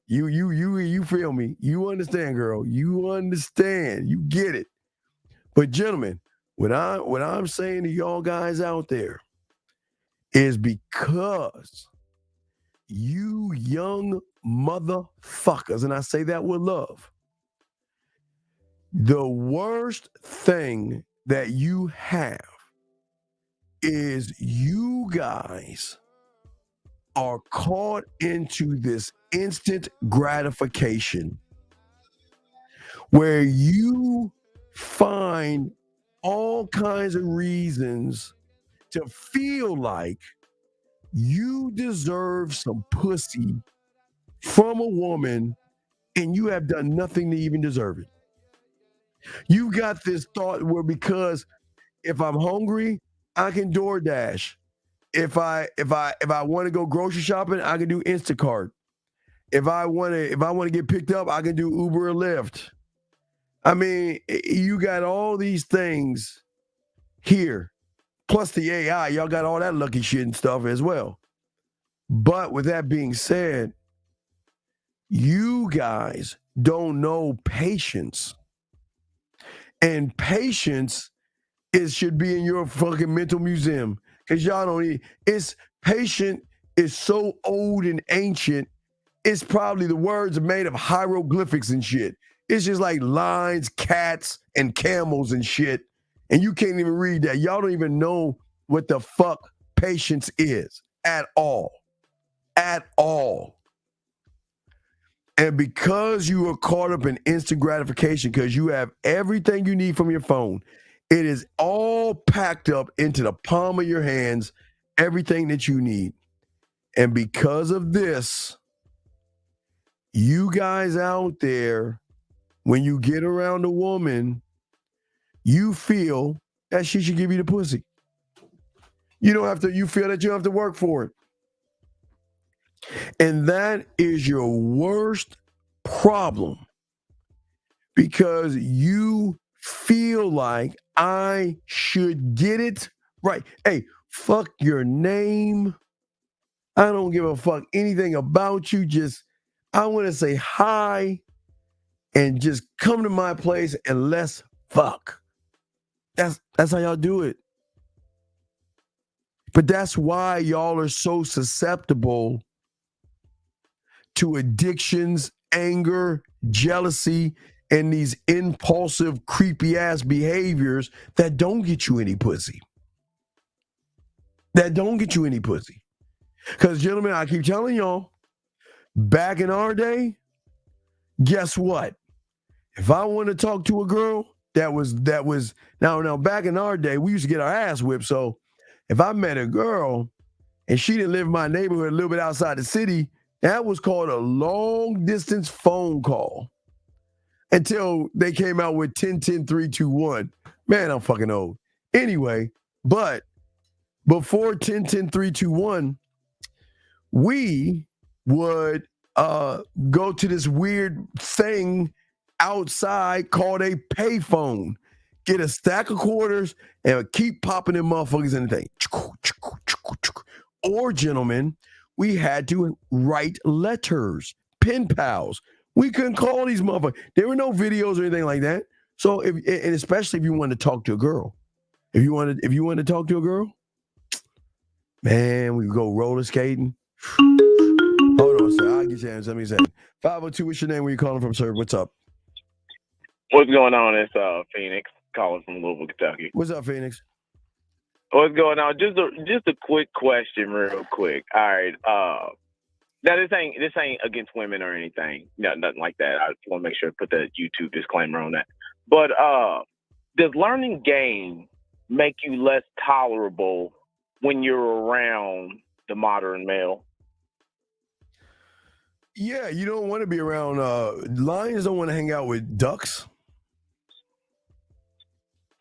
You feel me? You understand, girl. You understand. You get it. But gentlemen, what I'm saying to y'all guys out there is, because you young motherfuckers, and I say that with love, the worst thing that you have is you guys are caught into this instant gratification where you find all kinds of reasons to feel like you deserve some pussy from a woman, and you have done nothing to even deserve it. You got this thought where, because if I'm hungry, I can DoorDash. If I want to go grocery shopping, I can do Instacart. If I want to get picked up, I can do Uber or Lyft. I mean, you got all these things here, plus the AI. Y'all got all that lucky shit and stuff as well. But with that being said, you guys don't know patience. And patience should be in your fucking mental museum, because y'all don't patient is so old and ancient. It's probably the words are made of hieroglyphics and shit. It's just like lions, cats, and camels and shit. And you can't even read that. Y'all don't even know what the fuck patience is at all. At all. And because you are caught up in instant gratification, because you have everything you need from your phone, it is all packed up into the palm of your hands, everything that you need. And because of this, you guys out there, when you get around a woman, you feel that she should give you the pussy. You don't have to, you feel that you have to work for it. And that is your worst problem because you feel like I should get it right. Hey, fuck your name. I don't give a fuck anything about you. Just, I want to say hi and just come to my place and let's fuck. That's how y'all do it. But that's why y'all are so susceptible to addictions, anger, jealousy, and these impulsive, creepy ass behaviors that don't get you any pussy. That don't get you any pussy. Because, gentlemen, I keep telling y'all, back in our day, guess what? If I want to talk to a girl, that was now back in our day, we used to get our ass whipped. So if I met a girl and she didn't live in my neighborhood a little bit outside the city, that was called a long distance phone call until they came out with 10-10-3-2-1. Man, I'm fucking old. Anyway, but before 10-10-3-2-1, we would go to this weird thing outside called a payphone. Get a stack of quarters and keep popping them motherfuckers in the thing. Or, gentlemen, we had to write letters, pen pals. We couldn't call these motherfuckers. There were no videos or anything like that. So, and especially if you wanted to talk to a girl, if you wanted to talk to a girl, man, we go roller skating. Hold on, sir. I'll get your hands. Let me say 502. What's your name? Where you calling from, sir? What's up? What's going on? It's Phoenix calling from Louisville, Kentucky. What's up, Phoenix? What's going on? Just a quick question, real quick. All right. Now this ain't against women or anything. No, nothing like that. I just want to make sure to put the YouTube disclaimer on that. But does learning game make you less tolerable when you're around the modern male? Yeah, you don't want to be around lions. Don't want to hang out with ducks.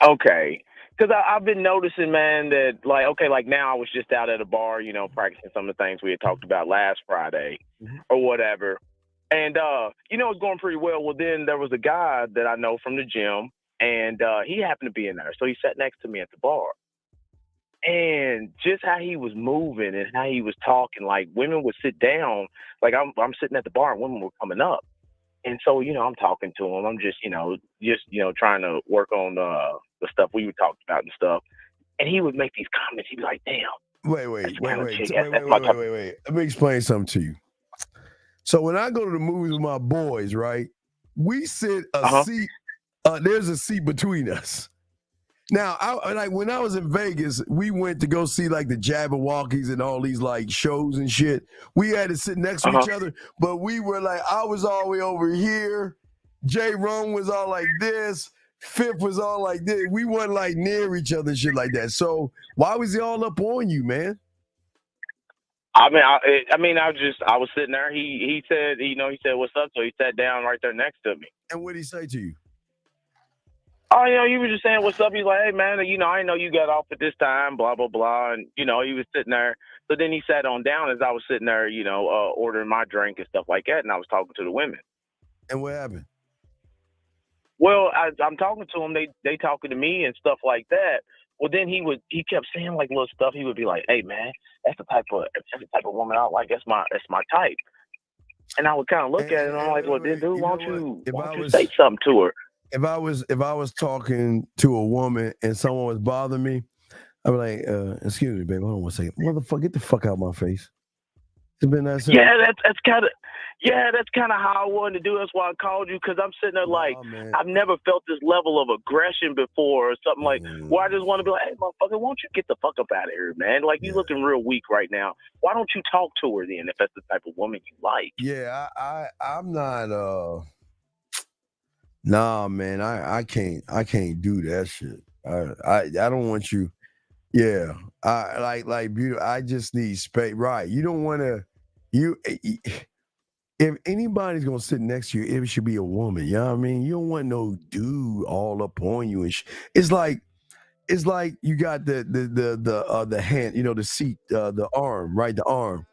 Okay. Because I've been noticing, man, that like now I was just out at a bar, practicing some of the things we had talked about last Friday or whatever. And, it's going pretty well. Well, then there was a guy that I know from the gym and he happened to be in there. So he sat next to me at the bar. And just how he was moving and how he was talking, like women would sit down, like I'm sitting at the bar and women were coming up. And so, I'm talking to him. I'm just trying to work on the stuff we were talking about and stuff. And he would make these comments. He'd be like, damn. Wait. Let me explain something to you. So when I go to the movies with my boys, right, we sit a seat, there's a seat between us. Now, when I was in Vegas, we went to go see like the Jabberwockies and all these like shows and shit. We had to sit next to each other, but we were like, I was all the way over here. J. Rome was all like this. Fifth was all like this. We weren't like near each other, shit like that. So why was he all up on you, man? I was sitting there. He said, he said, what's up? So he sat down right there next to me. And what did he say to you? Oh, he was just saying, what's up? He's like, hey, man, I know you got off at this time, blah, blah, blah. And, he was sitting there. So then he sat on down as I was sitting there, ordering my drink and stuff like that. And I was talking to the women. And what happened? Well, I'm talking to them. They talking to me and stuff like that. Well, then he kept saying like little stuff. He would be like, hey, man, that's the type of woman I like. That's my type. And I would kind of look at it and I'm like, well, then, dude, why don't you say something to her? If I was talking to a woman and someone was bothering me, I'd be like, excuse me, baby, hold on one second. Motherfucker, get the fuck out of my face. It's been that simple. Yeah, that's kind of how I wanted to do. That's why I called you, because I'm sitting there like, I've never felt this level of aggression before or something like, where I just want to be like, hey, motherfucker, why don't you get the fuck up out of here, man? Like, you looking real weak right now. Why don't you talk to her then if that's the type of woman you like? Yeah, I'm not, nah, man, I can't do that shit. I don't want you. Yeah, I like beauty. I just need space. Right? You don't want to. If anybody's gonna sit next to you, it should be a woman. You know what I mean? You don't want no dude all up on you and it's like it's like you got the hand, the seat, the arm, right? The arm.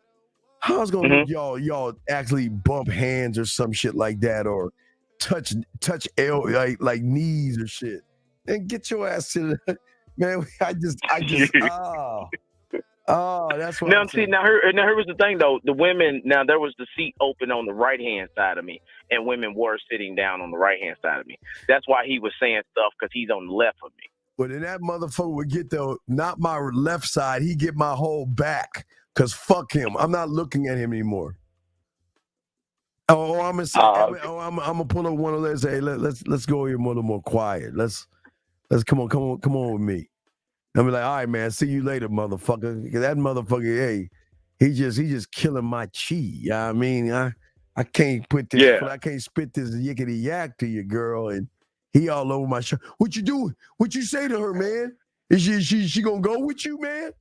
How's gonna make y'all actually bump hands or some shit like that, or touch like knees or shit? And get your ass to the man. I just that's what Now, I'm see, saying. now here was the thing though. The women, now there was the seat open on the right hand side of me, and women were sitting down on the right hand side of me. That's why he was saying stuff, because he's on the left of me. But then that motherfucker would get not my left side, he get my whole back. Cause fuck him. I'm not looking at him anymore. Oh, I'm gonna say, I'm gonna pull up one of those. Say, let's go here a little more quiet. Let's come on with me. I'm be like, all right, man. See you later, motherfucker. Cause that motherfucker, hey, he just killing my chi. I mean, I can't put this. I can't spit this yickety yak to you, girl, and he all over my shirt. What you doing? What you say to her, man? Is she gonna go with you, man?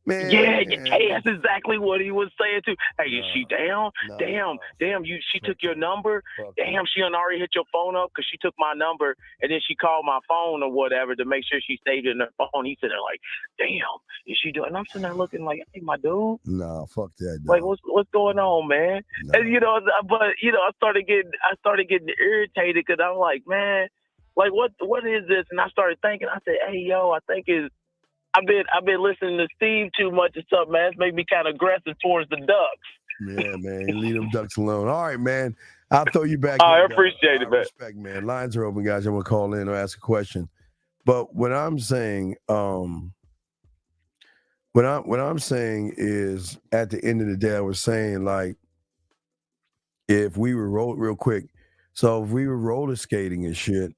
Man, hey, that's exactly what he was saying too. Hey, is she down? Damn, she took your number. Damn, she done already hit your phone up, because she took my number, and then she called my phone or whatever to make sure she saved it in her phone. He said, like, damn, is she doing? And I'm sitting there looking like, hey, my dude. Nah, fuck that. Dog. Like, what's going on, man? Nah. And I started getting irritated, because I'm like, man, like what is this? And I started thinking. I said, hey, yo, I think I've been listening to Steve too much or something, man. It's made me kind of aggressive towards the Ducks. Yeah, man. Leave them Ducks alone. All right, man. I'll throw you back. I appreciate it, man. Respect, man. Lines are open, guys. I'm gonna call in or ask a question. But what I'm saying, what I'm saying is, at the end of the day, I was saying, like, if we were real quick, so if we were roller skating and shit,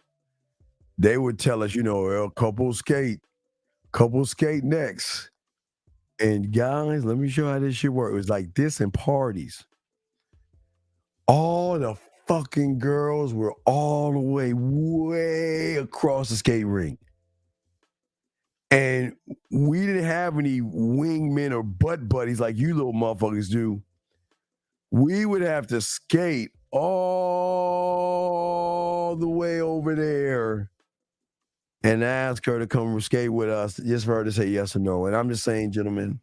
they would tell us, couple skate next. And guys, let me show you how this shit works. It was like this in parties. All the fucking girls were all the way across the skate rink. And we didn't have any wingmen or butt buddies like you little motherfuckers do. We would have to skate all the way over there and ask her to come skate with us, just for her to say yes or no. And I'm just saying, gentlemen,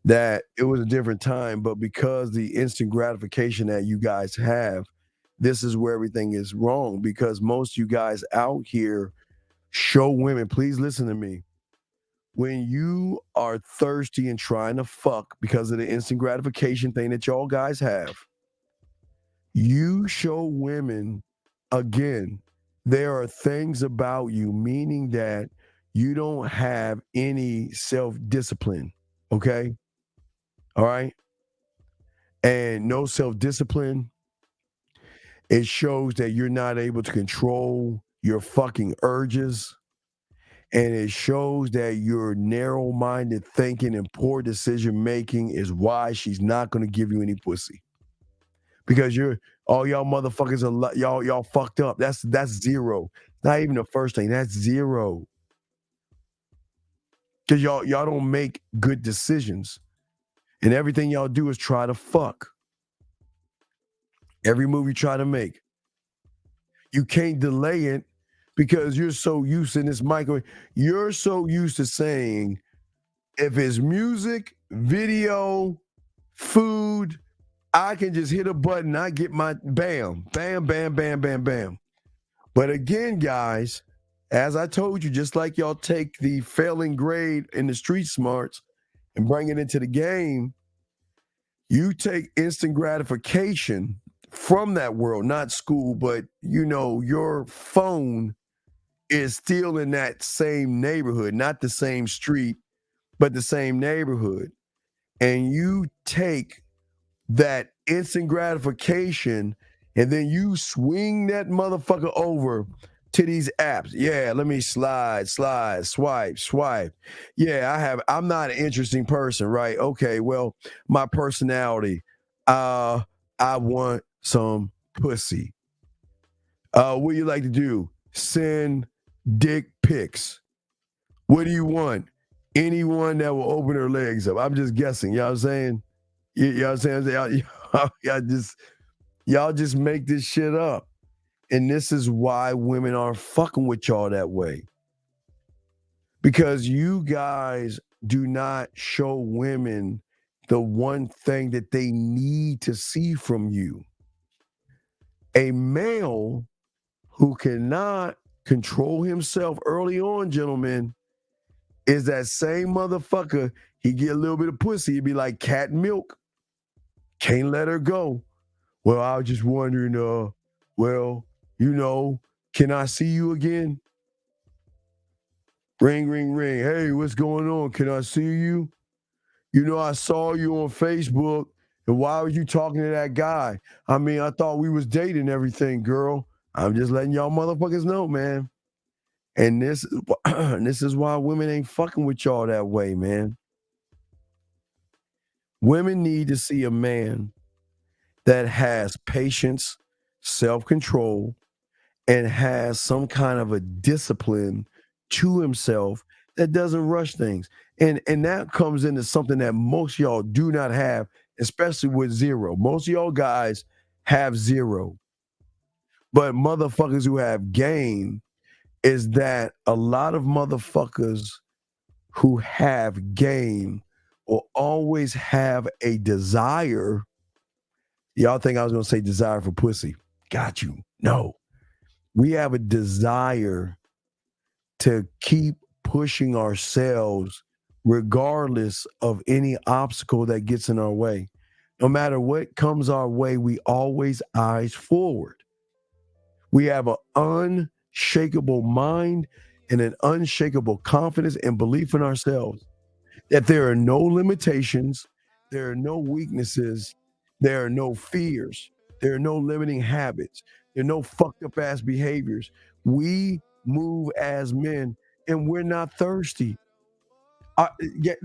that it was a different time, but because the instant gratification that you guys have, this is where everything is wrong, because most of you guys out here show women, please listen to me, when you are thirsty and trying to fuck because of the instant gratification thing that y'all guys have, you show women, again, there are things about you, meaning that you don't have any self-discipline, okay? All right? And no self-discipline, it shows that you're not able to control your fucking urges, and it shows that your narrow-minded thinking and poor decision-making is why she's not going to give you any pussy. Because all y'all motherfuckers are y'all fucked up. That's zero. Not even the first thing. That's zero. Because y'all don't make good decisions. And everything y'all do is try to fuck. Every move you try to make. You can't delay it because you're so used to this microwave. You're so used to saying, if it's music, video, food, I can just hit a button, I get my bam, bam, bam, bam, bam, bam. But again, guys, as I told you, just like y'all take the failing grade in the street smarts and bring it into the game, you take instant gratification from that world, not school, but your phone is still in that same neighborhood, not the same street, but the same neighborhood. And you take that instant gratification and then you swing that motherfucker over to these apps. Yeah, let me slide, swipe. Yeah, I'm not an interesting person, right? Okay, well, my personality, I want some pussy. What do you like to do? Send dick pics. What do you want? Anyone that will open her legs up. I'm just guessing. You know what I'm saying? You know what I'm saying? Y'all just make this shit up. And this is why women aren't fucking with y'all that way. Because you guys do not show women the one thing that they need to see from you. A male who cannot control himself early on, gentlemen, is that same motherfucker. He get a little bit of pussy. He'd be like cat milk. Can't let her go. Well, I was just wondering, can I see you again? Ring, ring, ring. Hey, what's going on? Can I see you? I saw you on Facebook, and why were you talking to that guy? I mean, I thought we was dating everything, girl. I'm just letting y'all motherfuckers know, man. And this is why women ain't fucking with y'all that way, man. Women need to see a man that has patience, self-control, and has some kind of a discipline to himself that doesn't rush things. And that comes into something that most of y'all do not have, especially with zero. Most of y'all guys have zero. But motherfuckers who have game is that a lot of motherfuckers who have game will always have a desire. Y'all think I was going to say desire for pussy. Got you. No. We have a desire to keep pushing ourselves regardless of any obstacle that gets in our way. No matter what comes our way, we always eyes forward. We have an unshakable mind and an unshakable confidence and belief in ourselves that there are no limitations, there are no weaknesses, there are no fears, there are no limiting habits, there are no fucked up ass behaviors. We move as men and we're not thirsty.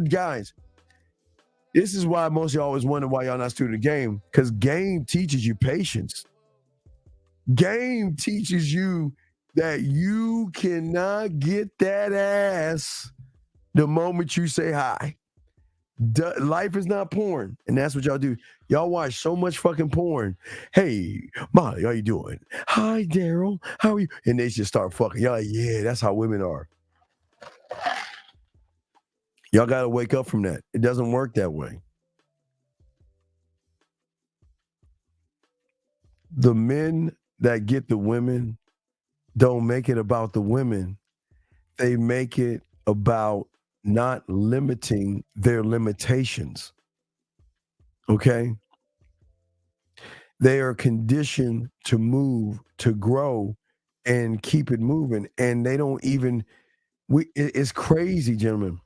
Guys, this is why most of y'all always wonder why y'all not student the game, because game teaches you patience. Game teaches you that you cannot get that ass the moment you say hi. Life is not porn, and that's what y'all do. Y'all watch so much fucking porn. Hey, Molly, how you doing? Hi, Daryl. How are you? And they just start fucking. Y'all like, yeah, that's how women are. Y'all got to wake up from that. It doesn't work that way. The men that get the women don't make it about the women. They make it about not limiting their limitations. Okay? They are conditioned to move, to grow, and keep it moving. And they don't even, it's crazy, gentlemen.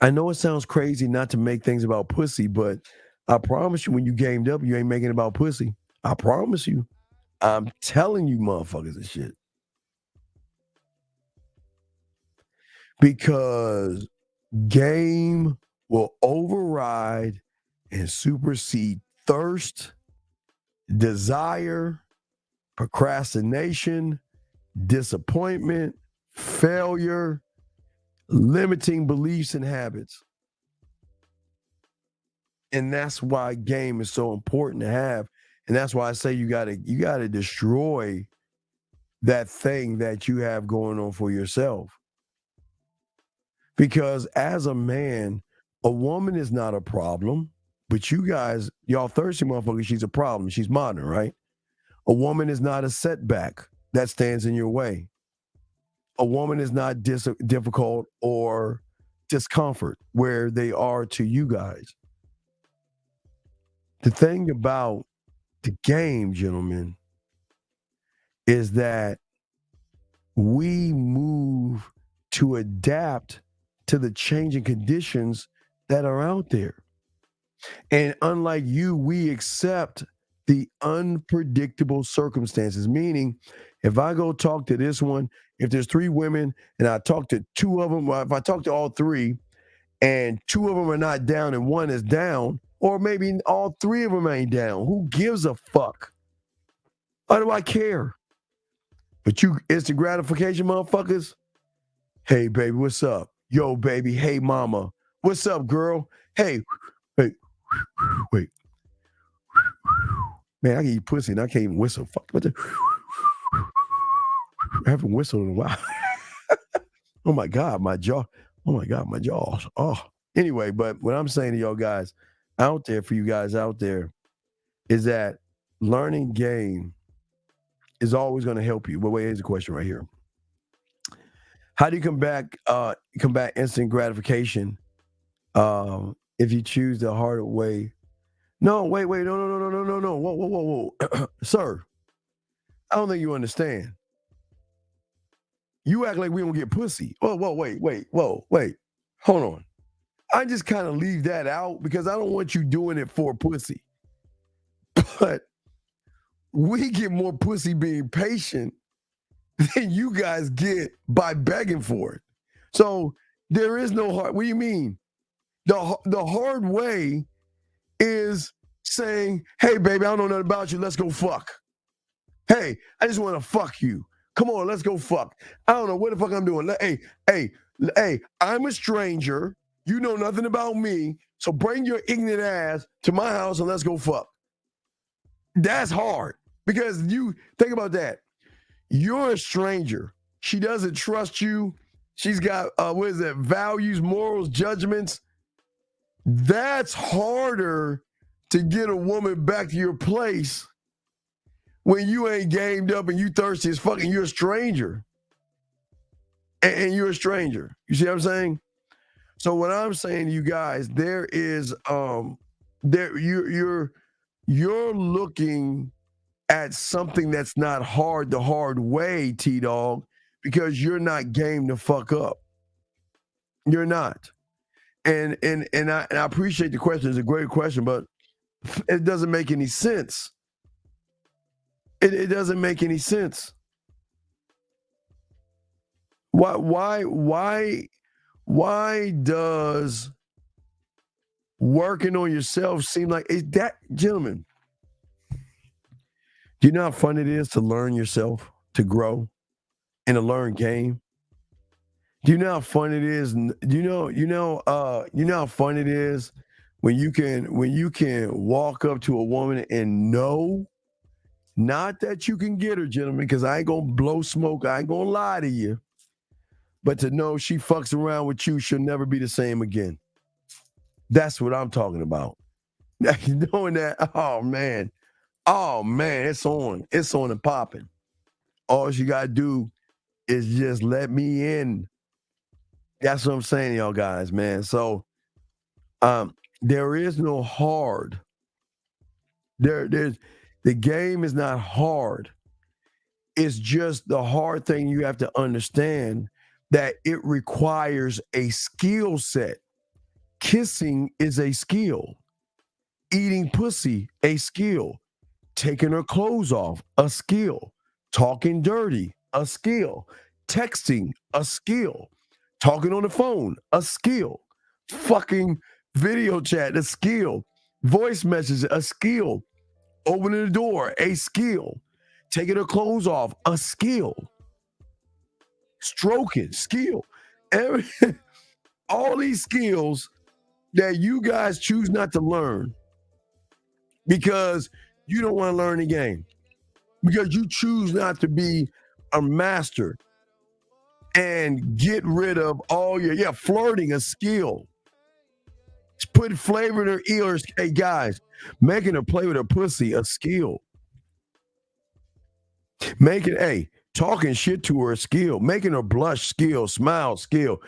I know it sounds crazy not to make things about pussy, but I promise you when you gamed up, you ain't making it about pussy. I promise you. I'm telling you motherfuckers this shit. Because game will override and supersede thirst, desire, procrastination, disappointment, failure, limiting beliefs and habits. And that's why game is so important to have. And that's why I say you gotta destroy that thing that you have going on for yourself. Because as a man, a woman is not a problem, but you guys, y'all thirsty motherfuckers, she's a problem. She's modern, right? A woman is not a setback that stands in your way. A woman is not difficult or discomfort where they are to you guys. The thing about the game, gentlemen, is that we move to adapt to the changing conditions that are out there. And unlike you, we accept the unpredictable circumstances, meaning if I go talk to this one, if there's 3 women and I talk to 2 of them, if I talk to all 3 and 2 of them are not down and 1 is down, or maybe all 3 of them ain't down, who gives a fuck? Why do I care? But you instant gratification motherfuckers, hey baby, what's up? Yo baby, hey mama, what's up girl? Hey, wait. Man, I can eat pussy and I can't even whistle. Fuck, I haven't whistled in a while. Oh my God, my jaw. Oh my God, my jaws. Oh, anyway, but what I'm saying to y'all guys out there, for you guys out there, is that learning game is always going to help you. But wait, here's a question right here. How do you combat instant gratification if you choose the harder way? No, wait, no. Whoa. Sir, I don't think you understand. You act like we don't get pussy. Wait. Hold on. I just kind of leave that out because I don't want you doing it for pussy. But we get more pussy being patient than you guys get by begging for it. So there is no hard. What do you mean? The hard way is saying, hey, baby, I don't know nothing about you. Let's go fuck. Hey, I just want to fuck you. Come on, let's go fuck. I don't know what the fuck I'm doing. Hey, I'm a stranger. You know nothing about me. So bring your ignorant ass to my house and let's go fuck. That's hard because you think about that. You're a stranger. She doesn't trust you. She's got, values, morals, judgments. That's harder to get a woman back to your place when you ain't gamed up and you thirsty as fucking. You're a stranger. And you're a stranger. You see what I'm saying? So what I'm saying to you guys, there is you're looking at something that's not hard the hard way, T-Dog, because you're not game to fuck up. You're not. And I appreciate the question. It's a great question, but it doesn't make any sense. It doesn't make any sense. Why does working on yourself seem like that, gentlemen? Do you know how fun it is to learn yourself, to grow, and to learn game? Do you know how fun it is? Do you know how fun it is when you can walk up to a woman and know, not that you can get her, gentlemen, because I ain't gonna blow smoke, I ain't gonna lie to you, but to know she fucks around with you, she'll never be the same again. That's what I'm talking about. Knowing that, oh man, it's on and popping. All she gotta do is just let me in. That's what I'm saying to y'all guys, man. So there is no hard. The game is not hard. It's just the hard thing you have to understand that it requires a skill set. Kissing is a skill. Eating pussy, a skill. Taking her clothes off, a skill. Talking dirty, a skill. Texting, a skill. Talking on the phone, a skill. Fucking video chat, a skill. Voice message, a skill. Opening the door, a skill. Taking her clothes off, a skill. Stroking, skill. All these skills that you guys choose not to learn because you don't want to learn the game. Because you choose not to be a master and get rid of all your, flirting, a skill. Putting flavor in her ears. Hey, guys, making her play with her pussy, a skill. Talking shit to her, a skill. Making her blush, skill. Smile, skill.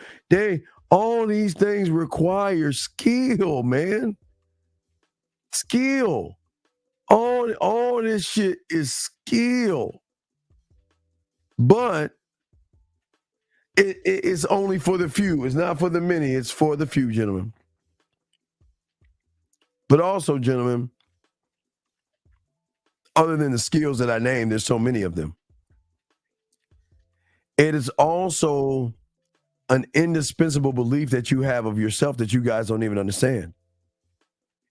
All these things require skill, man. Skill. All this shit is skill. But it's only for the few. It's not for the many. It's for the few, gentlemen. But also, gentlemen, other than the skills that I named, there's so many of them. It is also an indispensable belief that you have of yourself that you guys don't even understand.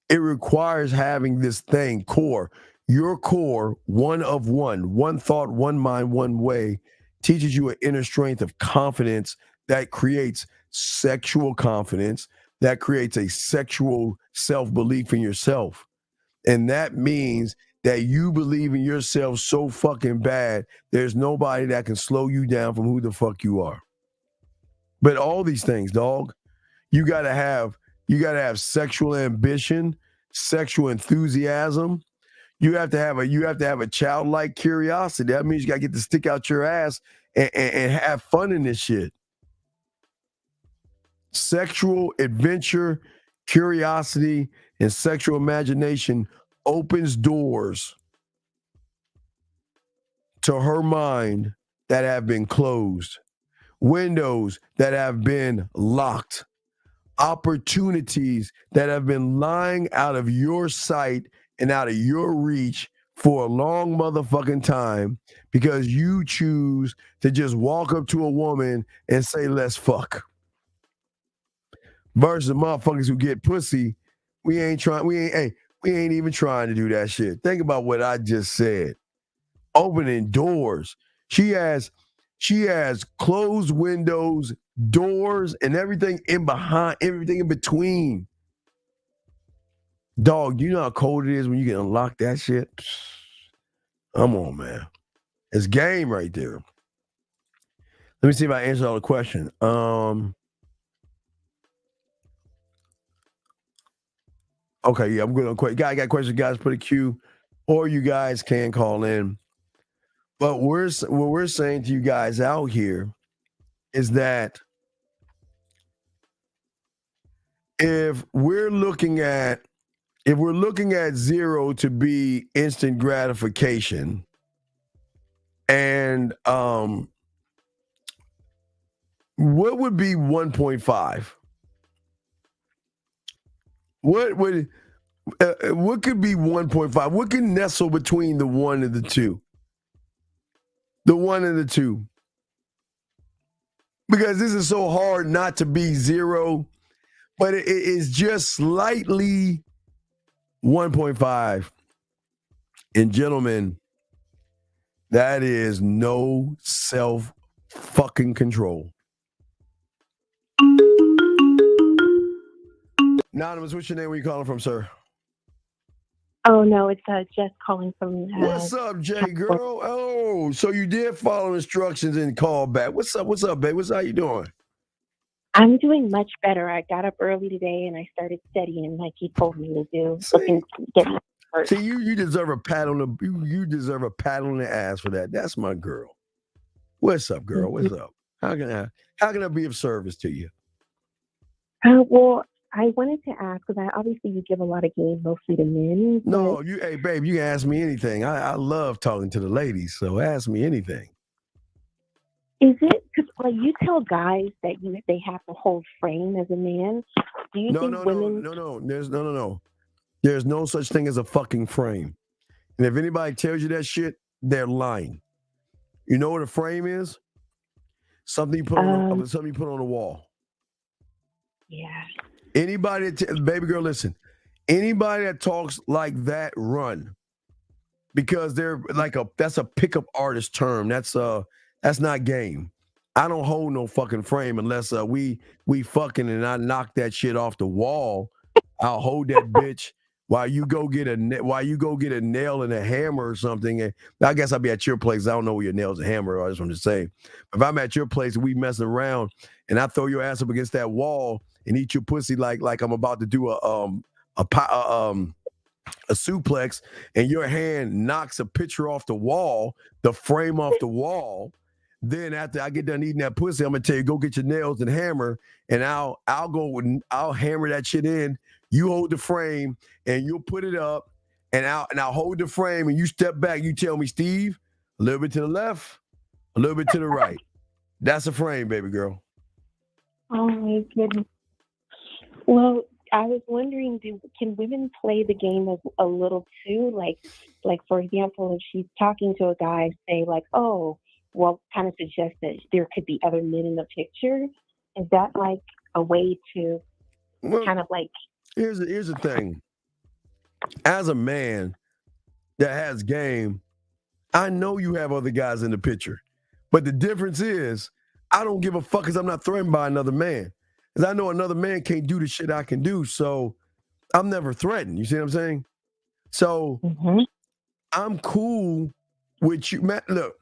It requires having this thing, core. Your core, one of one thought, one mind, one way, teaches you an inner strength of confidence that creates sexual confidence, that creates a sexual self-belief in yourself. And that means that you believe in yourself so fucking bad, there's nobody that can slow you down from who the fuck you are. But all these things, dog, you gotta have sexual ambition, sexual enthusiasm. You have to have a childlike curiosity. That means you gotta get to stick out your ass and have fun in this shit. Sexual adventure, curiosity, and sexual imagination opens doors to her mind that have been closed, windows that have been locked, opportunities that have been lying out of your sight and out of your reach for a long motherfucking time because you choose to just walk up to a woman and say, let's fuck. Versus motherfuckers who get pussy, we ain't even trying to do that shit. Think about what I just said. Opening doors. She has closed windows, doors, and everything in behind, everything in between. Dog, you know how cold it is when you can unlock that shit? Come on, man. It's game right there. Let me see if I answer all the question. Okay, yeah, I'm good on questions. Guy got questions, guys, put a Q, or you guys can call in. But what we're saying to you guys out here is that if we're looking at 0 to be instant gratification, and what would be 1.5? What could be 1.5? What can nestle between the 1 and the 2? The 1 and the 2. Because this is so hard not to be 0, but it is just slightly 1.5. And gentlemen, that is no self-fucking control. Anonymous, what's your name? Where you calling from, sir? Oh, no, it's Jess calling from... What's up, Jay girl? Oh, so you did follow instructions and call back. What's up, babe? How you doing? I'm doing much better. I got up early today and I started studying like he told me to do. See, you deserve a pat on the you deserve a pat on the ass for that. That's my girl. What's up, girl? What's up? How can I be of service to you? Well, I wanted to ask because obviously you give a lot of game mostly to men. No, hey babe, you can ask me anything. I love talking to the ladies, so ask me anything. Is it because like you tell guys that they have to hold frame as a man? Do you think women? No. There's no such thing as a fucking frame. And if anybody tells you that shit, they're lying. You know what a frame is? Something you put on the wall. Yeah. Anybody, baby girl, listen. Anybody that talks like that, run, because they're that's a pickup artist term. That's not game. I don't hold no fucking frame unless we fucking and I knock that shit off the wall. I'll hold that bitch while you go get a nail and a hammer or something. And I guess I'll be at your place. I don't know where your nails and hammer are. I just want to say, if I'm at your place and we messing around and I throw your ass up against that wall and eat your pussy like I'm about to do a suplex, and your hand knocks a picture off the wall, the frame off the wall. Then after I get done eating that pussy, I'm gonna tell you, go get your nails and hammer, and I'll hammer that shit in. You hold the frame and you'll put it up, and I'll hold the frame, and you step back. You tell me, Steve, a little bit to the left, a little bit to the right. That's a frame, baby girl. Oh my goodness. Well, I was wondering, can women play the game a little too? Like for example, if she's talking to a guy, say like, oh, well, kind of suggest that there could be other men in the picture. Is that like a way to kind of like? Here's the thing. As a man that has game, I know you have other guys in the picture, but the difference is I don't give a fuck because I'm not threatened by another man. Because I know another man can't do the shit I can do, so I'm never threatened. You see what I'm saying? So I'm cool with you, man. Look,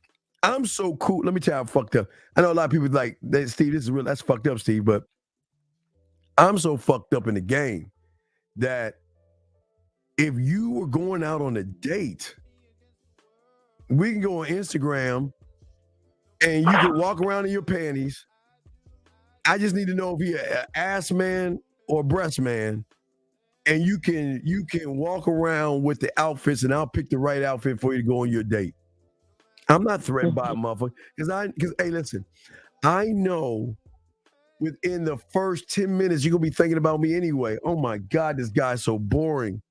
I'm so cool. Let me tell you how I'm fucked up. I know a lot of people like, Steve, this is real. That's fucked up, Steve. But I'm so fucked up in the game that if you were going out on a date, we can go on Instagram and you can walk around in your panties. I just need to know if you're an ass man or breast man. And you can walk around with the outfits, and I'll pick the right outfit for you to go on your date. I'm not threatened by a motherfucker because hey, listen, I know within the first 10 minutes you're gonna be thinking about me anyway. Oh my God, this guy's so boring,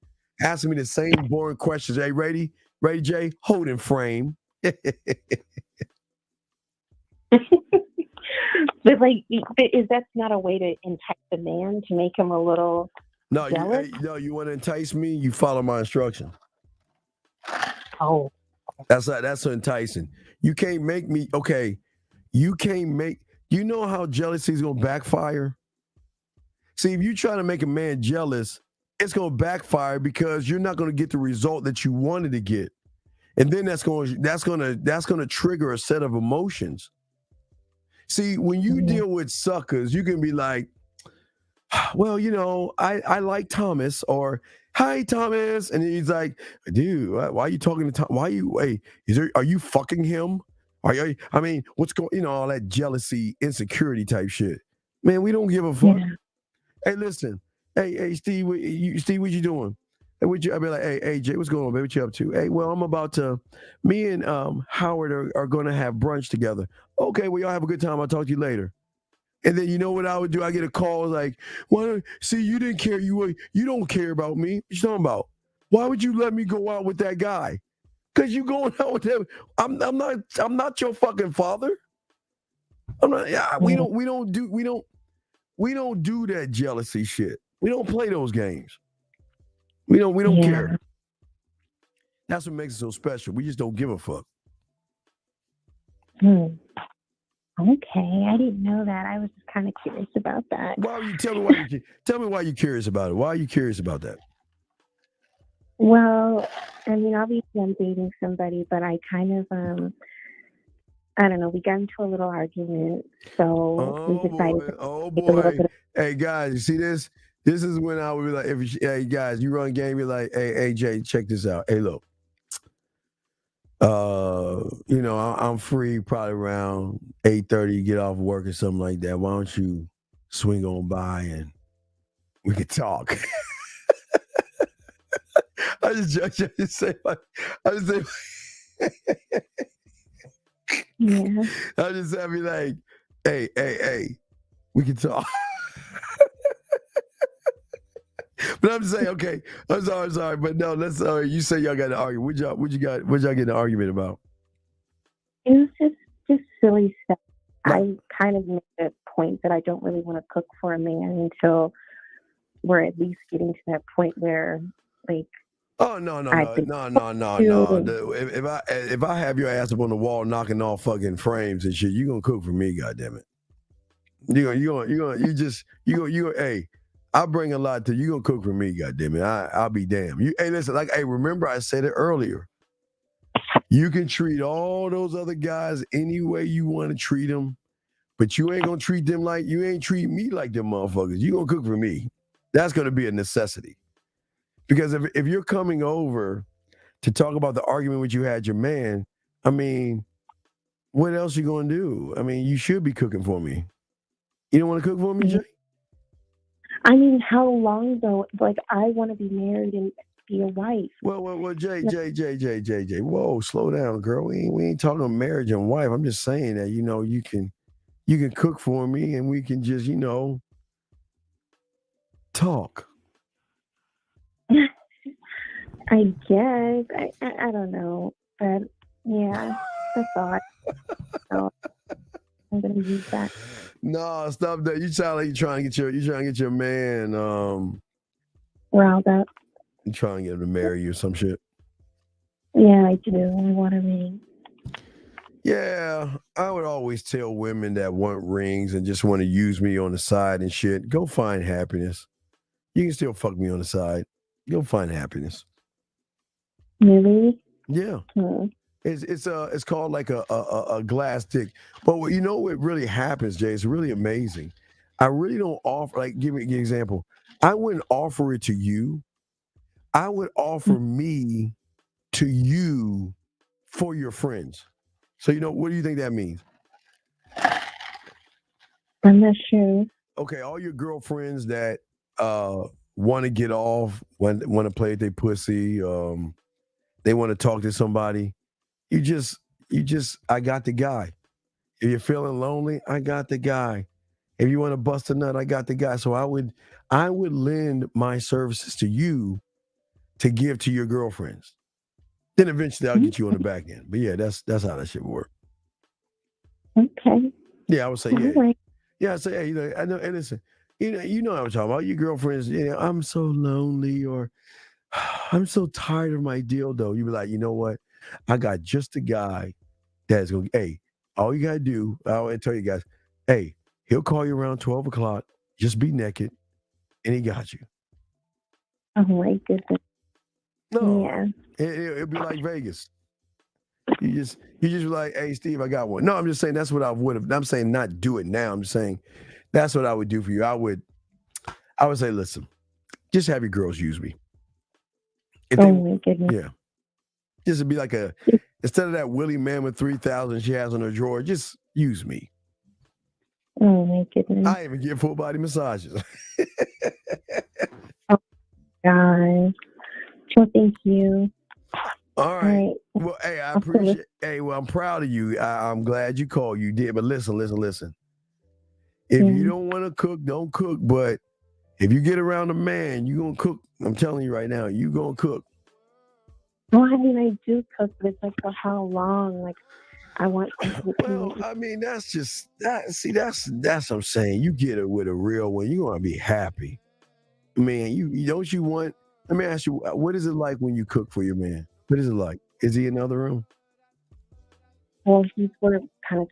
asking me the same boring questions. Hey, ready, Jay? Holding frame. But is that not a way to entice a man to make him a little? No, you want to entice me? You follow my instruction. Oh, that's enticing. You can't make me. Okay, you can't make. You know how jealousy is gonna backfire. See, if you try to make a man jealous, it's gonna backfire because you're not gonna get the result that you wanted to get, and then that's gonna trigger a set of emotions. See, when you deal with suckers, you can be like, well, I like Thomas, or hi Thomas, and he's like, dude, why are you talking to Tom? Are you fucking him? What's going? All that jealousy, insecurity type shit. Man, we don't give a fuck. Yeah. Hey, listen, hey, Steve, what you doing? Hey, I'll be like, hey, Jay, what's going on, baby? What you up to? Hey, well, I'm about to. Me and Howard are going to have brunch together. Okay, well, y'all have a good time. I'll talk to you later. And then you know what I would do? I get a call like, "Well, see, you didn't care. You don't care about me. What you talking about? Why would you let me go out with that guy? Because you going out with him. I'm not your fucking father. I'm not. Yeah, we don't do that jealousy shit. We don't play those games. We don't care. That's what makes it so special. We just don't give a fuck. Okay, I didn't know that. I was just kind of curious about that. Tell me why you're curious about it. Why are you curious about that? Well, obviously I'm dating somebody, but I kind of I don't know. We got into a little argument, so we decided. Oh boy! Hey guys, you see this? This is when I would be like, hey guys, you run game. You're like, hey Jay, check this out. Hey, look. I'm free probably around 8:30, get off work or something like that. Why don't you swing on by and we could talk? I just say, yeah. I just have me like, hey, we can talk. But I'm just saying, okay, I'm sorry, but no, let's. You say y'all got to argue. What y'all get in an argument about? It was just silly stuff. I kind of made a point that I don't really want to cook for a man until we're at least getting to that point where, like. Oh no! If I have your ass up on the wall knocking off fucking frames and shit, you gonna cook for me, goddammit. Hey. I bring a lot to you. Gonna cook for me, goddammit. I'll be damned. Hey, listen, remember I said it earlier. You can treat all those other guys any way you want to treat them, but you ain't gonna treat them like you ain't treat me like them motherfuckers. You gonna cook for me. That's gonna be a necessity. Because if you're coming over to talk about the argument which you had your man, what else you gonna do? You should be cooking for me. You don't want to cook for me, Jay? How long though? Like, I want to be married and be a wife. Well, Jay. Whoa, slow down, girl. We ain't talking marriage and wife. I'm just saying that you can cook for me and we can just talk. I guess I don't know, but yeah, that's all. So I'm gonna use that. No, stop that. You sound like you're trying to get your man riled up. You trying to get him to marry you or some shit. Yeah, I do. I want a ring. Yeah, I would always tell women that want rings and just want to use me on the side and shit, go find happiness. You can still fuck me on the side. Go find happiness. Really? Yeah. It's called like a glass dick. But what really happens, Jay? It's really amazing. I really don't offer. Like, give me an example. I wouldn't offer it to you. I would offer me to you for your friends. So what do you think that means? I'm not sure. Okay, all your girlfriends that want to get off, want to play with their pussy, they want to talk to somebody. You just, I got the guy. If you're feeling lonely, I got the guy. If you want to bust a nut, I got the guy. So I would lend my services to you to give to your girlfriends. Then eventually I'll get you on the back end. But yeah, that's how that shit would work. Okay. Yeah, I would say yeah. Right. Yeah, I say hey, I know. And listen, you know what I'm talking about. Your girlfriends, I'm so lonely, or I'm so tired of my dildo. You be like, you know what? I got just a guy that's gonna. Hey, all you gotta do, I'll tell you guys. Hey, he'll call you around 12 o'clock. Just be naked, and he got you. Oh my goodness. No, yeah. It'll be like Vegas. You just be like, hey, Steve, I got one. No, I'm just saying that's what I would have. I'm saying not do it now. I'm just saying that's what I would do for you. I would say, listen, just have your girls use me. My goodness. Yeah. Just to be like instead of that Willie Mammoth 3000 she has on her drawer, just use me. Oh my goodness. I even give full body massages. Oh God. Well, thank you. All right. Well, hey, I appreciate. Hey, well, I'm proud of you. I'm glad you called. You did, but listen. If you don't want to cook, don't cook. But if you get around a man, you gonna cook. I'm telling you right now, you gonna cook. Well, I mean, I do cook, but it's like for how long? Like, I want. Well, I mean, that's just that. See, that's what I'm saying. You get it with a real one, you're gonna be happy. Man, you don't you want? Let me ask you, what is it like when you cook for your man? What is it like? Is he in another room? Well, we're kind of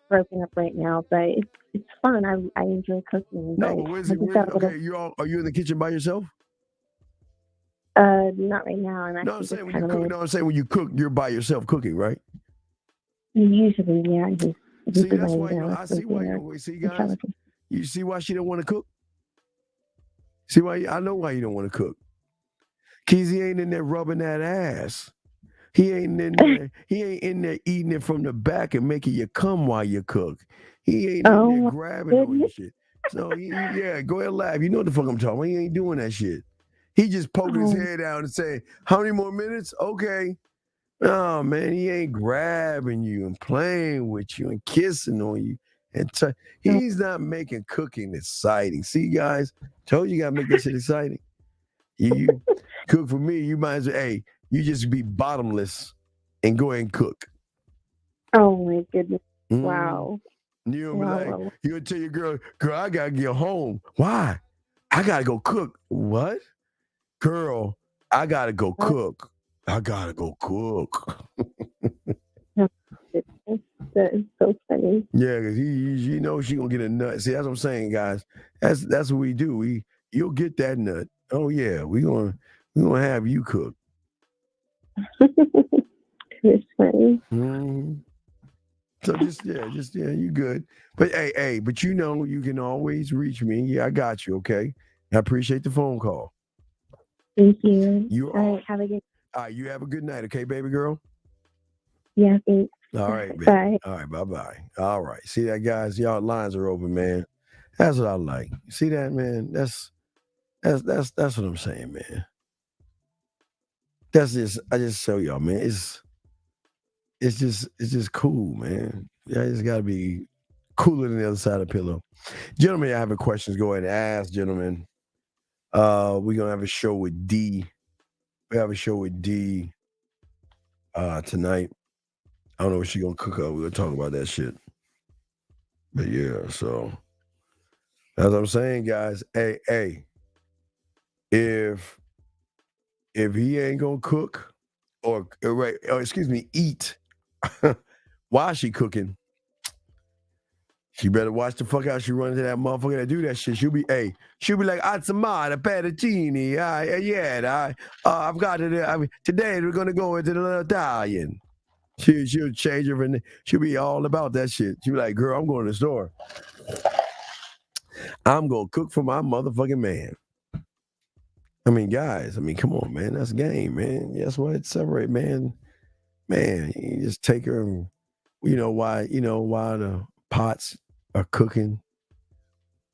broken up right now, but it's fun. I enjoy cooking. No, but where's he? Okay, are you in the kitchen by yourself? Not right now. I'm actually I'm saying when you cook. No, I'm saying when you cook, you're by yourself cooking, right? Usually, yeah. See, that's why I see why you see, guys. You see why she don't want to cook? See why? I know why you don't want to cook. Cause he ain't in there rubbing that ass. He ain't in there. He ain't in there eating it from the back and making you come while you cook. He ain't in there grabbing all your shit. So yeah, go ahead and laugh. You know what the fuck I'm talking about. He ain't doing that shit. He just poking his head out and say, "How many more minutes? Okay." Oh man, he ain't grabbing you and playing with you and kissing on you. And he's not making cooking exciting. See, guys, told you gotta make this shit exciting. You cook for me, you might as well, hey, you just be bottomless and go ahead and cook. Oh my goodness. Wow. You'll be like, you'll tell your girl, I gotta get home. Why? I gotta go cook. What? Girl, I gotta go cook. I gotta go cook. That is so funny. Yeah, because you know she gonna get a nut. See, that's what I'm saying, guys. That's what we do. You'll get that nut. Oh yeah, we gonna have you cook. It's funny. Mm-hmm. So just you good. But hey, but you know you can always reach me. Yeah, I got you. Okay, I appreciate the phone call. Thank you. All right, have a good. All right, you have a good night. Okay, baby girl. Yeah, thanks. All right, baby. Bye. All right, bye. All right. See that, guys? Y'all lines are open, man. That's what I like. See that, man? That's what I'm saying, man. I just show y'all, man. It's just cool, man. Yeah, it's gotta be cooler than the other side of the pillow. Gentlemen, I have questions. Go ahead and ask, gentlemen. We're gonna have a show with D. We have a show with D tonight. I don't know what she's gonna cook up. We're gonna talk about that shit. But yeah, so as I'm saying, guys, hey, if he ain't gonna cook or eat while she cooking, she better watch the fuck out. She run into that motherfucker that do that shit. She'll be like, "Azzamata, fettuccine. I've got it. Today we're gonna go into the Italian." She'll change her and she'll be all about that shit. She'll be like, girl, I'm going to the store. I'm going to cook for my motherfucking man. I mean, guys, come on, man. That's game, man. That's why it's separate, man. Man, you just take her and why the pots are cooking.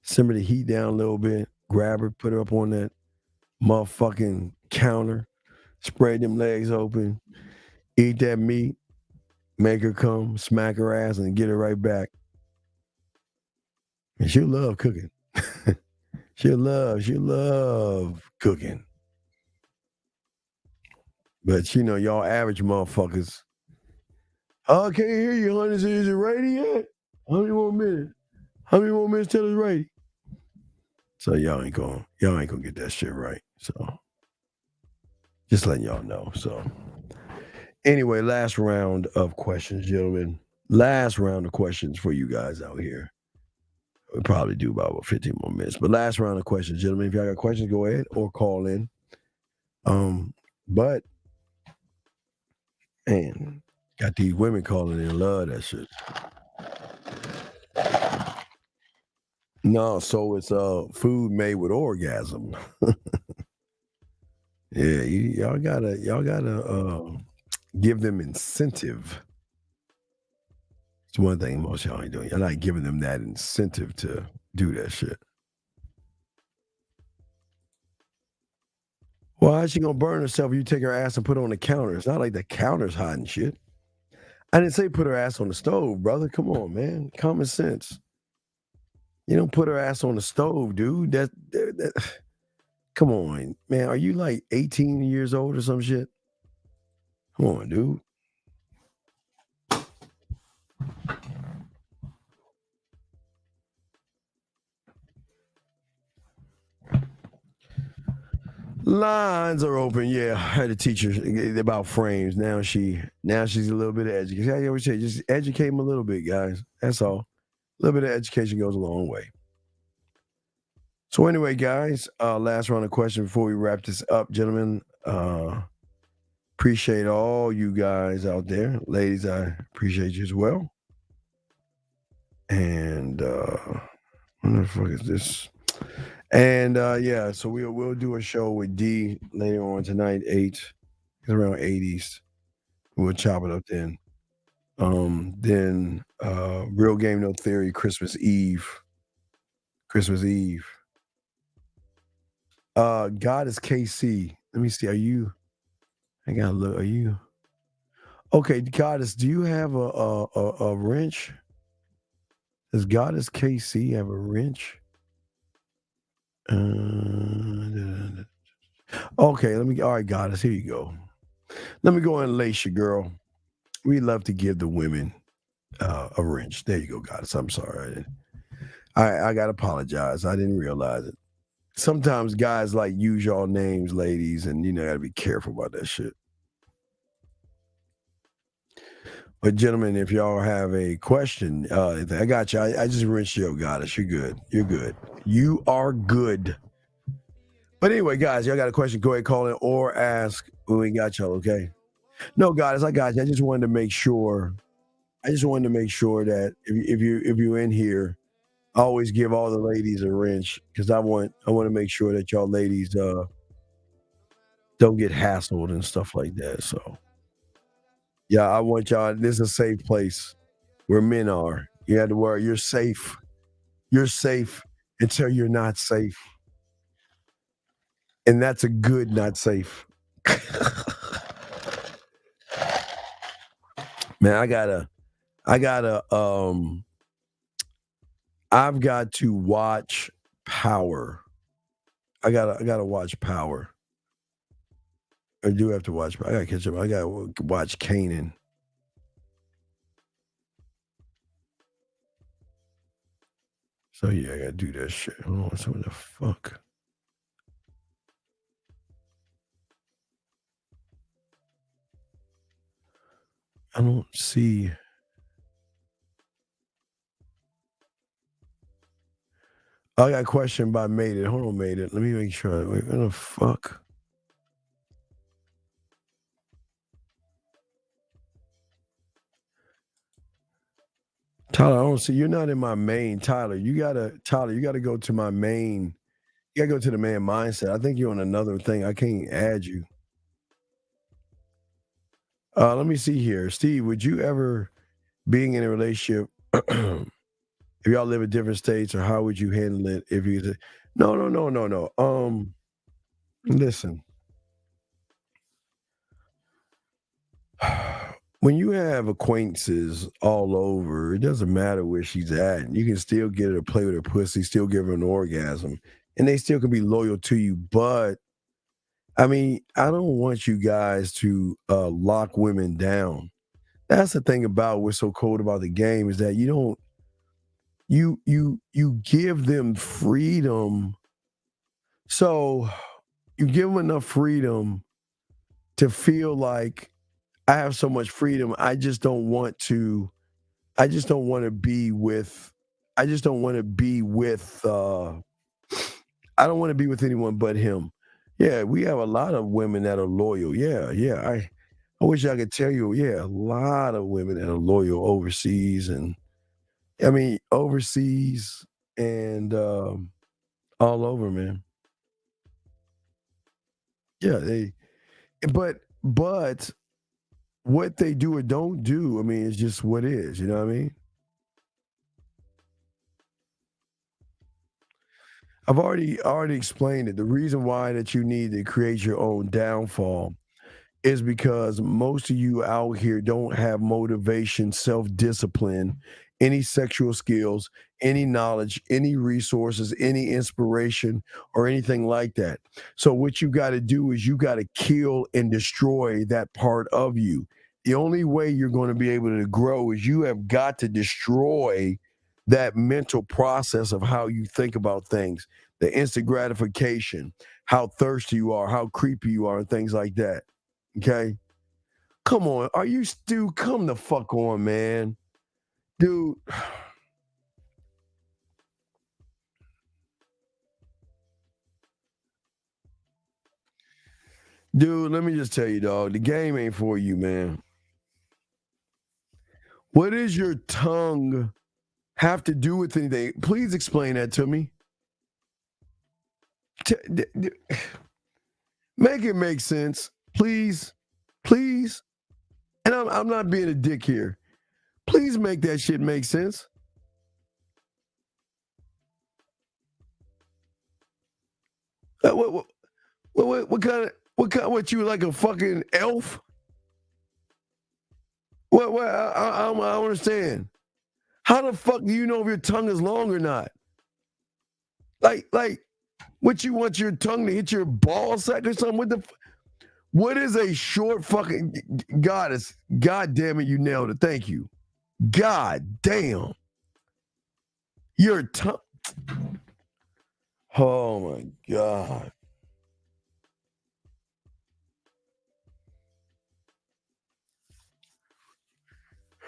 Simmer the heat down a little bit. Grab her, put her up on that motherfucking counter. Spread them legs open. Eat that meat. Make her come, smack her ass, and get her right back. And she'll love cooking. she'll love cooking. But y'all average motherfuckers. I can't hear you, honey. Is it ready yet? How many more minutes? How many more minutes till it's ready? So y'all ain't gonna get that shit right. So just letting y'all know. So anyway, last round of questions, gentlemen. Last round of questions for you guys out here. We'll probably do about 15 more minutes. But last round of questions, gentlemen. If y'all got questions, go ahead or call in. But man, got these women calling in. Love that shit. No, so it's food made with orgasm. Yeah, y'all gotta give them incentive. It's one thing most y'all ain't doing. You're not giving them that incentive to do that shit. Well, how's she gonna burn herself if you take her ass and put her on the counter? It's not like the counter's hot and shit. I didn't say put her ass on the stove, brother. Come on, man. Common sense. You don't put her ass on the stove, dude. That come on, man. Are you like 18 years old or some shit? Come on, dude. Lines are open. Yeah, I had a teacher about frames. Now she's a little bit educated. I always say, just educate them a little bit, guys. That's all. A little bit of education goes a long way. So anyway, guys, last round of questions before we wrap this up, gentlemen. Appreciate all you guys out there. Ladies, I appreciate you as well. And what the fuck is this? And yeah, so we'll do a show with D later on tonight, 8. It's around 8 East. We'll chop it up then. Then Real Game No Theory, Christmas Eve. Goddess KC. Let me see. I gotta look. Are you okay, Goddess? Do you have a wrench? Does Goddess KC have a wrench? Okay, all right, Goddess, here you go. Let me go and lace you, girl. We love to give the women a wrench. There you go, Goddess. I'm sorry. I gotta apologize. I didn't realize it. Sometimes guys like use y'all names, ladies, and gotta be careful about that shit. But gentlemen, if y'all have a question, I got you. I just rinsed you, Goddess. You're good. You're good. You are good. But anyway, guys, y'all got a question, go ahead, call in or ask. We got y'all, okay? No, Goddess, I got you. I just wanted to make sure that if you're in here, I always give all the ladies a wrench because I want to make sure that y'all ladies don't get hassled and stuff like that. So yeah, I want y'all. This is a safe place where men are. You have to worry. You're safe. You're safe until you're not safe, and that's a good not safe. Man, I've got to watch Power. I gotta watch Power. I do have to watch. I gotta catch up. I gotta watch Kanan. So yeah, I gotta do that shit. Hold on, so what the fuck? I don't see. I got a question by Made It. Hold on, Made It. Let me make sure. Wait, what the fuck? Tyler, I don't see you're not in my main. Tyler, you gotta go to my main. You gotta go to the man mindset. I think you're on another thing. I can't add you. Let me see here. Steve, would you ever, being in a relationship, if y'all live in different states, or how would you handle it if you no. Listen. When you have acquaintances all over, it doesn't matter where she's at. You can still get her to play with her pussy, still give her an orgasm, and they still can be loyal to you. But I mean, I don't want you guys to lock women down. That's the thing about what's so cold about the game is that you give them freedom. So you give them enough freedom to feel like I have so much freedom. I just don't want to be with anyone but him. Yeah, we have a lot of women that are loyal. Yeah. I wish I could tell you, a lot of women that are loyal overseas and all over, man. Yeah, but what they do or don't do, I mean, it's just what is, you know what I mean? I've already explained it. The reason why that you need to create your own downfall is because most of you out here don't have motivation, self-discipline, any sexual skills, any knowledge, any resources, any inspiration, or anything like that. So what you got to do is you got to kill and destroy that part of you. The only way you're going to be able to grow is you have got to destroy that mental process of how you think about things, the instant gratification, how thirsty you are, how creepy you are, and things like that. Okay? Come on. Are you Stu? Come the fuck on, man. Dude. Dude, let me just tell you, dog, the game ain't for you, man. What does your tongue have to do with anything? Please explain that to me. Make it make sense, please. Please. And I'm not being a dick here. Please make that shit make sense. What kind? What you like a fucking elf? What? I don't understand. How the fuck do you know if your tongue is long or not? Like, what you want your tongue to hit your ball sack or something? What is a short fucking goddess? God damn it, you nailed it. Thank you. God damn. Your tongue. Oh my God.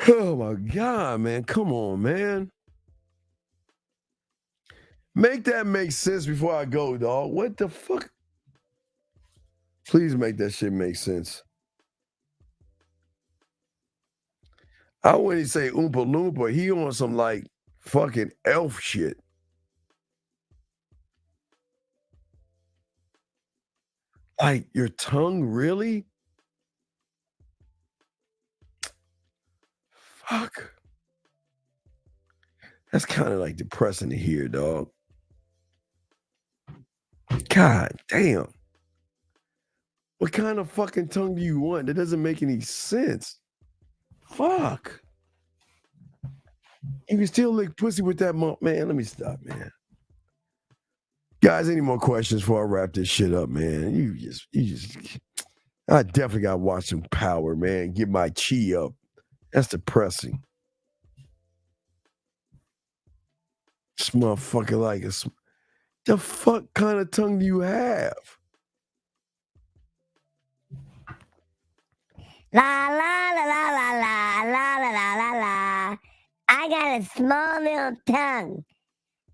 Oh my God, man. Come on, man. Make that make sense before I go, dog. What the fuck? Please make that shit make sense. I wouldn't say Oompa Loompa. He on some like fucking elf shit. Like your tongue, really? Fuck. That's kind of like depressing to hear, dog. God damn. What kind of fucking tongue do you want? That doesn't make any sense. Fuck. You can still lick pussy with that man. Let me stop, man. Guys, any more questions before I wrap this shit up, man? You just I definitely gotta watch some Power, man. Get my chi up. That's depressing. This motherfucker like the fuck kind of tongue do you have? La la la la la la la la la la la. I got a small little tongue.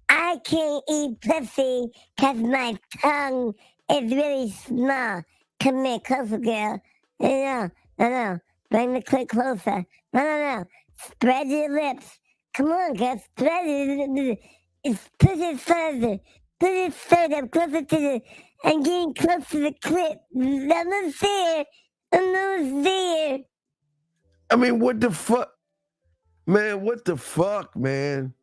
I can't eat pussy because my tongue is really small. Come here, closer, girl. No. Bring the clit closer. No. Spread your lips. Come on, guys. It's push it further. Push it further. Closer to the. I'm getting close to the clip. I'm almost there. I'm almost there. I mean, what the fuck? Man, what the fuck, man?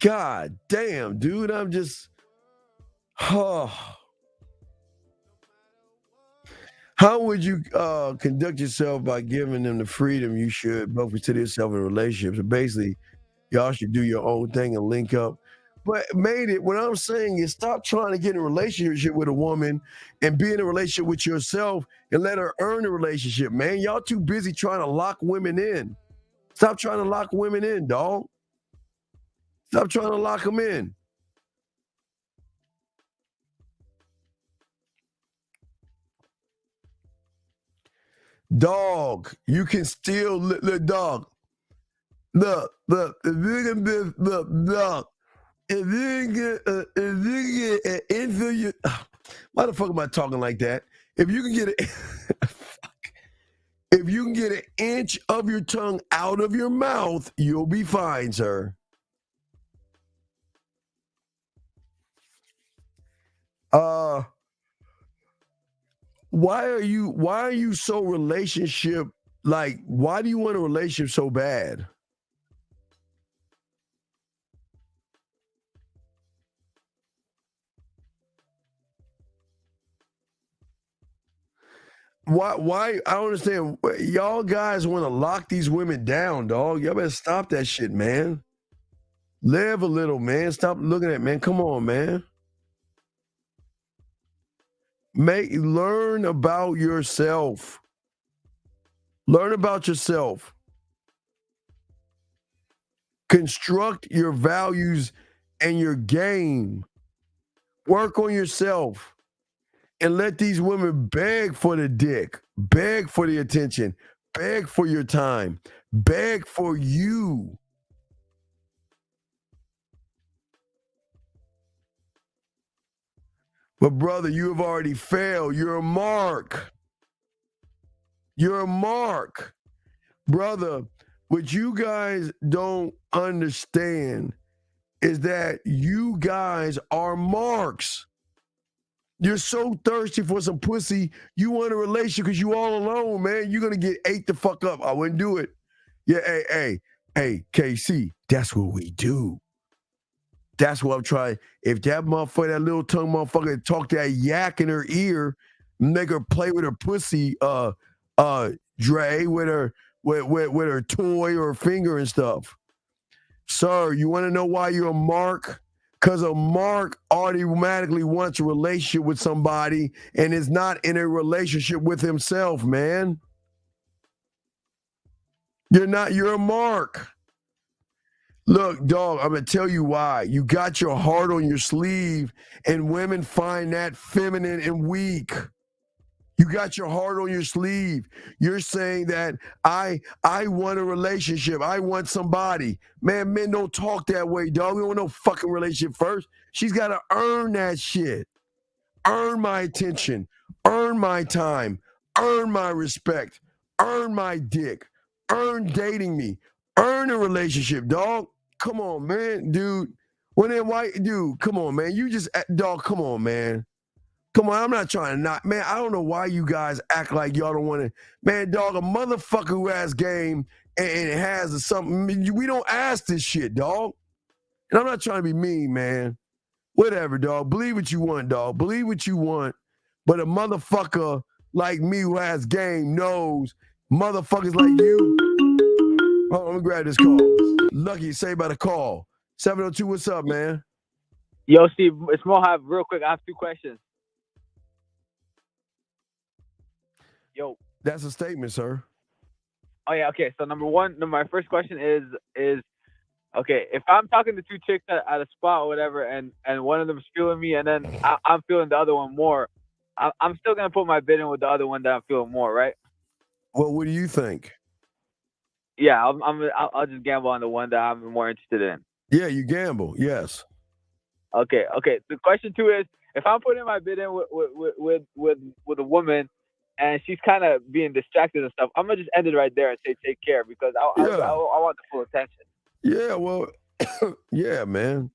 God damn, dude. I'm just. Oh. How would you conduct yourself by giving them the freedom you should both consider yourself in a relationship? So basically, y'all should do your own thing and link up. But what I'm saying is stop trying to get in a relationship with a woman and be in a relationship with yourself and let her earn the relationship, man. Y'all too busy trying to lock women in. Stop trying to lock women in, dog. Stop trying to lock them in. Dog, you can still look, dog. Look, if you can be dog, if you get an inch of your, why the fuck am I talking like that? If you can get if you can get an inch of your tongue out of your mouth, you'll be fine, sir. Why are you so relationship, like, why do you want a relationship so bad? Why I don't understand. Y'all guys want to lock these women down, dog. Y'all better stop that shit, man. Live a little, man. Stop looking at, man. Come on, man. Learn about yourself. Learn about yourself. Construct your values and your game. Work on yourself. And let these women beg for the dick, beg for the attention, beg for your time, beg for you. But brother, you have already failed. You're a mark. You're a mark. Brother, what you guys don't understand is that you guys are marks. You're so thirsty for some pussy, you want a relationship because you all alone, man. You're going to get ate the fuck up. I wouldn't do it. Yeah, hey, KC, that's what we do. That's what I'm trying. If that motherfucker, that little tongue motherfucker talk that yak in her ear, make her play with her pussy, Dre, with her toy or her finger and stuff. Sir, you want to know why you're a mark? Because a mark automatically wants a relationship with somebody and is not in a relationship with himself, man. You're a mark. Look, dog, I'm going to tell you why. You got your heart on your sleeve, and women find that feminine and weak. You got your heart on your sleeve. You're saying that I want a relationship. I want somebody. Man, men don't talk that way, dog. We don't want no fucking relationship first. She's got to earn that shit. Earn my attention. Earn my time. Earn my respect. Earn my dick. Earn dating me. Earn a relationship, dog. Come on, man, dude. When that white dude, come on, man. You just, dog, come on, man. Come on, I'm not trying to knock, man. I don't know why you guys act like y'all don't want to. Man, dog, a motherfucker who has game and it has something. We don't ask this shit, dog. And I'm not trying to be mean, man. Whatever, dog. Believe what you want, dog. Believe what you want. But a motherfucker like me who has game knows motherfuckers like you. Oh, let me grab this call. Lucky, say about a call. 702, what's up, man? Yo, Steve, it's Mohab. Real quick, I have 2 questions. Yo. That's a statement, sir. Oh, yeah, okay. So my first question is okay, if I'm talking to 2 chicks at a spot or whatever, and one of them's feeling me, and then I'm feeling the other one more, I'm still going to put my bid in with the other one that I'm feeling more, right? Well, what do you think? Yeah, I'll just gamble on the one that I'm more interested in. Yeah, you gamble. Yes. Okay. The question 2 is, if I'm putting my bid in with a woman, and she's kind of being distracted and stuff, I'm gonna just end it right there and say take care because I want the full attention. Yeah, well, yeah, man.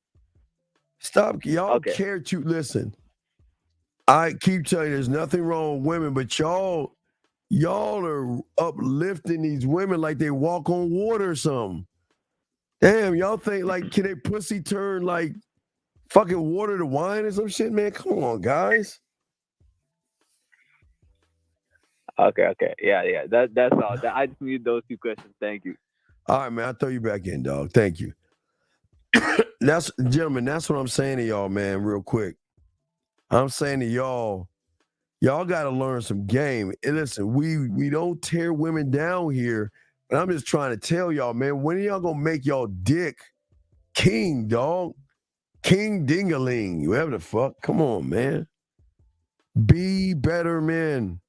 Stop. Y'all Okay. care to listen. I keep telling you, there's nothing wrong with women, but y'all are uplifting these women like they walk on water or something. Damn, y'all think like can they pussy turn like fucking water to wine or some shit, man? Come on, guys. Okay. Yeah. That's all. I just need those 2 questions. Thank you. All right, man. I'll throw you back in, dog. Thank you. Gentlemen, that's what I'm saying to y'all, man, real quick. I'm saying to y'all got to learn some game. And listen, we don't tear women down here, but I'm just trying to tell y'all, man, when are y'all going to make y'all dick king, dog? King dingaling, whatever the fuck. Come on, man. Be better men.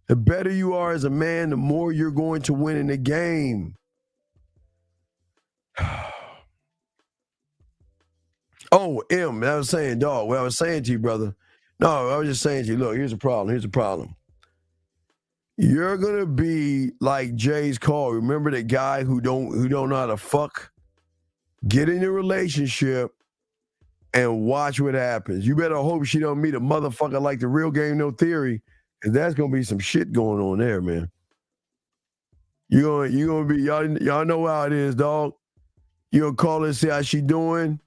The better you are as a man, the more you're going to win in the game. Oh, M, I was saying, dog, what I was saying to you, brother. No, I was just saying to you, look, here's the problem. You're going to be like Jay's call. Remember the guy who don't know how to fuck? Get in a relationship and watch what happens. You better hope she don't meet a motherfucker like the Real Game No Theory, because that's going to be some shit going on there, man. You're gonna be, y'all know how it is, dog. You gonna call her and see how she doing,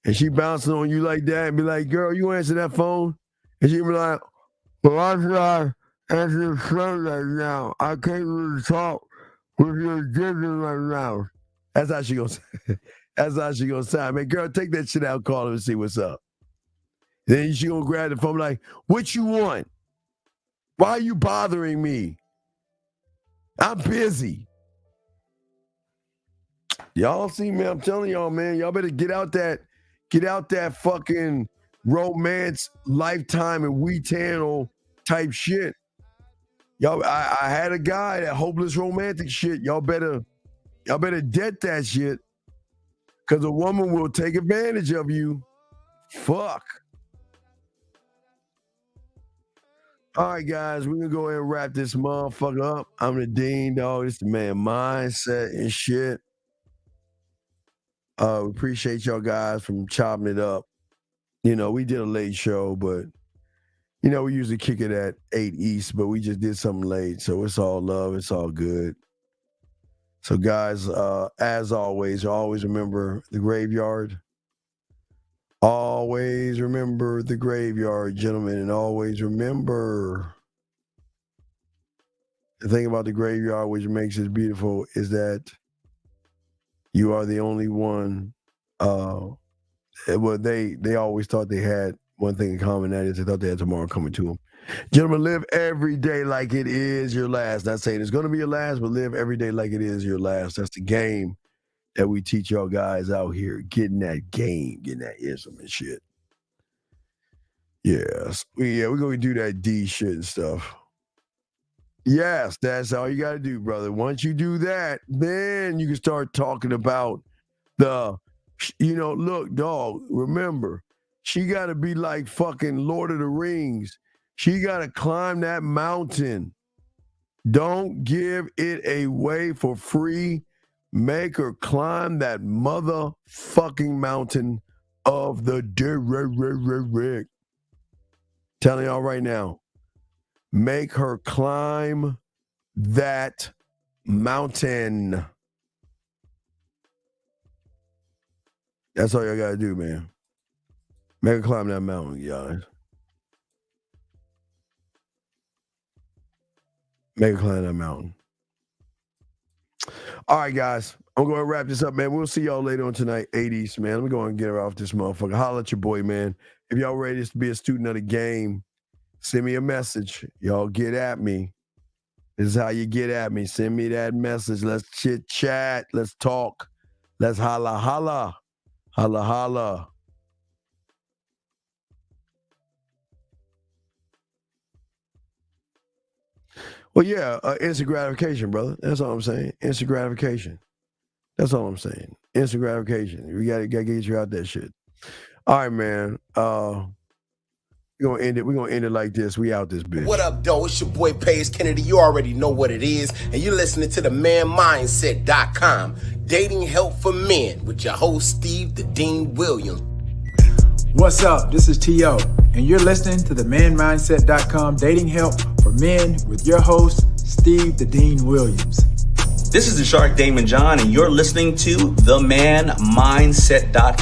and she bouncing on you like that and be like, girl, you answer that phone? And she be like, well, I'm not answering the phone right now. I can't really talk with your dick in my mouth. That's how she gonna say. That's how she gonna sound. Man, girl, take that shit out, call her and see what's up. Then she gonna grab the phone like, what you want? Why are you bothering me? I'm busy. Y'all see me? I'm telling y'all, man. Y'all better get out that fucking romance, Lifetime and WeChannel type shit. Y'all, I had a guy, that hopeless romantic shit. Y'all better debt that shit, because a woman will take advantage of you. Fuck. All right, guys, we're going to go ahead and wrap this motherfucker up. I'm the Dean, dog. It's the Man Mindset and shit. We appreciate y'all guys from chopping it up. You know, we did a late show, but, you know, we usually kick it at 8 East, but we just did something late. So it's all love. It's all good. So, guys, as always remember the graveyard. Always remember the graveyard, gentlemen, and always remember the thing about the graveyard which makes it beautiful is that you are the only one. Well, they always thought they had one thing in common, that is they thought they had tomorrow coming to them. Gentlemen, live every day like it is your last. Not saying it's going to be your last, but live every day like it is your last. That's the game that we teach y'all guys out here, getting that game, getting that ism and shit. Yes. We're going to do that D shit and stuff. Yes, that's all you got to do, brother. Once you do that, then you can start talking about look, dog, remember, she got to be like fucking Lord of the Rings. She got to climb that mountain. Don't give it away for free. Make her climb that motherfucking mountain of the Derrick. Telling y'all right now, make her climb that mountain. That's all y'all gotta do, man. Make her climb that mountain, guys. Make her climb that mountain. All right, guys. I'm going to wrap this up, man. We'll see y'all later on tonight, 80s, man. Let me go and get her off this motherfucker. Holla at your boy, man. If y'all ready to be a student of the game, send me a message. Y'all get at me. This is how you get at me. Send me that message. Let's chit-chat. Let's talk. Let's holla, holla. Holla, holla. Well, yeah, instant gratification, brother. That's all I'm saying. Instant gratification. That's all I'm saying. Instant gratification. We gotta get you out that shit. All right, man. We're gonna end it. We're gonna end it like this. We out this bitch. What up, though? It's your boy Paige Kennedy. You already know what it is, and you're listening to the manmindset.com. Dating Help for Men with your host, Steve the Dean Williams. What's up? This is T.O., and you're listening to the manmindset.com Dating Help for Men with your host, Steve the Dean Williams. This is the Shark Damon John, and you're listening to themanmindset.com.